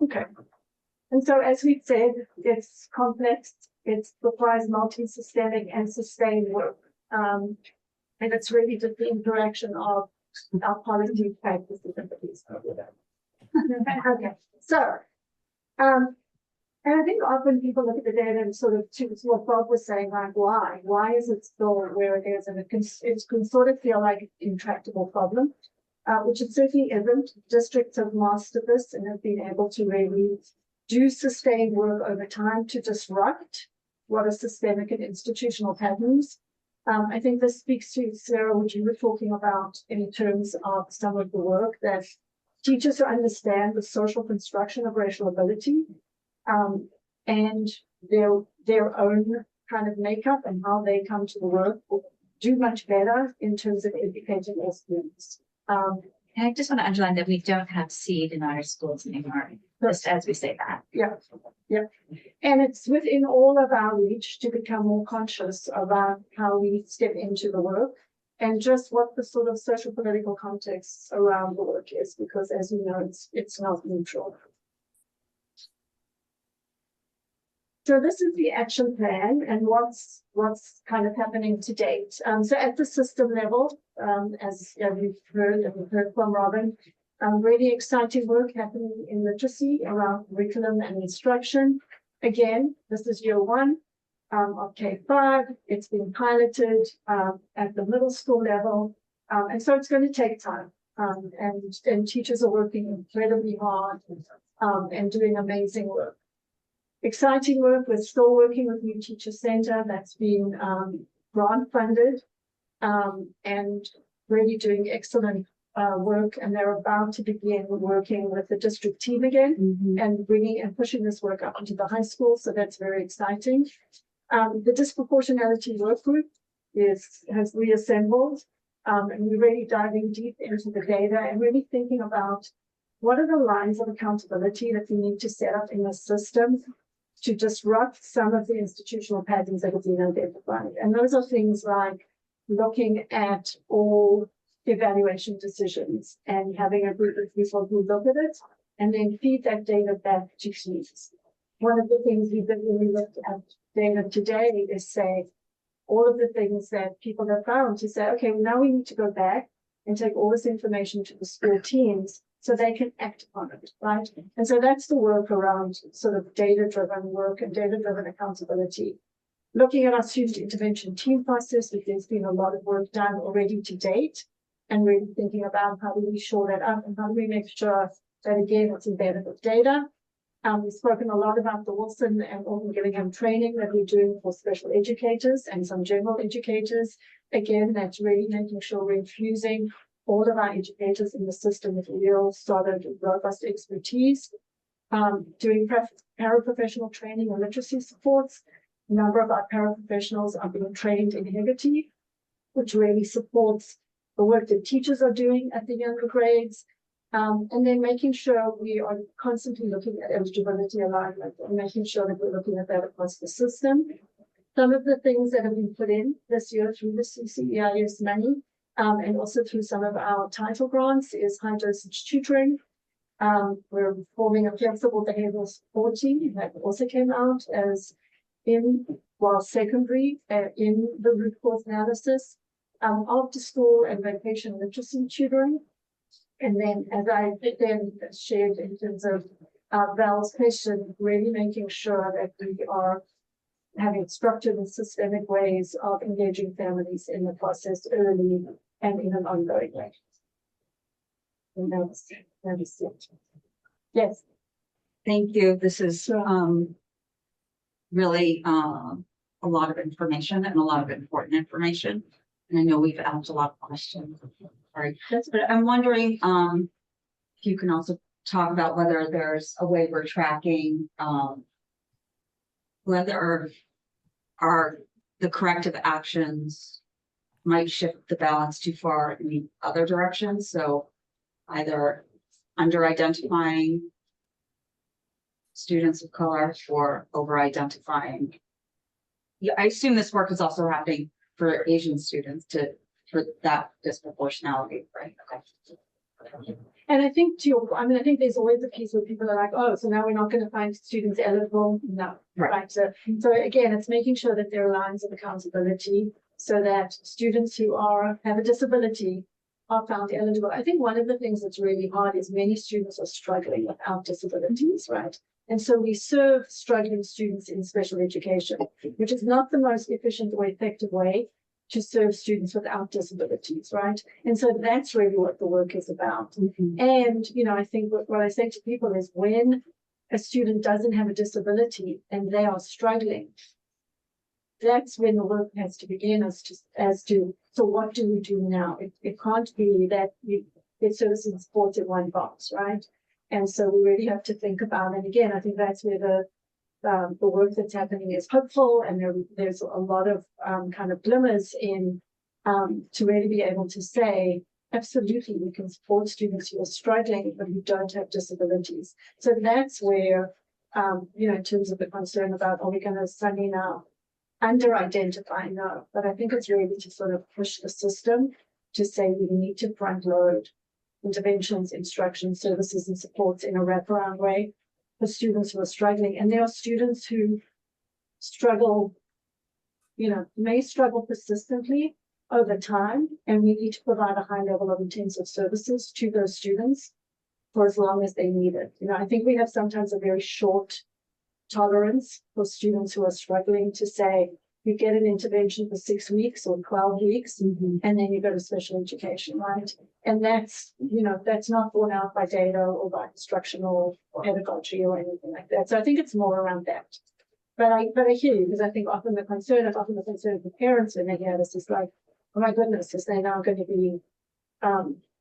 Okay. And so, as we said, it's complex, it requires multi-systemic and sustained work. And it's really just the interaction of our policy practices and beliefs. Okay, so, and I think often people look at the data and sort of choose what Bob was saying, like, why is it still where it is? And it can sort of feel like an intractable problem, which it certainly isn't. Districts have mastered this and have been able to really do sustained work over time to disrupt what are systemic and institutional patterns. I think this speaks to, Sarah, what you were talking about in terms of some of the work that teachers who understand the social construction of racial ability and their own kind of makeup and how they come to the work will do much better in terms of educating their students. And I just want to underline that we don't have seed in our schools anymore, just as we say that. Yeah, yeah. And it's within all of our reach to become more conscious about how we step into the work and just what the sort of social political context around the work is, because as you know, it's not neutral. So this is the action plan and what's kind of happening to date. So at the system level, as you've heard from Robin, really exciting work happening in literacy around curriculum and instruction. Again, this is year 1 of K5. It's been piloted at the middle school level. And so it's going to take time. And teachers are working incredibly hard and doing amazing work. Exciting work. We're still working with New Teacher Center that's been grant funded and really doing excellent work. And they're about to begin working with the district team again and bringing and pushing this work up into the high school. So that's very exciting. The disproportionality work group has reassembled and we're really diving deep into the data and really thinking about what are the lines of accountability that we need to set up in the system to disrupt some of the institutional patterns that have been identified. And those are things like looking at all evaluation decisions and having a group of people who look at it and then feed that data back to teams. One of the things we did when we looked at data today is say all of the things that people have found to say, okay, now we need to go back and take all this information to the school teams so they can act on it, right? And so that's the work around sort of data-driven work and data-driven accountability. Looking at our student intervention team process, there's been a lot of work done already to date, and really thinking about how do we shore that up and how do we make sure that, again, it's embedded with data. We've spoken a lot about the Wilson and Alton Gillingham training that we're doing for special educators and some general educators. Again, that's really making sure we're infusing all of our educators in the system with real solid, robust expertise, doing paraprofessional training and literacy supports. A number of our paraprofessionals are being trained in Heggerty, which really supports the work that teachers are doing at the younger grades. And then making sure we are constantly looking at eligibility alignment and making sure that we're looking at that across the system. Some of the things that have been put in this year through the CCEIS money and also through some of our title grants is high dosage tutoring. We're forming a flexible behavioral support team that also came out as secondary in the root cause analysis, after school and vacation literacy tutoring. And then as I then shared in terms of Val's question, really making sure that we are having structured and systemic ways of engaging families in the process early and in an ongoing way. And that is it. Yes. Thank you. This is really a lot of information and a lot of important information. And I know we've asked a lot of questions. Sorry, but I'm wondering if you can also talk about whether there's a way we're tracking whether are the corrective actions might shift the balance too far in the other direction, so either under identifying students of color or over identifying. Yeah, I assume this work is also happening for Asian students for that disproportionality, right? Okay. And I think to your, I mean, I think there's always a piece where people are like, oh, so now we're not going to find students eligible. No, right. So again, it's making sure that there are lines of accountability so that students who have a disability are found eligible. I think one of the things that's really hard is many students are struggling without disabilities, right? And so we serve struggling students in special education, which is not the most efficient or effective way to serve students without disabilities, right? And so that's really what the work is about. And, you know, I think what I say to people is when a student doesn't have a disability and they are struggling, that's when the work has to begin as to so what do we do now? It can't be that you get services and supports in one box, right? And so we really have to think about, and again, I think that's where the work that's happening is hopeful, and there's a lot of kind of glimmers in to really be able to say, absolutely, we can support students who are struggling but who don't have disabilities. So that's where, you know, in terms of the concern about, are we going to suddenly now under-identify? No, but I think it's really to sort of push the system to say we need to front load interventions, instruction, services, and supports in a wraparound way for students who are struggling. And there are students who struggle, you know, may struggle persistently over time, and we need to provide a high level of intensive services to those students for as long as they need it. You know, I think we have sometimes a very short tolerance for students who are struggling to say, you get an intervention for 6 weeks or 12 weeks, and then you go to special education, right? And that's, you know, that's not borne out by data or by instructional or pedagogy or anything like that. So I think it's more around that. But I hear you, because I think often the concern of the parents when they hear this is like, oh my goodness, is they now going to be,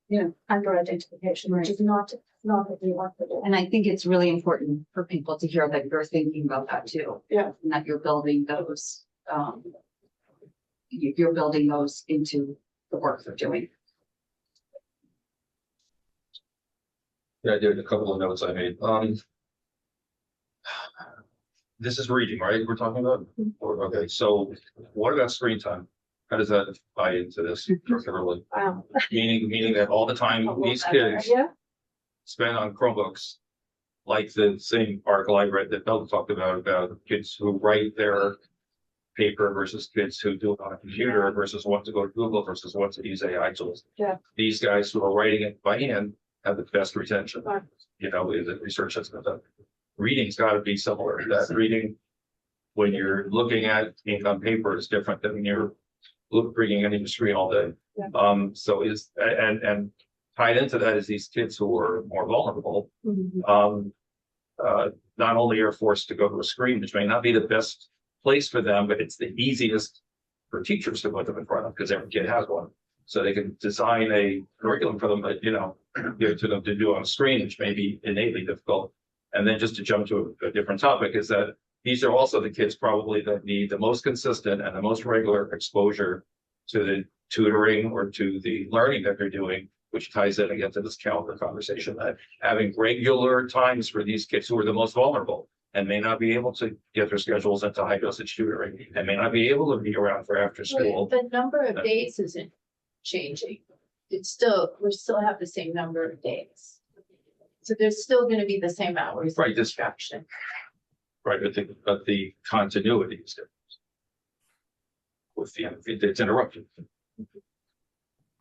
you know, under identification, which is not what we want to do. And I think it's really important for people to hear that you're thinking about that too. Yeah. And that you're building those, you're building those into the work they're doing. Yeah, I did a couple of notes I made. This is reading, right? We're talking about? Okay, so what about screen time? How does that tie into this? Really? Meaning that all the time these kids spend on Chromebooks, like the same article I read that Bill talked about kids who write their paper versus kids who do it on a computer versus want to go to Google versus want to use AI tools. Yeah. These guys who are writing it by hand have the best retention. You know, the research that's been done. Reading's got to be similar. That reading, when you're looking at ink on paper, is different than when you're reading on your screen all day. So and tied into that is these kids who are more vulnerable. Not only are forced to go to a screen, which may not be the best place for them, but it's the easiest for teachers to put them in front of because every kid has one. So they can design a curriculum for them, but, you know, give it to them to do on a screen, which may be innately difficult. And then just to jump to a different topic is that these are also the kids probably that need the most consistent and the most regular exposure to the tutoring or to the learning that they're doing, which ties in again to this calendar conversation, that having regular times for these kids who are the most vulnerable and may not be able to get their schedules into high dosage tutoring and may not be able to be around for after school. The number of days isn't changing. We still have the same number of days. So there's still going to be the same hours of instruction. Right, but the continuity is different. With it's interrupted.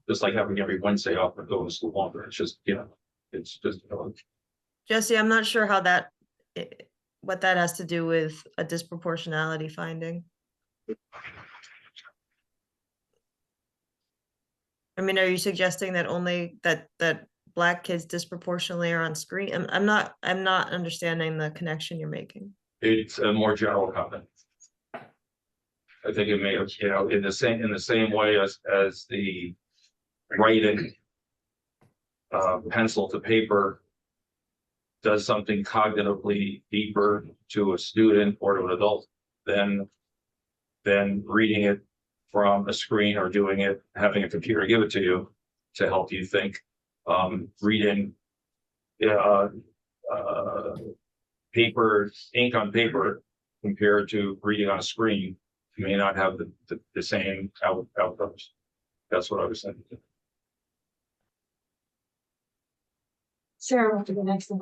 Just like having every Wednesday off and going to school longer. It's just, you know, it's just. Jesse, I'm not sure how what that has to do with a disproportionality finding. I mean, are you suggesting that only that Black kids disproportionately are on screen? I'm not understanding the connection you're making. It's a more general comment. I think it may have, you know, in the same way as the writing pencil to paper does something cognitively deeper to a student or to an adult than reading it from a screen or doing it, having a computer give it to you to help you think. Reading paper, ink on paper compared to reading on a screen, you may not have the same outcomes. That's what I was thinking. Sarah, want to go next and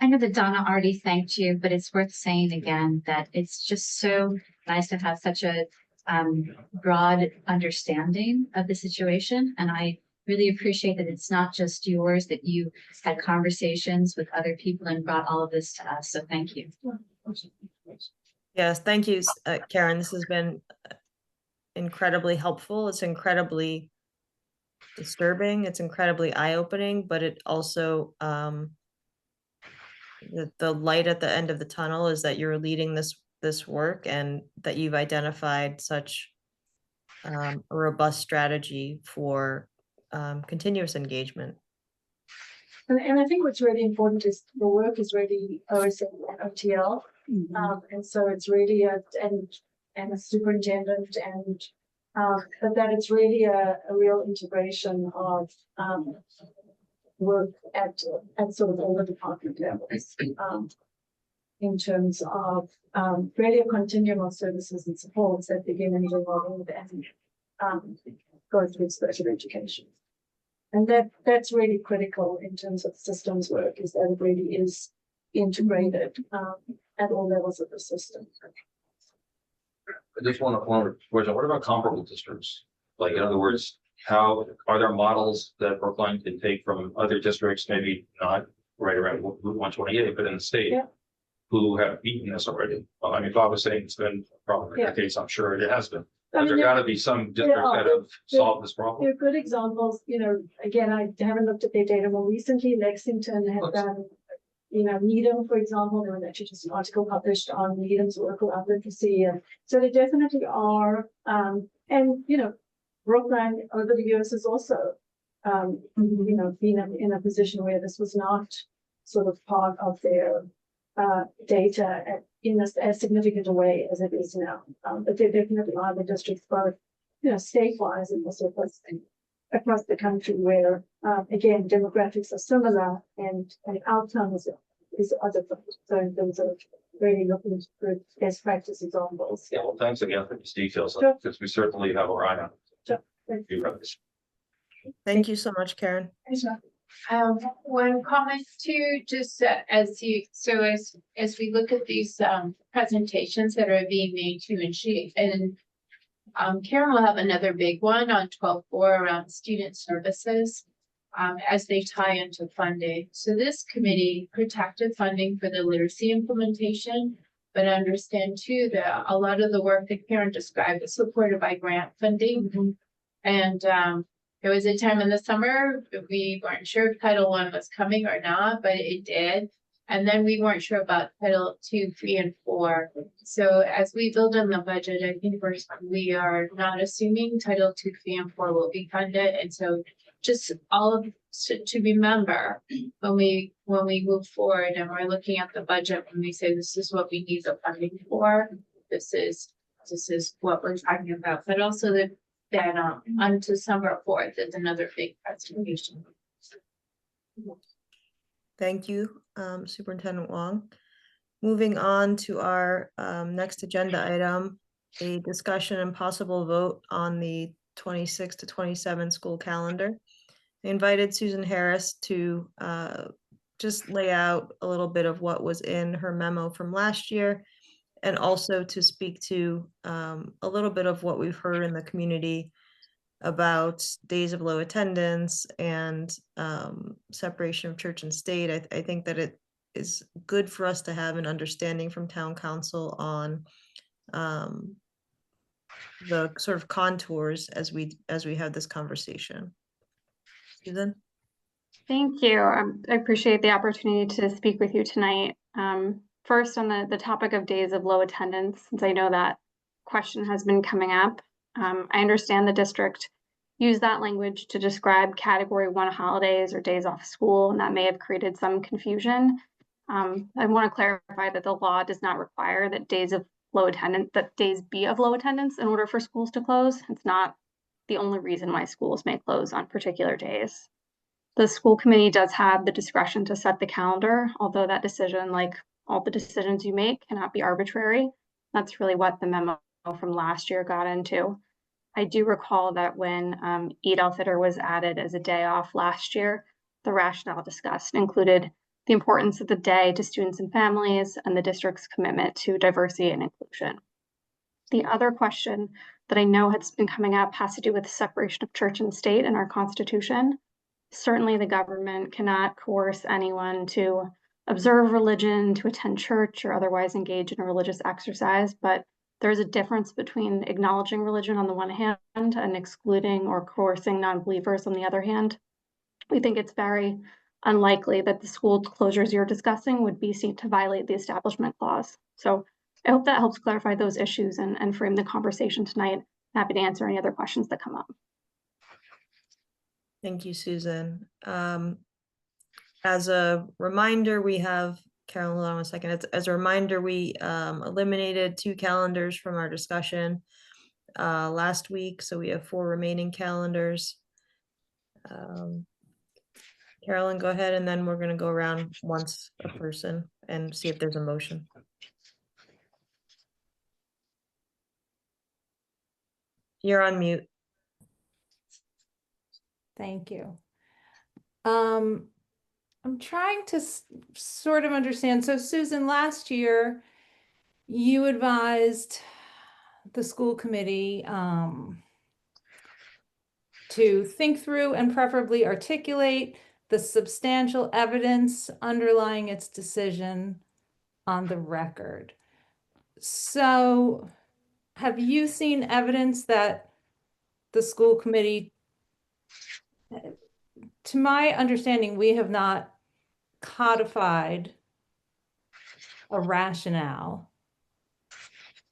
I know that Donna already thanked you, but it's worth saying again that it's just so nice to have such a broad understanding of the situation. And I really appreciate that it's not just yours, that you had conversations with other people and brought all of this to us. So thank you. Yes, thank you, Karen. This has been incredibly helpful. It's incredibly disturbing. It's incredibly eye-opening, but it also the light at the end of the tunnel is that you're leading this work and that you've identified such a robust strategy for continuous engagement. And I think what's really important is the work is really OSM and OTL. And so it's really and a superintendent and but that it's really a real integration of work at sort of all the department levels in terms of really a continuum of services and supports that begin and evolve and go through special education. And that's really critical in terms of systems work, is that it really is integrated at all levels of the system. I just want to question, what about comparable districts? Like, in other words, how are there models that Brookline can take from other districts, maybe not right around Route 128, but in the state, who have beaten this already? Well, I mean, Bob was saying it's been probably the case, I'm sure it has been. But there got to be some districts that have solved this problem. There are good examples, you know, again, I haven't looked at their data more recently. Lexington have done, you know, Needham, for example, there was actually just an article published on Needham's local advocacy. And so there definitely are, and, you know, Brookline over the years has also, you know, been in a position where this was not sort of part of their data in as significant a way as it is now. But there definitely are the districts, both, you know, state-wise and also across the country where, again, demographics are similar and outcomes is other things. So those are really looking for best practice examples. Yeah, well, thanks again for these details, because we certainly have our eye on it. Thank you. Thank you so much, Karen. One comment too, just as we look at these presentations that are being made too, and Karen will have another big one on 12.4 around student services as they tie into funding. So this committee protected funding for the literacy implementation, but understand too that a lot of the work that Karen described is supported by grant funding. And there was a time in the summer we weren't sure if Title I was coming or not, but it did. And then we weren't sure about Title II, III, and IV. So as we build in the budget, I think we are not assuming Title II, III, and IV will be funded. And so just all of to remember when we move forward and we're looking at the budget, when we say this is what we need the funding for, this is what we're talking about, but also that on December 4th is another big presentation. Thank you, Superintendent Wong. Moving on to our next agenda item, a discussion and possible vote on the 26 to 27 school calendar. I invited Susan Harris to just lay out a little bit of what was in her memo from last year, and also to speak to a little bit of what we've heard in the community about days of low attendance and separation of church and state. I think that it is good for us to have an understanding from town council on the sort of contours as we have this conversation. Susan? Thank you. I appreciate the opportunity to speak with you tonight. First, on the topic of days of low attendance, since I know that question has been coming up. I understand the district used that language to describe Category 1 holidays or days off school, and that may have created some confusion. I want to clarify that the law does not require that days of low attendance, that days be of low attendance in order for schools to close. It's not the only reason why schools may close on particular days. The school committee does have the discretion to set the calendar, although that decision, like all the decisions you make, cannot be arbitrary. That's really what the memo from last year got into. I do recall that when Eid al-Fitr was added as a day off last year, the rationale discussed included the importance of the day to students and families and the district's commitment to diversity and inclusion. The other question that I know has been coming up has to do with the separation of church and state in our Constitution. Certainly the government cannot coerce anyone to observe religion, to attend church, or otherwise engage in a religious exercise, but there's a difference between acknowledging religion on the one hand and excluding or coercing non-believers on the other hand. We think it's very unlikely that the school closures you're discussing would be seen to violate the Establishment Clause. So I hope that helps clarify those issues and frame the conversation tonight. Happy to answer any other questions that come up. Thank you, Susan. As a reminder, we have, Carolyn, hold on a second. As a reminder, we eliminated 2 calendars from our discussion last week, so we have 4 remaining calendars. Carolyn, go ahead, and then we're going to go around once a person and see if there's a motion. You're on mute. Thank you. I'm trying to sort of understand. So Susan, last year you advised the school committee to think through and preferably articulate the substantial evidence underlying its decision on the record. So have you seen evidence that the school committee, to my understanding, we have not codified a rationale.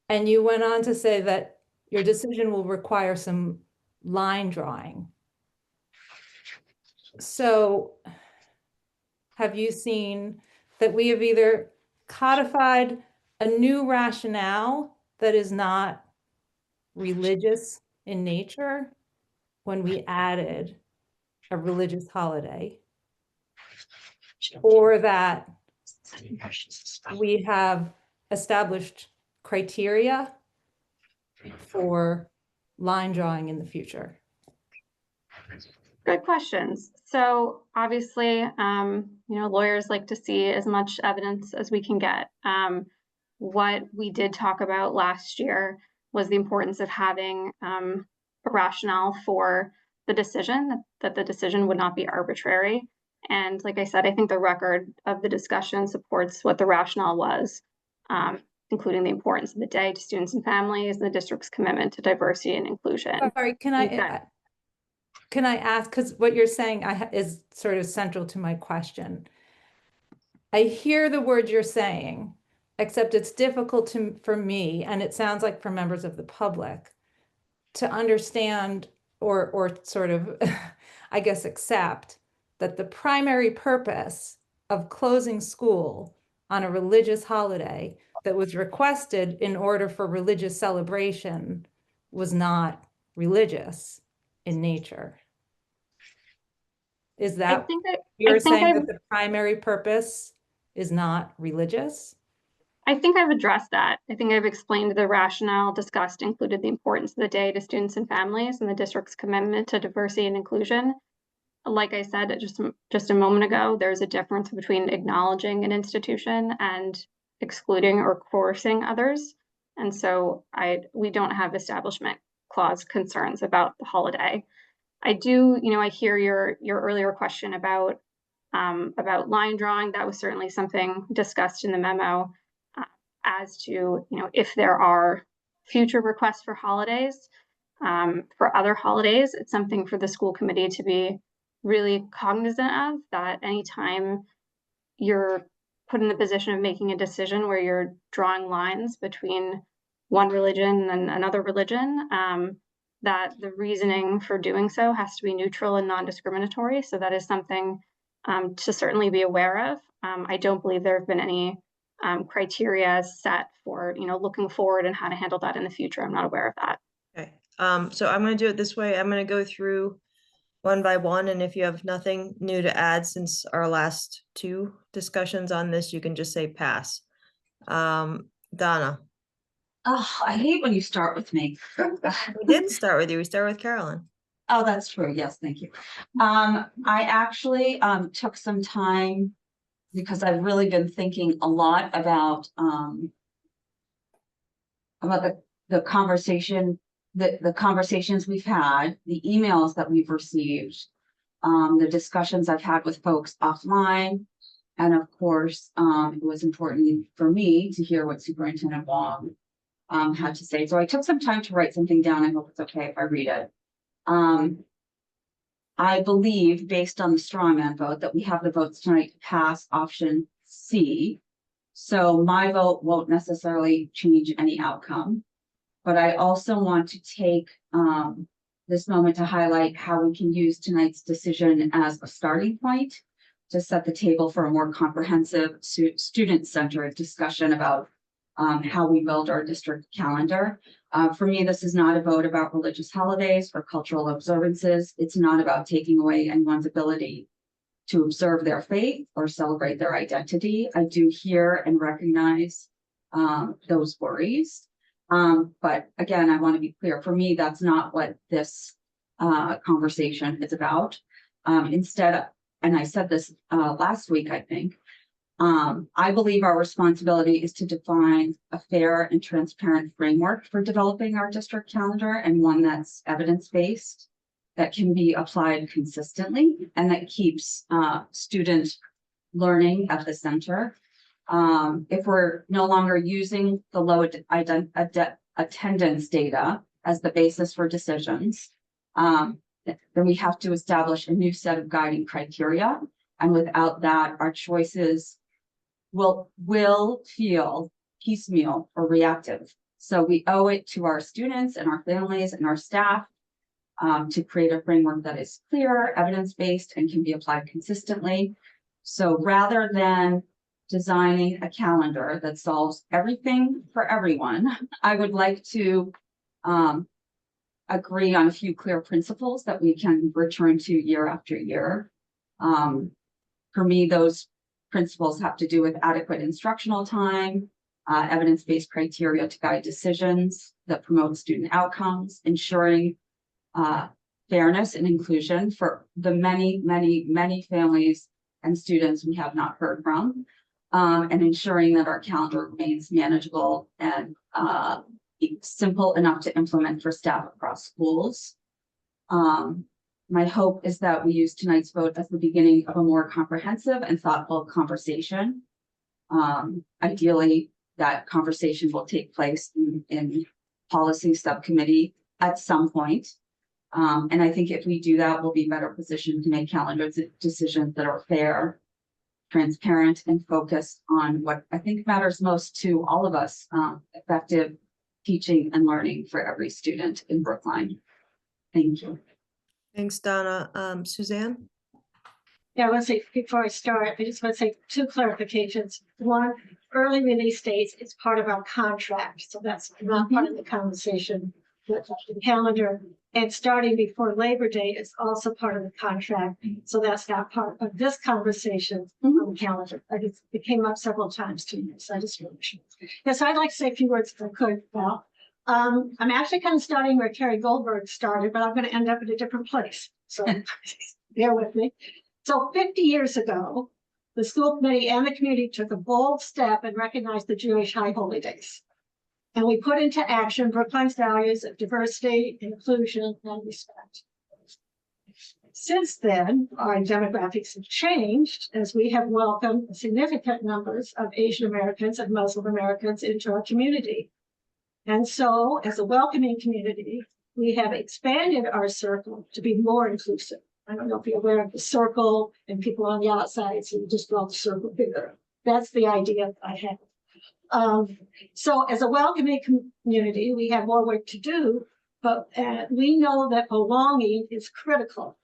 And you went on to say that your decision will require some line drawing. So have you seen that we have either codified a new rationale that is not religious in nature when we added a religious holiday, or that we have established criteria for line drawing in the future? Good questions. So obviously, lawyers like to see as much evidence as we can get. What we did talk about last year was the importance of having a rationale for the decision, that the decision would not be arbitrary. And like I said, I think the record of the discussion supports what the rationale was, including the importance of the day to students and families, and the district's commitment to diversity and inclusion. Sorry, can I ask, because what you're saying is sort of central to my question. I hear the words you're saying, except it's difficult for me, and it sounds like for members of the public, to understand or sort of, I guess, accept that the primary purpose of closing school on a religious holiday that was requested in order for religious celebration was not religious in nature. Is that you're saying that the primary purpose is not religious? I think I've addressed that. I think I've explained the rationale discussed included the importance of the day to students and families and the district's commitment to diversity and inclusion. Like I said just a moment ago, there's a difference between acknowledging an institution and excluding or coercing others. And so we don't have Establishment Clause concerns about the holiday. I do, I hear your earlier question about line drawing. That was certainly something discussed in the memo as to, if there are future requests for holidays, for other holidays, it's something for the school committee to be really cognizant of, that anytime you're put in the position of making a decision where you're drawing lines between one religion and another religion, that the reasoning for doing so has to be neutral and non-discriminatory. So that is something to certainly be aware of. I don't believe there have been any criteria set for, looking forward and how to handle that in the future. I'm not aware of that. Okay, so I'm gonna do it this way. I'm gonna go through one by one, and if you have nothing new to add since our last two discussions on this, you can just say pass. Donna. Oh, I hate when you start with me. We didn't start with you, we started with Carolyn. Oh, that's true. Yes, thank you. I actually took some time because I've really been thinking a lot about the conversation, the conversations we've had, the emails that we've received, the discussions I've had with folks offline. And of course, it was important for me to hear what Superintendent Wong had to say. So I took some time to write something down. I hope it's okay if I read it. I believe, based on the straw man vote, that we have the votes tonight to pass option C. So my vote won't necessarily change any outcome. But I also want to take this moment to highlight how we can use tonight's decision as a starting point to set the table for a more comprehensive student-centered discussion about how we build our district calendar. For me, this is not a vote about religious holidays or cultural observances. It's not about taking away anyone's ability to observe their faith or celebrate their identity. I do hear and recognize those worries. But again, I want to be clear, for me, that's not what this conversation is about. Instead, and I said this last week, I think, I believe our responsibility is to define a fair and transparent framework for developing our district calendar, and one that's evidence-based, that can be applied consistently, and that keeps student learning at the center. If we're no longer using the low attendance data as the basis for decisions, then we have to establish a new set of guiding criteria. And without that, our choices will feel piecemeal or reactive. So we owe it to our students and our families and our staff to create a framework that is clear, evidence-based, and can be applied consistently. So rather than designing a calendar that solves everything for everyone, I would like to agree on a few clear principles that we can return to year after year. For me, those principles have to do with adequate instructional time, evidence-based criteria to guide decisions that promote student outcomes, ensuring fairness and inclusion for the many families and students we have not heard from, and ensuring that our calendar remains manageable and simple enough to implement for staff across schools. My hope is that we use tonight's vote as the beginning of a more comprehensive and thoughtful conversation. Ideally, that conversation will take place in policy subcommittee at some point. And I think if we do that, we'll be better positioned to make calendar decisions that are fair, transparent, and focused on what I think matters most to all of us, effective teaching and learning for every student in Brookline. Thank you. Thanks, Donna. Suzanne? Yeah, I want to say, before I start, I just want to say two clarifications. One, early release dates is part of our contract, so that's not part of the conversation. The calendar, and starting before Labor Day is also part of the contract, so that's not part of this conversation on the calendar. It came up several times to me, so I just want to sure. Yes, I'd like to say a few words if I could. Well, I'm actually kind of starting where Terry Goldberg started, but I'm going to end up in a different place. So bear with me. So 50 years ago, the school committee and the community took a bold step and recognized the Jewish high holy days. And we put into action Brookline's values of diversity, inclusion, and respect. Since then, our demographics have changed as we have welcomed significant numbers of Asian Americans and Muslim Americans into our community. And so, as a welcoming community, we have expanded our circle to be more inclusive. I don't know if you're aware of the circle and people on the outside, so you just draw the circle bigger. That's the idea I have. So as a welcoming community, we have more work to do, but we know that belonging is critical.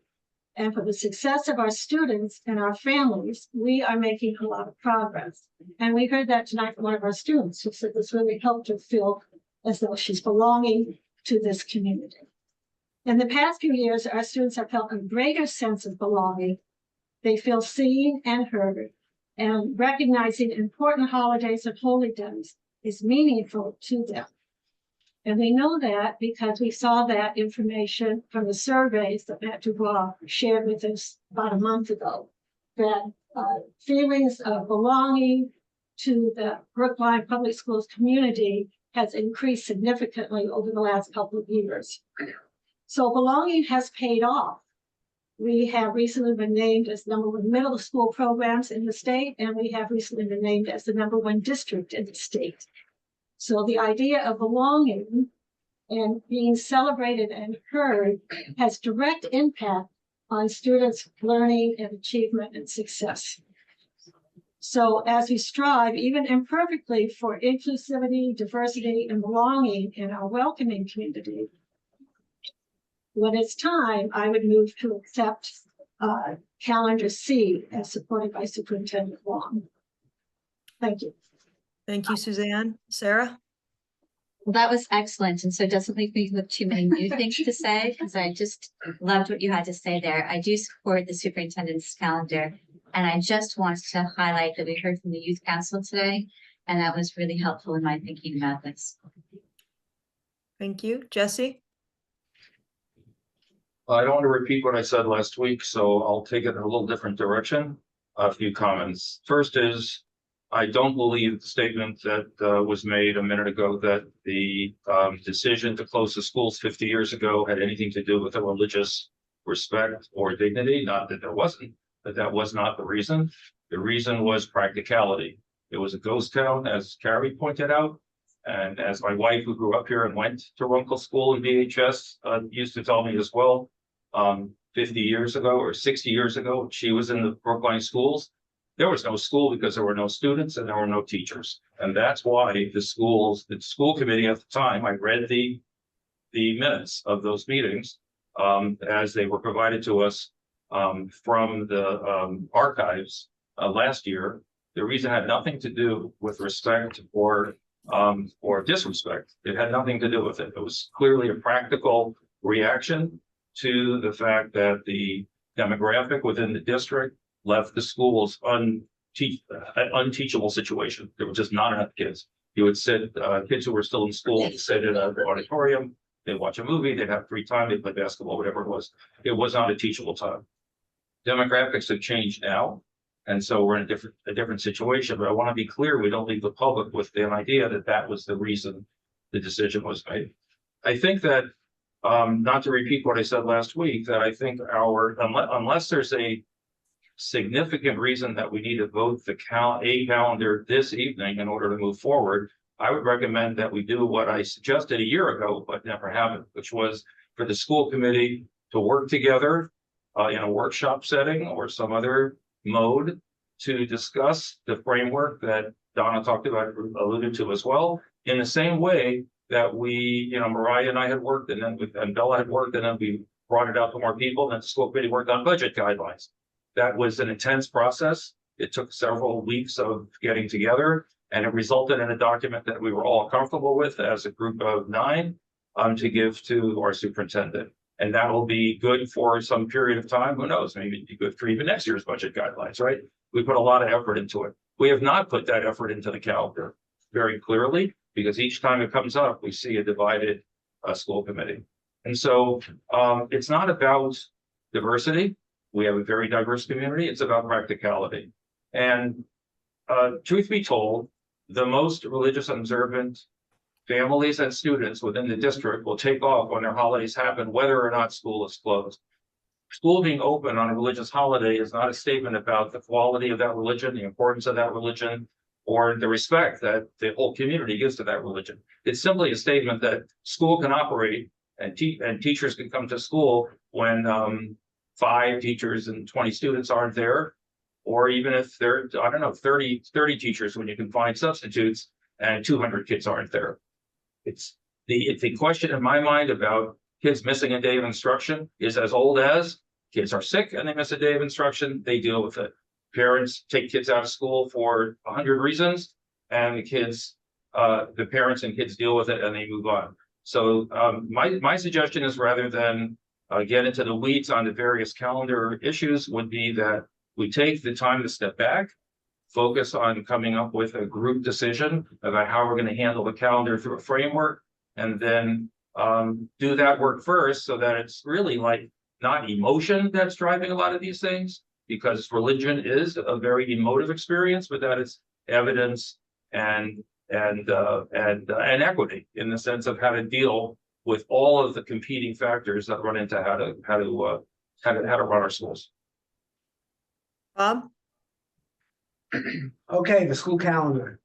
and for the success of our students and our families, we are making a lot of progress. And we heard that tonight from one of our students who said this really helped her feel as though she's belonging to this community. In the past few years, our students have felt a greater sense of belonging. They feel seen and heard, and recognizing important holidays and holy days is meaningful to them. And we know that because we saw that information from the surveys that Matt Dubois shared with us about a month ago, that feelings of belonging to the Brookline Public Schools community has increased significantly over the last couple of years. So belonging has paid off. We have recently been named as #1 middle school programs in the state, and we have recently been named as the #1 district in the state. So the idea of belonging and being celebrated and heard has direct impact on students' learning and achievement and success. So as we strive, even imperfectly, for inclusivity, diversity, and belonging in our welcoming community, when it's time, I would move to accept calendar C as supported by Superintendent Wong. Thank you. Thank you, Suzanne. Sarah? Well, that was excellent. And so it doesn't leave me with too many new things to say, because I just loved what you had to say there. I do support the superintendent's calendar. And I just wanted to highlight that we heard from the youth council today, and that was really helpful in my thinking about this. Thank you. Jesse? I don't want to repeat what I said last week, so I'll take it in a little different direction. A few comments. First is, I don't believe the statement that was made a minute ago that the decision to close the schools 50 years ago had anything to do with a religious respect or dignity. Not that there wasn't, but that was not the reason. The reason was practicality. It was a ghost town, as Carrie pointed out. And as my wife, who grew up here and went to Runkle School in VHS, used to tell me as well, 50 years ago or 60 years ago, she was in the Brookline schools. There was no school because there were no students and there were no teachers. And that's why the school committee at the time, I read the minutes of those meetings as they were provided to us from the archives last year. The reason had nothing to do with respect or disrespect. It had nothing to do with it. It was clearly a practical reaction to the fact that the demographic within the district left the schools unteachable situation. There were just not enough kids. You would sit, kids who were still in school would sit in an auditorium, they'd watch a movie, they'd have free time, they'd play basketball, whatever it was. It was not a teachable time. Demographics have changed now. And so we're in a different situation, but I want to be clear, we don't leave the public with the idea that that was the reason the decision was made. I think that, not to repeat what I said last week, that I think unless there's a significant reason that we need to vote a calendar this evening in order to move forward, I would recommend that we do what I suggested a year ago, but never happened, which was for the school committee to work together in a workshop setting or some other mode to discuss the framework that Donna talked about, alluded to as well, in the same way that we, Mariah and I had worked and Bella had worked, and then we brought it out to more people, and then the school committee worked on budget guidelines. That was an intense process. It took several weeks of getting together, and it resulted in a document that we were all comfortable with as a group of 9 to give to our superintendent. And that will be good for some period of time. Who knows? Maybe it'd be good for even next year's budget guidelines, right? We put a lot of effort into it. We have not put that effort into the calendar very clearly, because each time it comes up, we see a divided school committee. And so it's not about diversity. We have a very diverse community. It's about practicality. And truth be told, the most religious observant families and students within the district will take off when their holidays happen, whether or not school is closed. School being open on a religious holiday is not a statement about the quality of that religion, the importance of that religion, or the respect that the whole community gives to that religion. It's simply a statement that school can operate and teachers can come to school when 5 teachers and 20 students aren't there, or even if there are, 30 teachers when you can find substitutes and 200 kids aren't there. It's the question in my mind about kids missing a day of instruction is as old as kids are sick and they miss a day of instruction, they deal with it. Parents take kids out of school for 100 reasons, and the parents and kids deal with it and they move on. So my suggestion is, rather than get into the weeds on the various calendar issues, would be that we take the time to step back, focus on coming up with a group decision about how we're going to handle the calendar through a framework, and then do that work first, so that it's really like not emotion that's driving a lot of these things, because religion is a very emotive experience, but that it's evidence and equity, in the sense of how to deal with all of the competing factors that run into how to run our schools. Bob? Okay, the school calendar.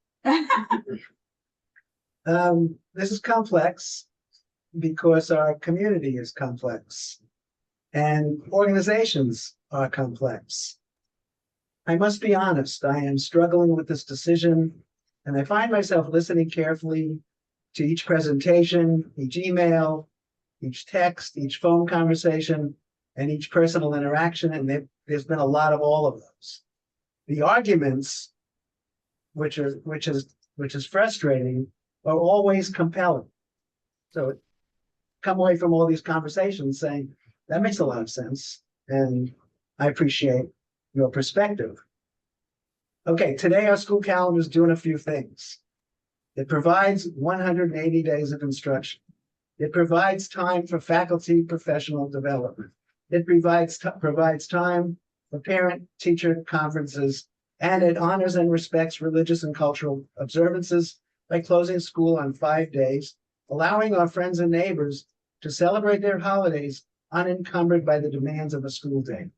This is complex because our community is complex and organizations are complex. I must be honest, I am struggling with this decision, and I find myself listening carefully to each presentation, each email, each text, each phone conversation, and each personal interaction, and there's been a lot of all of those. The arguments, which is frustrating, are always compelling. So come away from all these conversations saying, that makes a lot of sense, and I appreciate your perspective. Okay, today our school calendar is doing a few things. It provides 180 days of instruction. It provides time for faculty professional development. It provides time for parent-teacher conferences, and it honors and respects religious and cultural observances by closing school on 5 days, allowing our friends and neighbors to celebrate their holidays unencumbered by the demands of a school day.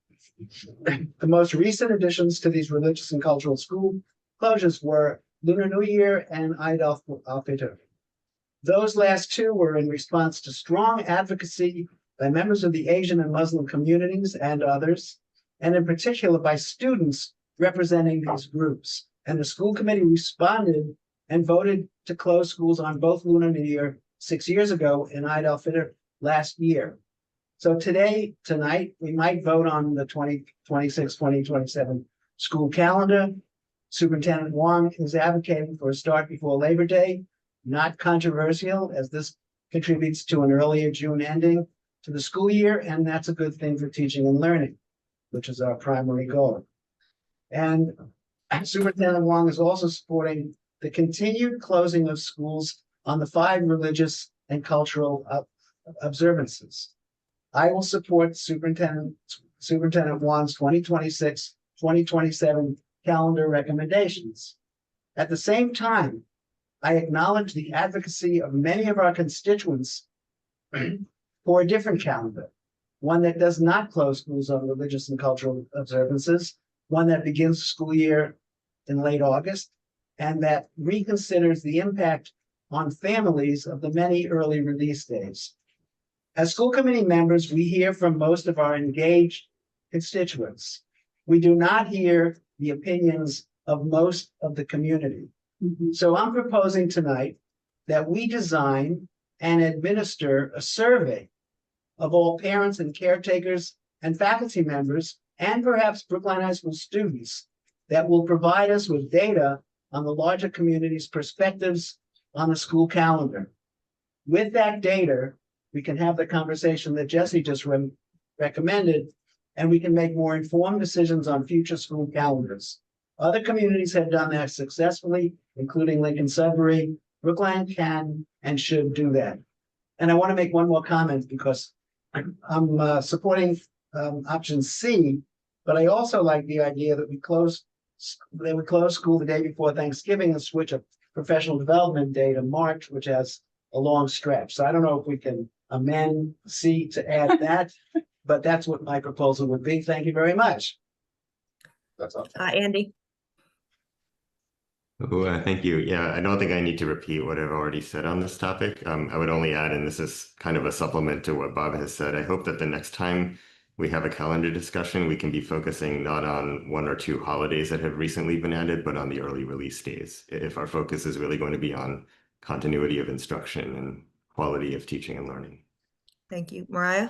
The most recent additions to these religious and cultural school closures were Lunar New Year and Eid al-Fitr. Those last two were in response to strong advocacy by members of the Asian and Muslim communities and others, and in particular by students representing these groups. And the school committee responded and voted to close schools on both Lunar New Year 6 years ago and Eid al-Fitr last year. So tonight, we might vote on the 2026-2027 school calendar. Superintendent Wong is advocating for a start before Labor Day, not controversial, as this contributes to an earlier June ending to the school year, and that's a good thing for teaching and learning, which is our primary goal. And Superintendent Wong is also supporting the continued closing of schools on the 5 religious and cultural observances. I will support Superintendent Wong's 2026-2027 calendar recommendations. At the same time, I acknowledge the advocacy of many of our constituents for a different calendar, one that does not close schools on religious and cultural observances, one that begins the school year in late August, and that reconsiders the impact on families of the many early release days. As school committee members, we hear from most of our engaged constituents. We do not hear the opinions of most of the community. So I'm proposing tonight that we design and administer a survey of all parents and caretakers and faculty members, and perhaps Brookline High School students, that will provide us with data on the larger community's perspectives on the school calendar. With that data, we can have the conversation that Jesse just recommended, and we can make more informed decisions on future school calendars. Other communities have done that successfully, including Lincoln Sudbury. Brookline can and should do that. And I want to make one more comment, because I'm supporting option C, but I also like the idea that we close school the day before Thanksgiving and switch a professional development day to March, which has a long stretch. So I don't know if we can amend C to add that, but that's what my proposal would be. Thank you very much. That's all. Andy? Oh, thank you. Yeah, I don't think I need to repeat what I've already said on this topic. I would only add, and this is kind of a supplement to what Bob has said, I hope that the next time we have a calendar discussion, we can be focusing not on 1 or 2 holidays that have recently been added, but on the early release days. If our focus is really going to be on continuity of instruction and quality of teaching and learning. Thank you. Mariah?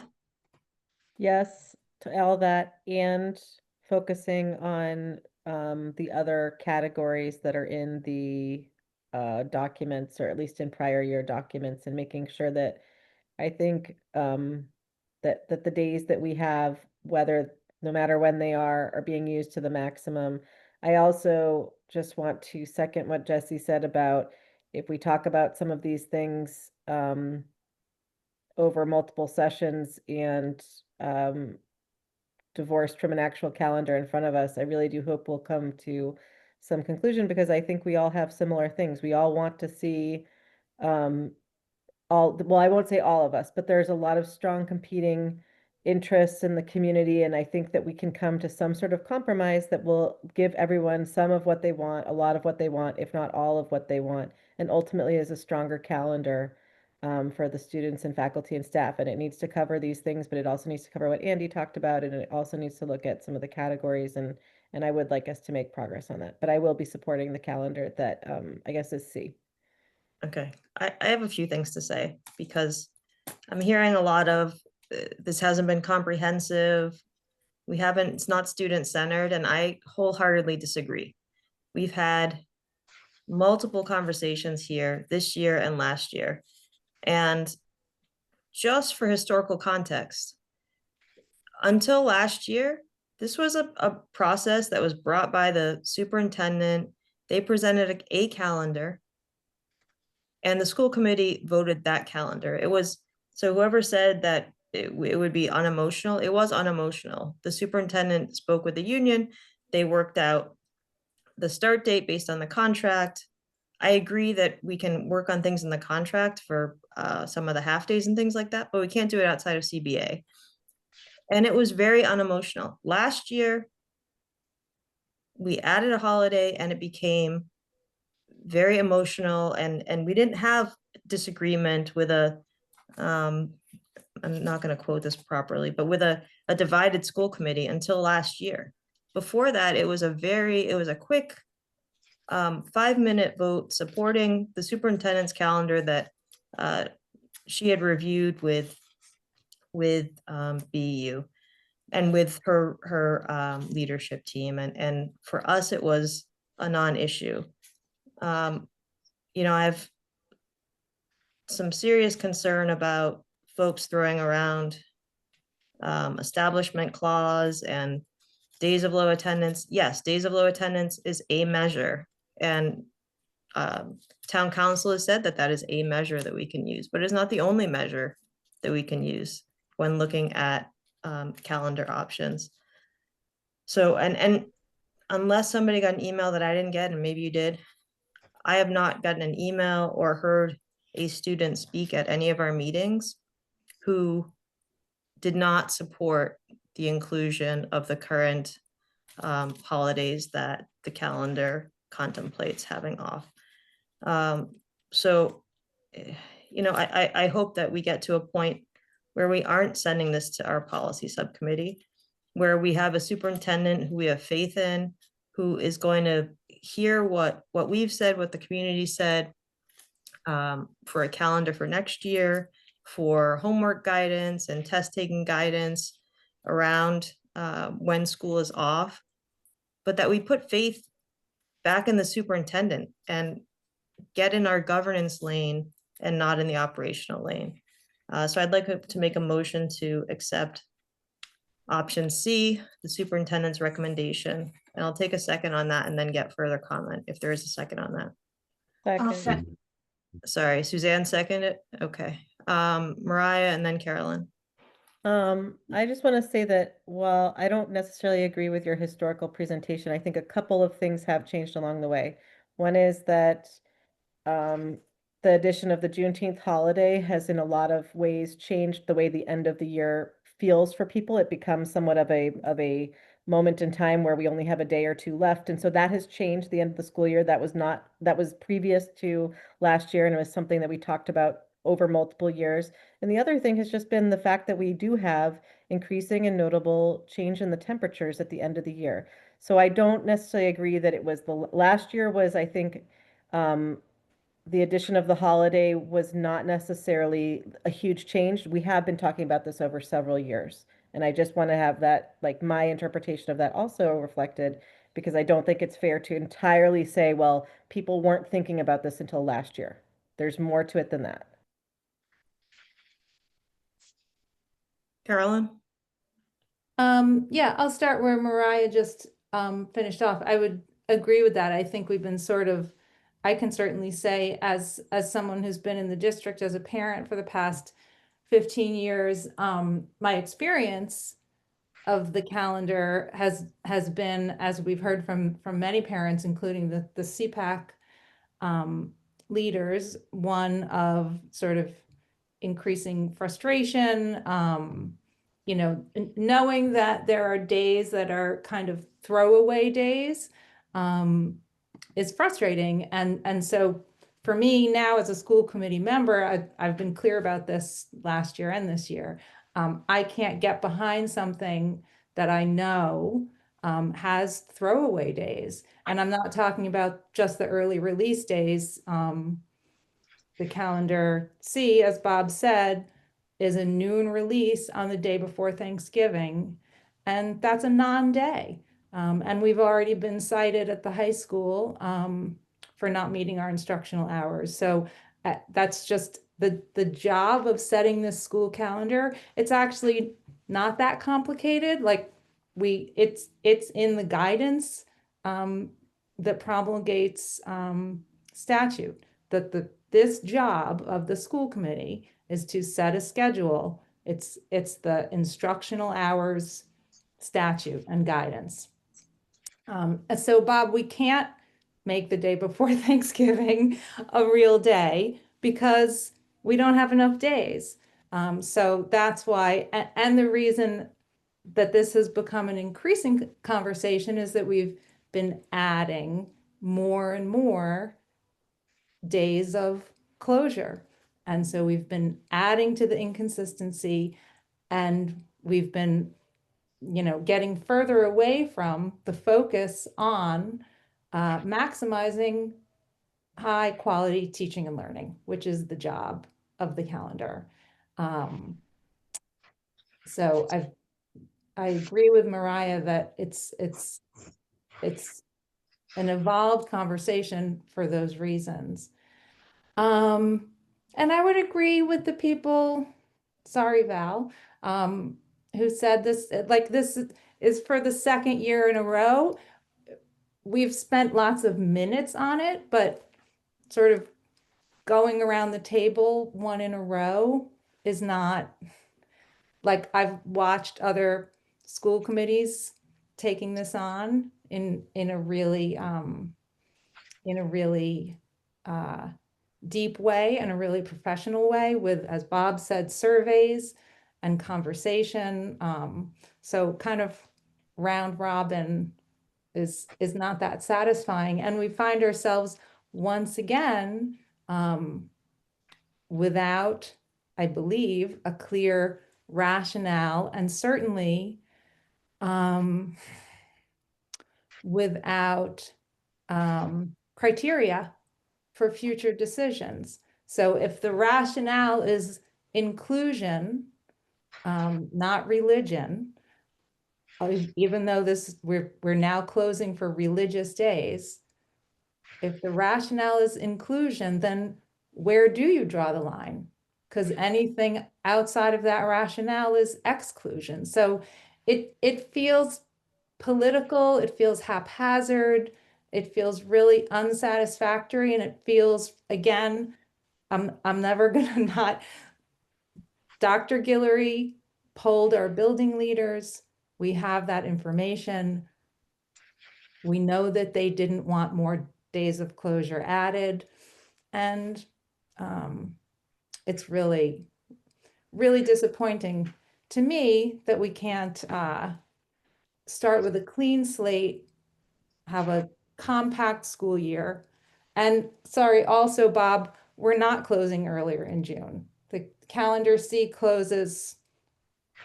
Yes, to all that and focusing on the other categories that are in the documents, or at least in prior year documents, and making sure that I think that the days that we have, whether no matter when they are being used to the maximum. I also just want to second what Jesse said about if we talk about some of these things over multiple sessions and divorced from an actual calendar in front of us, I really do hope we'll come to some conclusion, because I think we all have similar things. We all want to see well, I won't say all of us, but there's a lot of strong competing interests in the community, and I think that we can come to some sort of compromise that will give everyone some of what they want, a lot of what they want, if not all of what they want, and ultimately is a stronger calendar for the students and faculty and staff. And it needs to cover these things, but it also needs to cover what Andy talked about, and it also needs to look at some of the categories, and I would like us to make progress on that. But I will be supporting the calendar that I guess is C. Okay, I have a few things to say, because I'm hearing a lot of this hasn't been comprehensive. It's not student-centered, and I wholeheartedly disagree. We've had multiple conversations here this year and last year. And just for historical context, until last year, this was a process that was brought by the superintendent. They presented a calendar, and the school committee voted that calendar. So whoever said that it would be unemotional, it was unemotional. The superintendent spoke with the union. They worked out the start date based on the contract. I agree that we can work on things in the contract for some of the half days and things like that, but we can't do it outside of CBA. And it was very unemotional. Last year, we added a holiday and it became very emotional, and we didn't have disagreement with I'm not going to quote this properly, but with a divided school committee until last year. Before that, it was a quick 5-minute vote supporting the superintendent's calendar that she had reviewed with BU and with her leadership team. And for us, it was a non-issue. I have some serious concern about folks throwing around establishment clause and days of low attendance. Yes, days of low attendance is a measure, and town council has said that that is a measure that we can use, but it's not the only measure that we can use when looking at calendar options. So, and unless somebody got an email that I didn't get, and maybe you did, I have not gotten an email or heard a student speak at any of our meetings who did not support the inclusion of the current holidays that the calendar contemplates having off. So, I hope that we get to a point where we aren't sending this to our policy subcommittee, where we have a superintendent who we have faith in, who is going to hear what we've said, what the community said, for a calendar for next year, for homework guidance and test taking guidance around when school is off, but that we put faith back in the superintendent and get in our governance lane and not in the operational lane. So I'd like to make a motion to accept option C, the superintendent's recommendation. And I'll take a second on that and then get further comment if there is a second on that. Second. Sorry, Suzanne seconded it? Okay. Mariah and then Carolyn. I just want to say that while I don't necessarily agree with your historical presentation, I think a couple of things have changed along the way. One is that the addition of the Juneteenth holiday has in a lot of ways changed the way the end of the year feels for people. It becomes somewhat of a moment in time where we only have a day or two left. And so that has changed the end of the school year. That was previous to last year, and it was something that we talked about over multiple years. And the other thing has just been the fact that we do have increasing and notable change in the temperatures at the end of the year. So I don't necessarily agree that it was last year was, I think, the addition of the holiday was not necessarily a huge change. We have been talking about this over several years. And I just want to have that, like my interpretation of that also reflected, because I don't think it's fair to entirely say, well, people weren't thinking about this until last year. There's more to it than that. Carolyn? Yeah, I'll start where Mariah just finished off. I would agree with that. I think we've been sort of, I can certainly say as someone who's been in the district as a parent for the past 15 years, my experience of the calendar has been, as we've heard from many parents, including the CPAC leaders, one of sort of increasing frustration, you know, knowing that there are days that are kind of throwaway days is frustrating. And so for me now as a school committee member, I've been clear about this last year and this year. I can't get behind something that I know has throwaway days. And I'm not talking about just the early release days. The calendar C, as Bob said, is a noon release on the day before Thanksgiving. And that's a non-day. And we've already been cited at the high school for not meeting our instructional hours. So that's just the job of setting this school calendar. It's actually not that complicated. Like it's in the guidance that promulgates statute, that this job of the school committee is to set a schedule. It's the instructional hours statute and guidance. So Bob, we can't make the day before Thanksgiving a real day because we don't have enough days. So that's why, and the reason that this has become an increasing conversation is that we've been adding more and more days of closure. And so we've been adding to the inconsistency, and we've been, you know, getting further away from the focus on maximizing high quality teaching and learning, which is the job of the calendar. So I agree with Mariah that it's an evolved conversation for those reasons. And I would agree with the people, sorry, Val, who said this, like this is for the second year in a row. We've spent lots of minutes on it, but sort of going around the table one in a row is not, like I've watched other school committees taking this on in a really deep way and a really professional way with, as Bob said, surveys and conversation. So kind of round robin is not that satisfying. And we find ourselves once again without, I believe, a clear rationale, and certainly without criteria for future decisions. So if the rationale is inclusion, not religion, even though we're now closing for religious days, if the rationale is inclusion, then where do you draw the line? Because anything outside of that rationale is exclusion. So it feels political, it feels haphazard, it feels really unsatisfactory, and it feels, again, I'm never gonna not, Dr. Guillory polled our building leaders. We have that information. We know that they didn't want more days of closure added. And it's really, really disappointing to me that we can't start with a clean slate, have a compact school year. And sorry, also, Bob, we're not closing earlier in June. The calendar C closes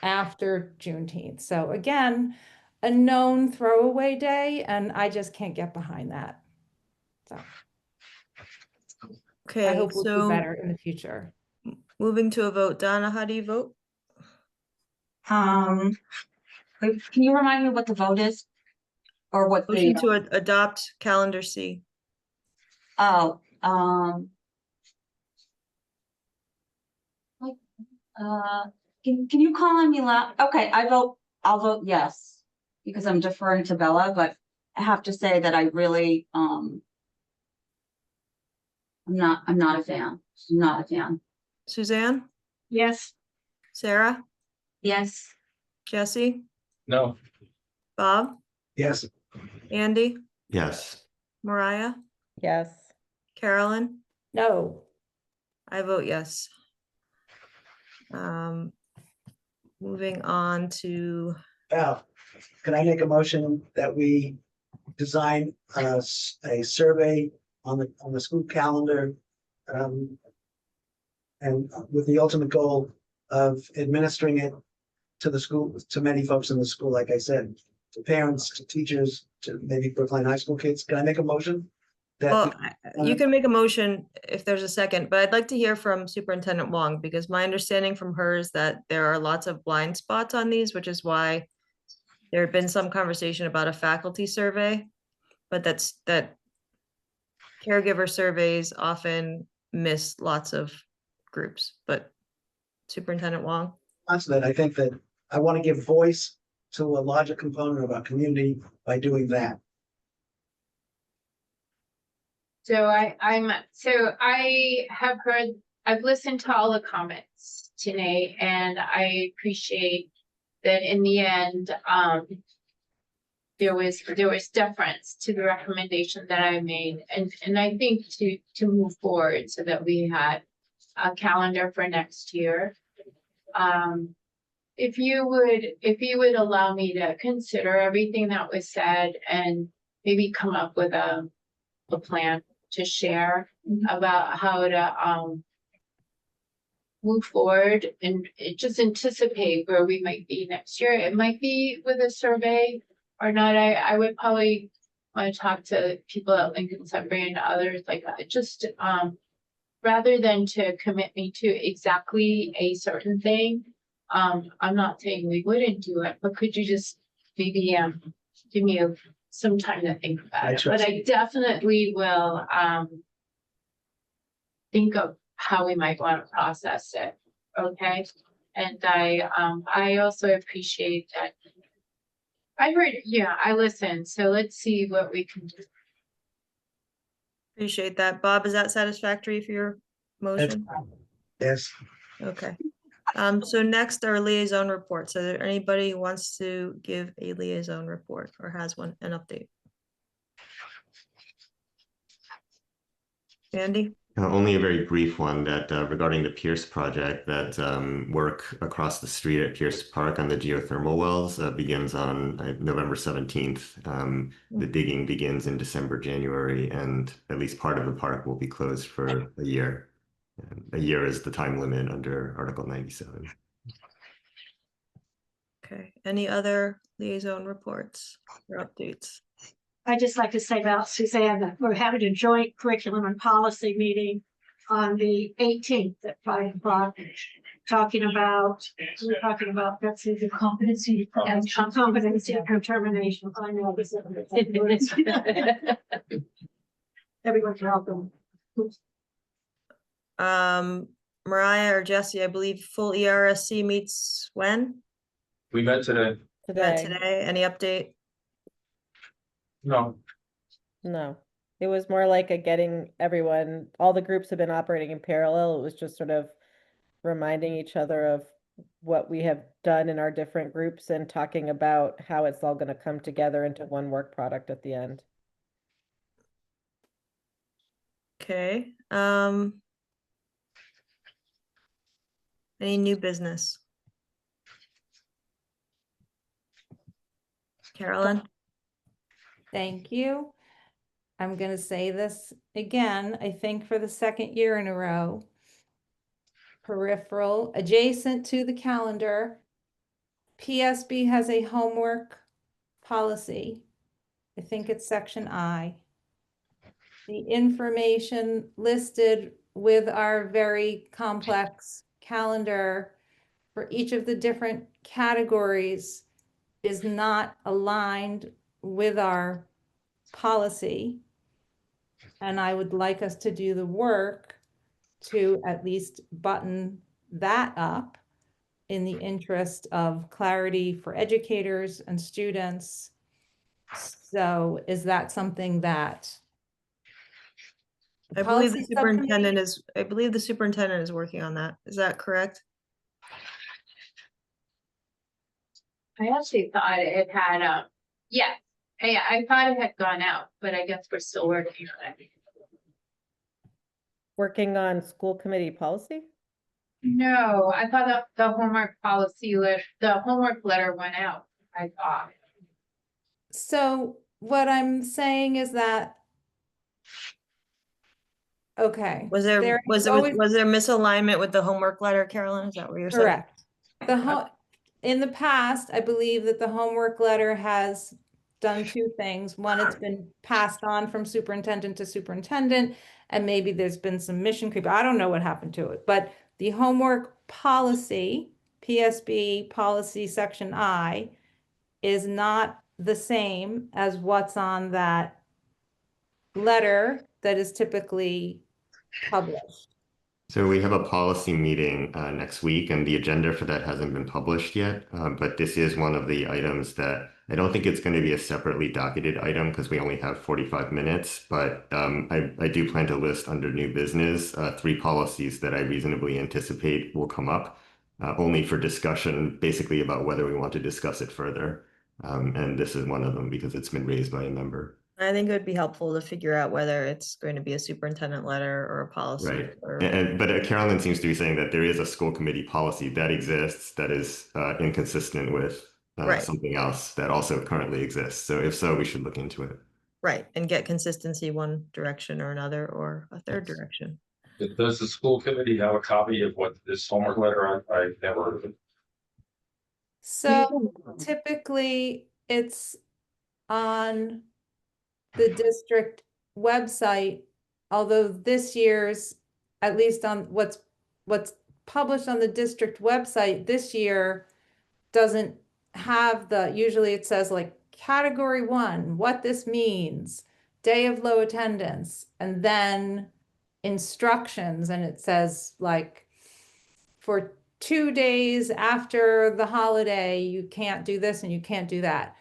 after Juneteenth. So again, a known throwaway day, and I just can't get behind that. So Okay, I hope we'll do so better in the future. moving to a vote. Donna, how do you vote? Can you remind me what the vote is? Or what Motion the, to adopt calendar C. oh, can you call on me loud? Okay, I'll vote yes, because I'm deferring to Bella, but I have to say that I really, I'm not a fan, not a fan. Suzanne, Yes. Sarah, Yes. Jesse, No. Bob, Yes. Andy, Yes. Mariah, Yes. Carolyn. No. I vote yes. Moving on to, Val, can I make a motion that we design a survey on the school calendar? And with the ultimate goal of administering it to the school, to many folks in the school, like I said, to parents, to teachers, to maybe Brookline High School kids. Can I make a motion? well, you can make a motion if there's a second, but I'd like to hear from Superintendent Wong, because my understanding from her is that there are lots of blind spots on these, which is why there had been some conversation about a faculty survey, but that caregiver surveys often miss lots of groups, but Superintendent Wong? That I think that I want to give voice to a larger component of our community by doing that. So I've listened to all the comments today, and I appreciate that in the end, there was deference to the recommendation that I made, and I think to move forward so that we had a calendar for next year. If you would allow me to consider everything that was said and maybe come up with a plan to share about how to move forward and just anticipate where we might be next year. It might be with a survey or not. I would probably want to talk to people at Lincoln Sudbury and others like that, just rather than to commit me to exactly a certain thing. I'm not saying we wouldn't do it, but could you just maybe give me some time to think about it? But I definitely will think of how we might want to process it. Okay. And I also appreciate that. I heard, yeah, I listened. So let's see what we can do. Appreciate that. Bob, is that satisfactory for your motion? Yes. Okay. So next are liaison reports. Is there anybody who wants to give a liaison report or has an update? Andy? Only a very brief one that regarding the Pierce project, that work across the street at Pierce Park on the geothermal wells begins on November 17th. The digging begins in December, January, and at least part of the park will be closed for a year. A year is the time limit under Article 97. Okay. Any other liaison reports or updates? I'd just like to say about Suzanne that we're having a joint curriculum and policy meeting on the 18th at 5 o'clock. We're talking about that's the competency and competency and determination. I know this is everyone's welcome. Mariah or Jesse, I believe full ERSC meets when? We met today. Met today. Any update? No. No, it was more like getting everyone, all the groups have been operating in parallel. It was just sort of reminding each other of what we have done in our different groups and talking about how it's all going to come together into one work product at the end. Okay. Any new business? Carolyn? Thank you. I'm going to say this again, I think for the second year in a row. Peripheral, adjacent to the calendar, PSB has a homework policy. I think it's section I. The information listed with our very complex calendar for each of the different categories is not aligned with our policy. And I would like us to do the work to at least button that up in the interest of clarity for educators and students. So is that something that I believe the superintendent is, I believe the superintendent is working on that. Is that correct? I actually thought it had, yeah, I thought it had gone out, but I guess we're still working on it. Working on school committee policy? No, I thought that the homework policy the homework letter went out, I thought. So what I'm saying is that, okay. Was there misalignment with the homework letter, Carolyn? Is that what you're saying? Correct. In the past, I believe that the homework letter has done two things. One, it's been passed on from superintendent to superintendent, and maybe there's been some mission creep. I don't know what happened to it, but the homework policy, PSB policy section I, is not the same as what's on that letter that is typically published. So we have a policy meeting next week, and the agenda for that hasn't been published yet. But this is one of the items that I don't think it's going to be a separately docketed item because we only have 45 minutes. But I do plan to list under new business 3 policies that I reasonably anticipate will come up only for discussion, basically about whether we want to discuss it further. And this is one of them because it's been raised by a member. I think it would be helpful to figure out whether it's going to be a superintendent letter or a policy. Right. But Carolyn seems to be saying that there is a school committee policy that exists that is inconsistent with something else that also currently exists. So if so, we should look into it. Right. And get consistency one direction or another or a third direction. Does the school committee have a copy of what this homework letter? I've never heard of it. So typically it's on the district website, although this year's, at least on what's published on the district website this year doesn't have usually it says like category 1, what this means, day of low attendance, and then instructions, and it says like for 2 days after the holiday, you can't do this and you can't do that.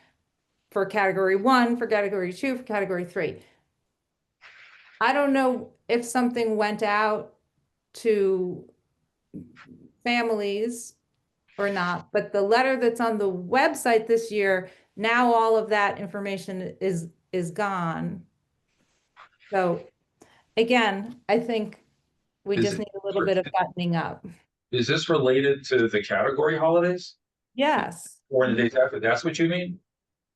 For category 1, for category 2, for category 3. I don't know if something went out to families or not, but the letter that's on the website this year, now all of that information is gone. So again, I think we just need a little bit of buttoning up. Is this related to the category holidays? Yes. Or the days after? That's what you mean?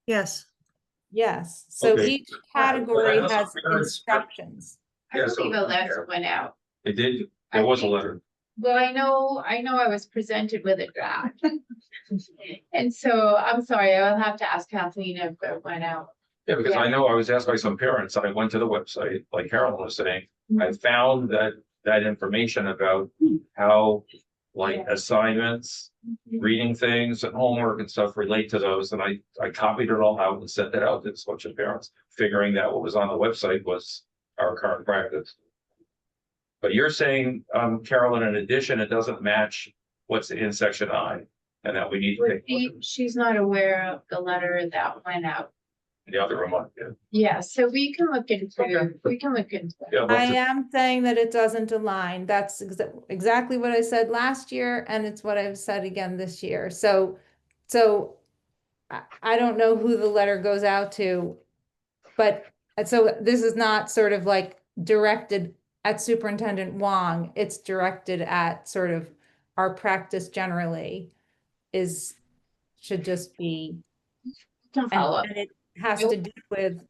Yes. Yes. So Okay. each category has instructions. I believe a letter went out. It did. There was a letter. Well, I know I was presented with a draft. And so I'm sorry, I will have to ask Kathleen if it went out. Yeah, because I know I was asked by some parents, I went to the website, like Carolyn was saying, I found that information about how like assignments, reading things and homework and stuff relate to those. And I copied it all out and sent it out to a bunch of parents, figuring that what was on the website was our current practice. But you're saying, Carolyn, in addition, it doesn't match what's in section I, and that we need to take. She's not aware of the letter that went out. The other room, Yeah, so we can look into it. Yeah, I am saying that it doesn't align. That's exactly what I said last year, and it's what I've said again this year. So I don't know who the letter goes out to, but so this is not sort of like directed at Superintendent Wong. It's directed at sort of our practice generally should just be, and it has to do with,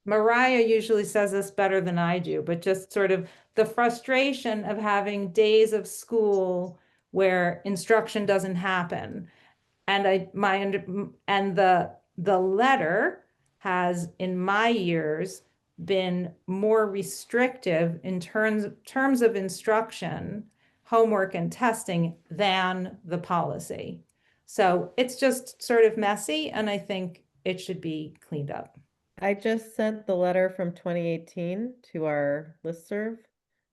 Mariah usually says this better than I do, but just sort of the frustration of having days of school where instruction doesn't happen. And the letter has, in my years, been more restrictive in terms of instruction, homework and testing than the policy. So it's just sort of messy, and I think it should be cleaned up. I just sent the letter from 2018 to our listserv.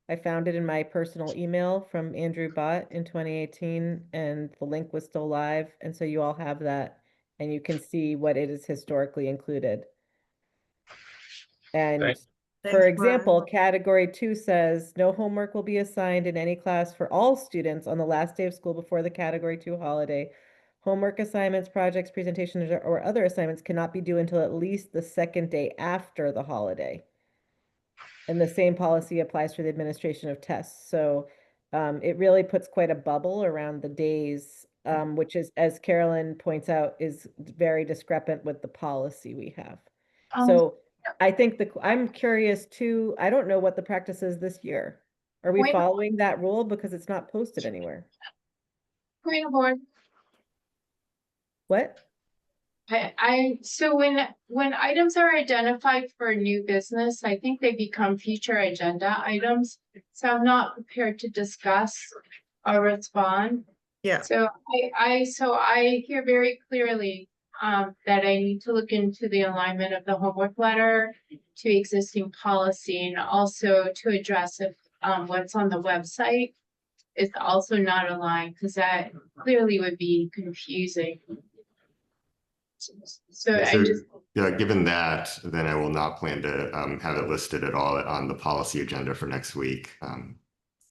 I found it in my personal email from Andrew Bott in 2018, and the link was still live. And so you all have that, and you can see what it is historically included. And Thanks. for Thanks, example, Brian. category 2 says no homework will be assigned in any class for all students on the last day of school before the category 2 holiday. Homework assignments, projects, presentations, or other assignments cannot be due until at least the second day after the holiday. And the same policy applies for the administration of tests. So it really puts quite a bubble around the days, which is, as Carolyn points out, is very discrepant with the policy we have. So I think I'm curious too, I don't know what the practice is this year. Are we Wait. following that rule? Because it's not posted anywhere. Point of order. What? So when items are identified for new business, I think they become future agenda items. So I'm not prepared to discuss or respond. Yeah. So I hear very clearly that I need to look into the alignment of the homework letter to existing policy, and also to address if what's on the website is also not aligned, because that clearly would be confusing. So I just, yeah, given that, then I will not plan to have it listed at all on the policy agenda for next week,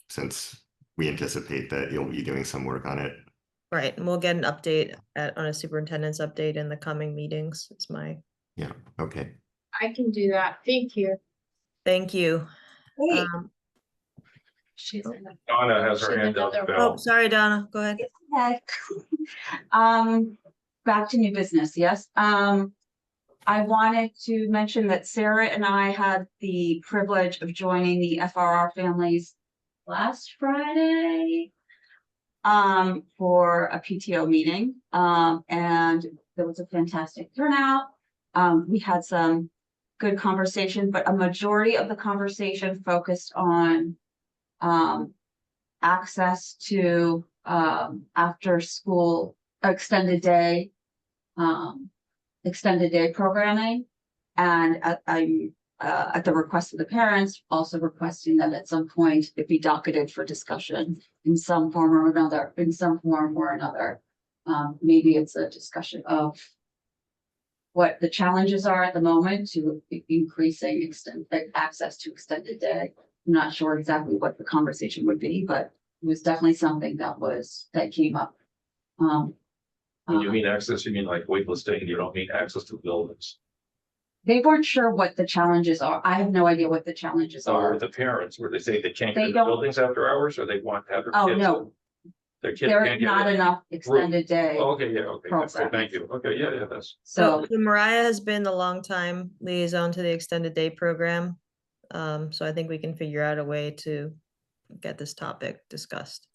since we anticipate that you'll be doing some work on it. Right, and we'll get an update on a superintendent's update in the coming meetings. It's my. Yeah, okay. I can do that. Thank you. Thank you. Wait. Donna has her hand up. Bill. Oh, sorry, Donna, go ahead. Okay. Back to new business, yes. I wanted to mention that Sarah and I had the privilege of joining the FRR families last Friday for a PTO meeting, and there was a fantastic turnout. We had some good conversation, but a majority of the conversation focused on access to after school extended day programming, and I'm at the request of the parents also requesting that at some point it be docketed for discussion in some form or another, maybe it's a discussion of what the challenges are at the moment to increasing access to extended day. I'm not sure exactly what the conversation would be, but it was definitely something that came up. When you mean access, you mean like waitlisting, you don't mean access to buildings. They weren't sure what the challenges are. I have no idea what the challenges are. Or the parents, where they say they can't They get the don't- buildings after hours, or they want to have their Oh, kids. no. Their kids There can't is not get. enough extended day. Oh, okay, yeah, okay, that's good, Programming. thank you, okay, yeah, that's. So Mariah has been the longtime liaison to the extended day program. So I think we can figure out a way to get this topic discussed.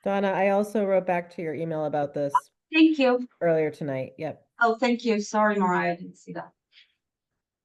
Donna, I also wrote back to your email about this thank you. earlier tonight. Yep. Oh, thank you. Sorry, Mariah, I didn't see that.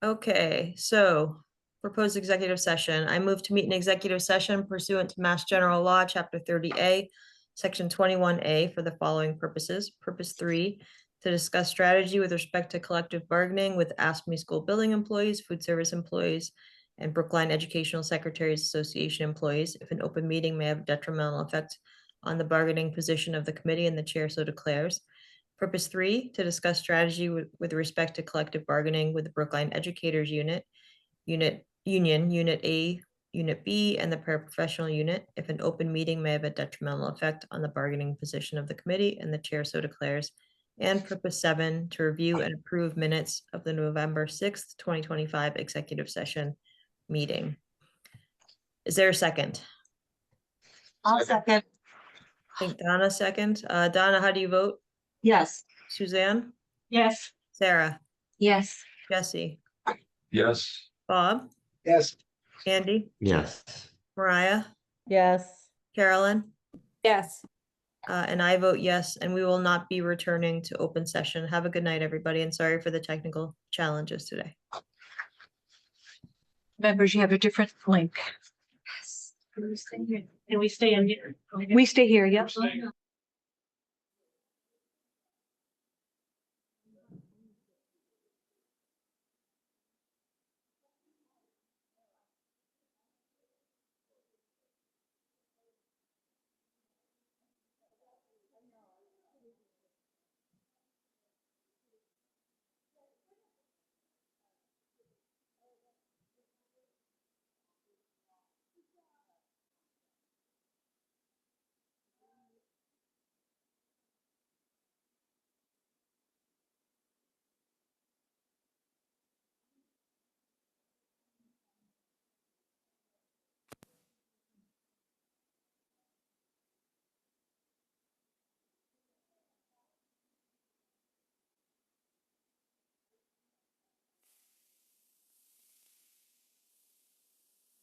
Okay, so proposed executive session. I move to meet in executive session pursuant to Mass General Law, Chapter 30A, Section 21A for the following purposes. Purpose 3, to discuss strategy with respect to collective bargaining with ASME school building employees, food service employees, and Brookline Educational Secretaries Association employees, if an open meeting may have detrimental effect on the bargaining position of the committee and the chair so declares. Purpose 3, to discuss strategy with respect to collective bargaining with the Brookline Educators Unit, Unit A, Unit B, and the paraprofessional unit, if an open meeting may have a detrimental effect on the bargaining position of the committee and the chair so declares. And purpose 7, to review and approve minutes of the November 6th, 2025 executive session meeting. Is there a second? I'll second. I think Donna second. Donna, how do you vote? Yes. Suzanne? Yes. Sarah? Yes. Jesse? Yes. Bob? Yes. Andy? Yes. Mariah? Yes. Carolyn? Yes. And I vote yes, and we will not be returning to open session. Have a good night, everybody, and sorry for the technical challenges today. Members, you have a different link. And we stay in here. We stay here, yep.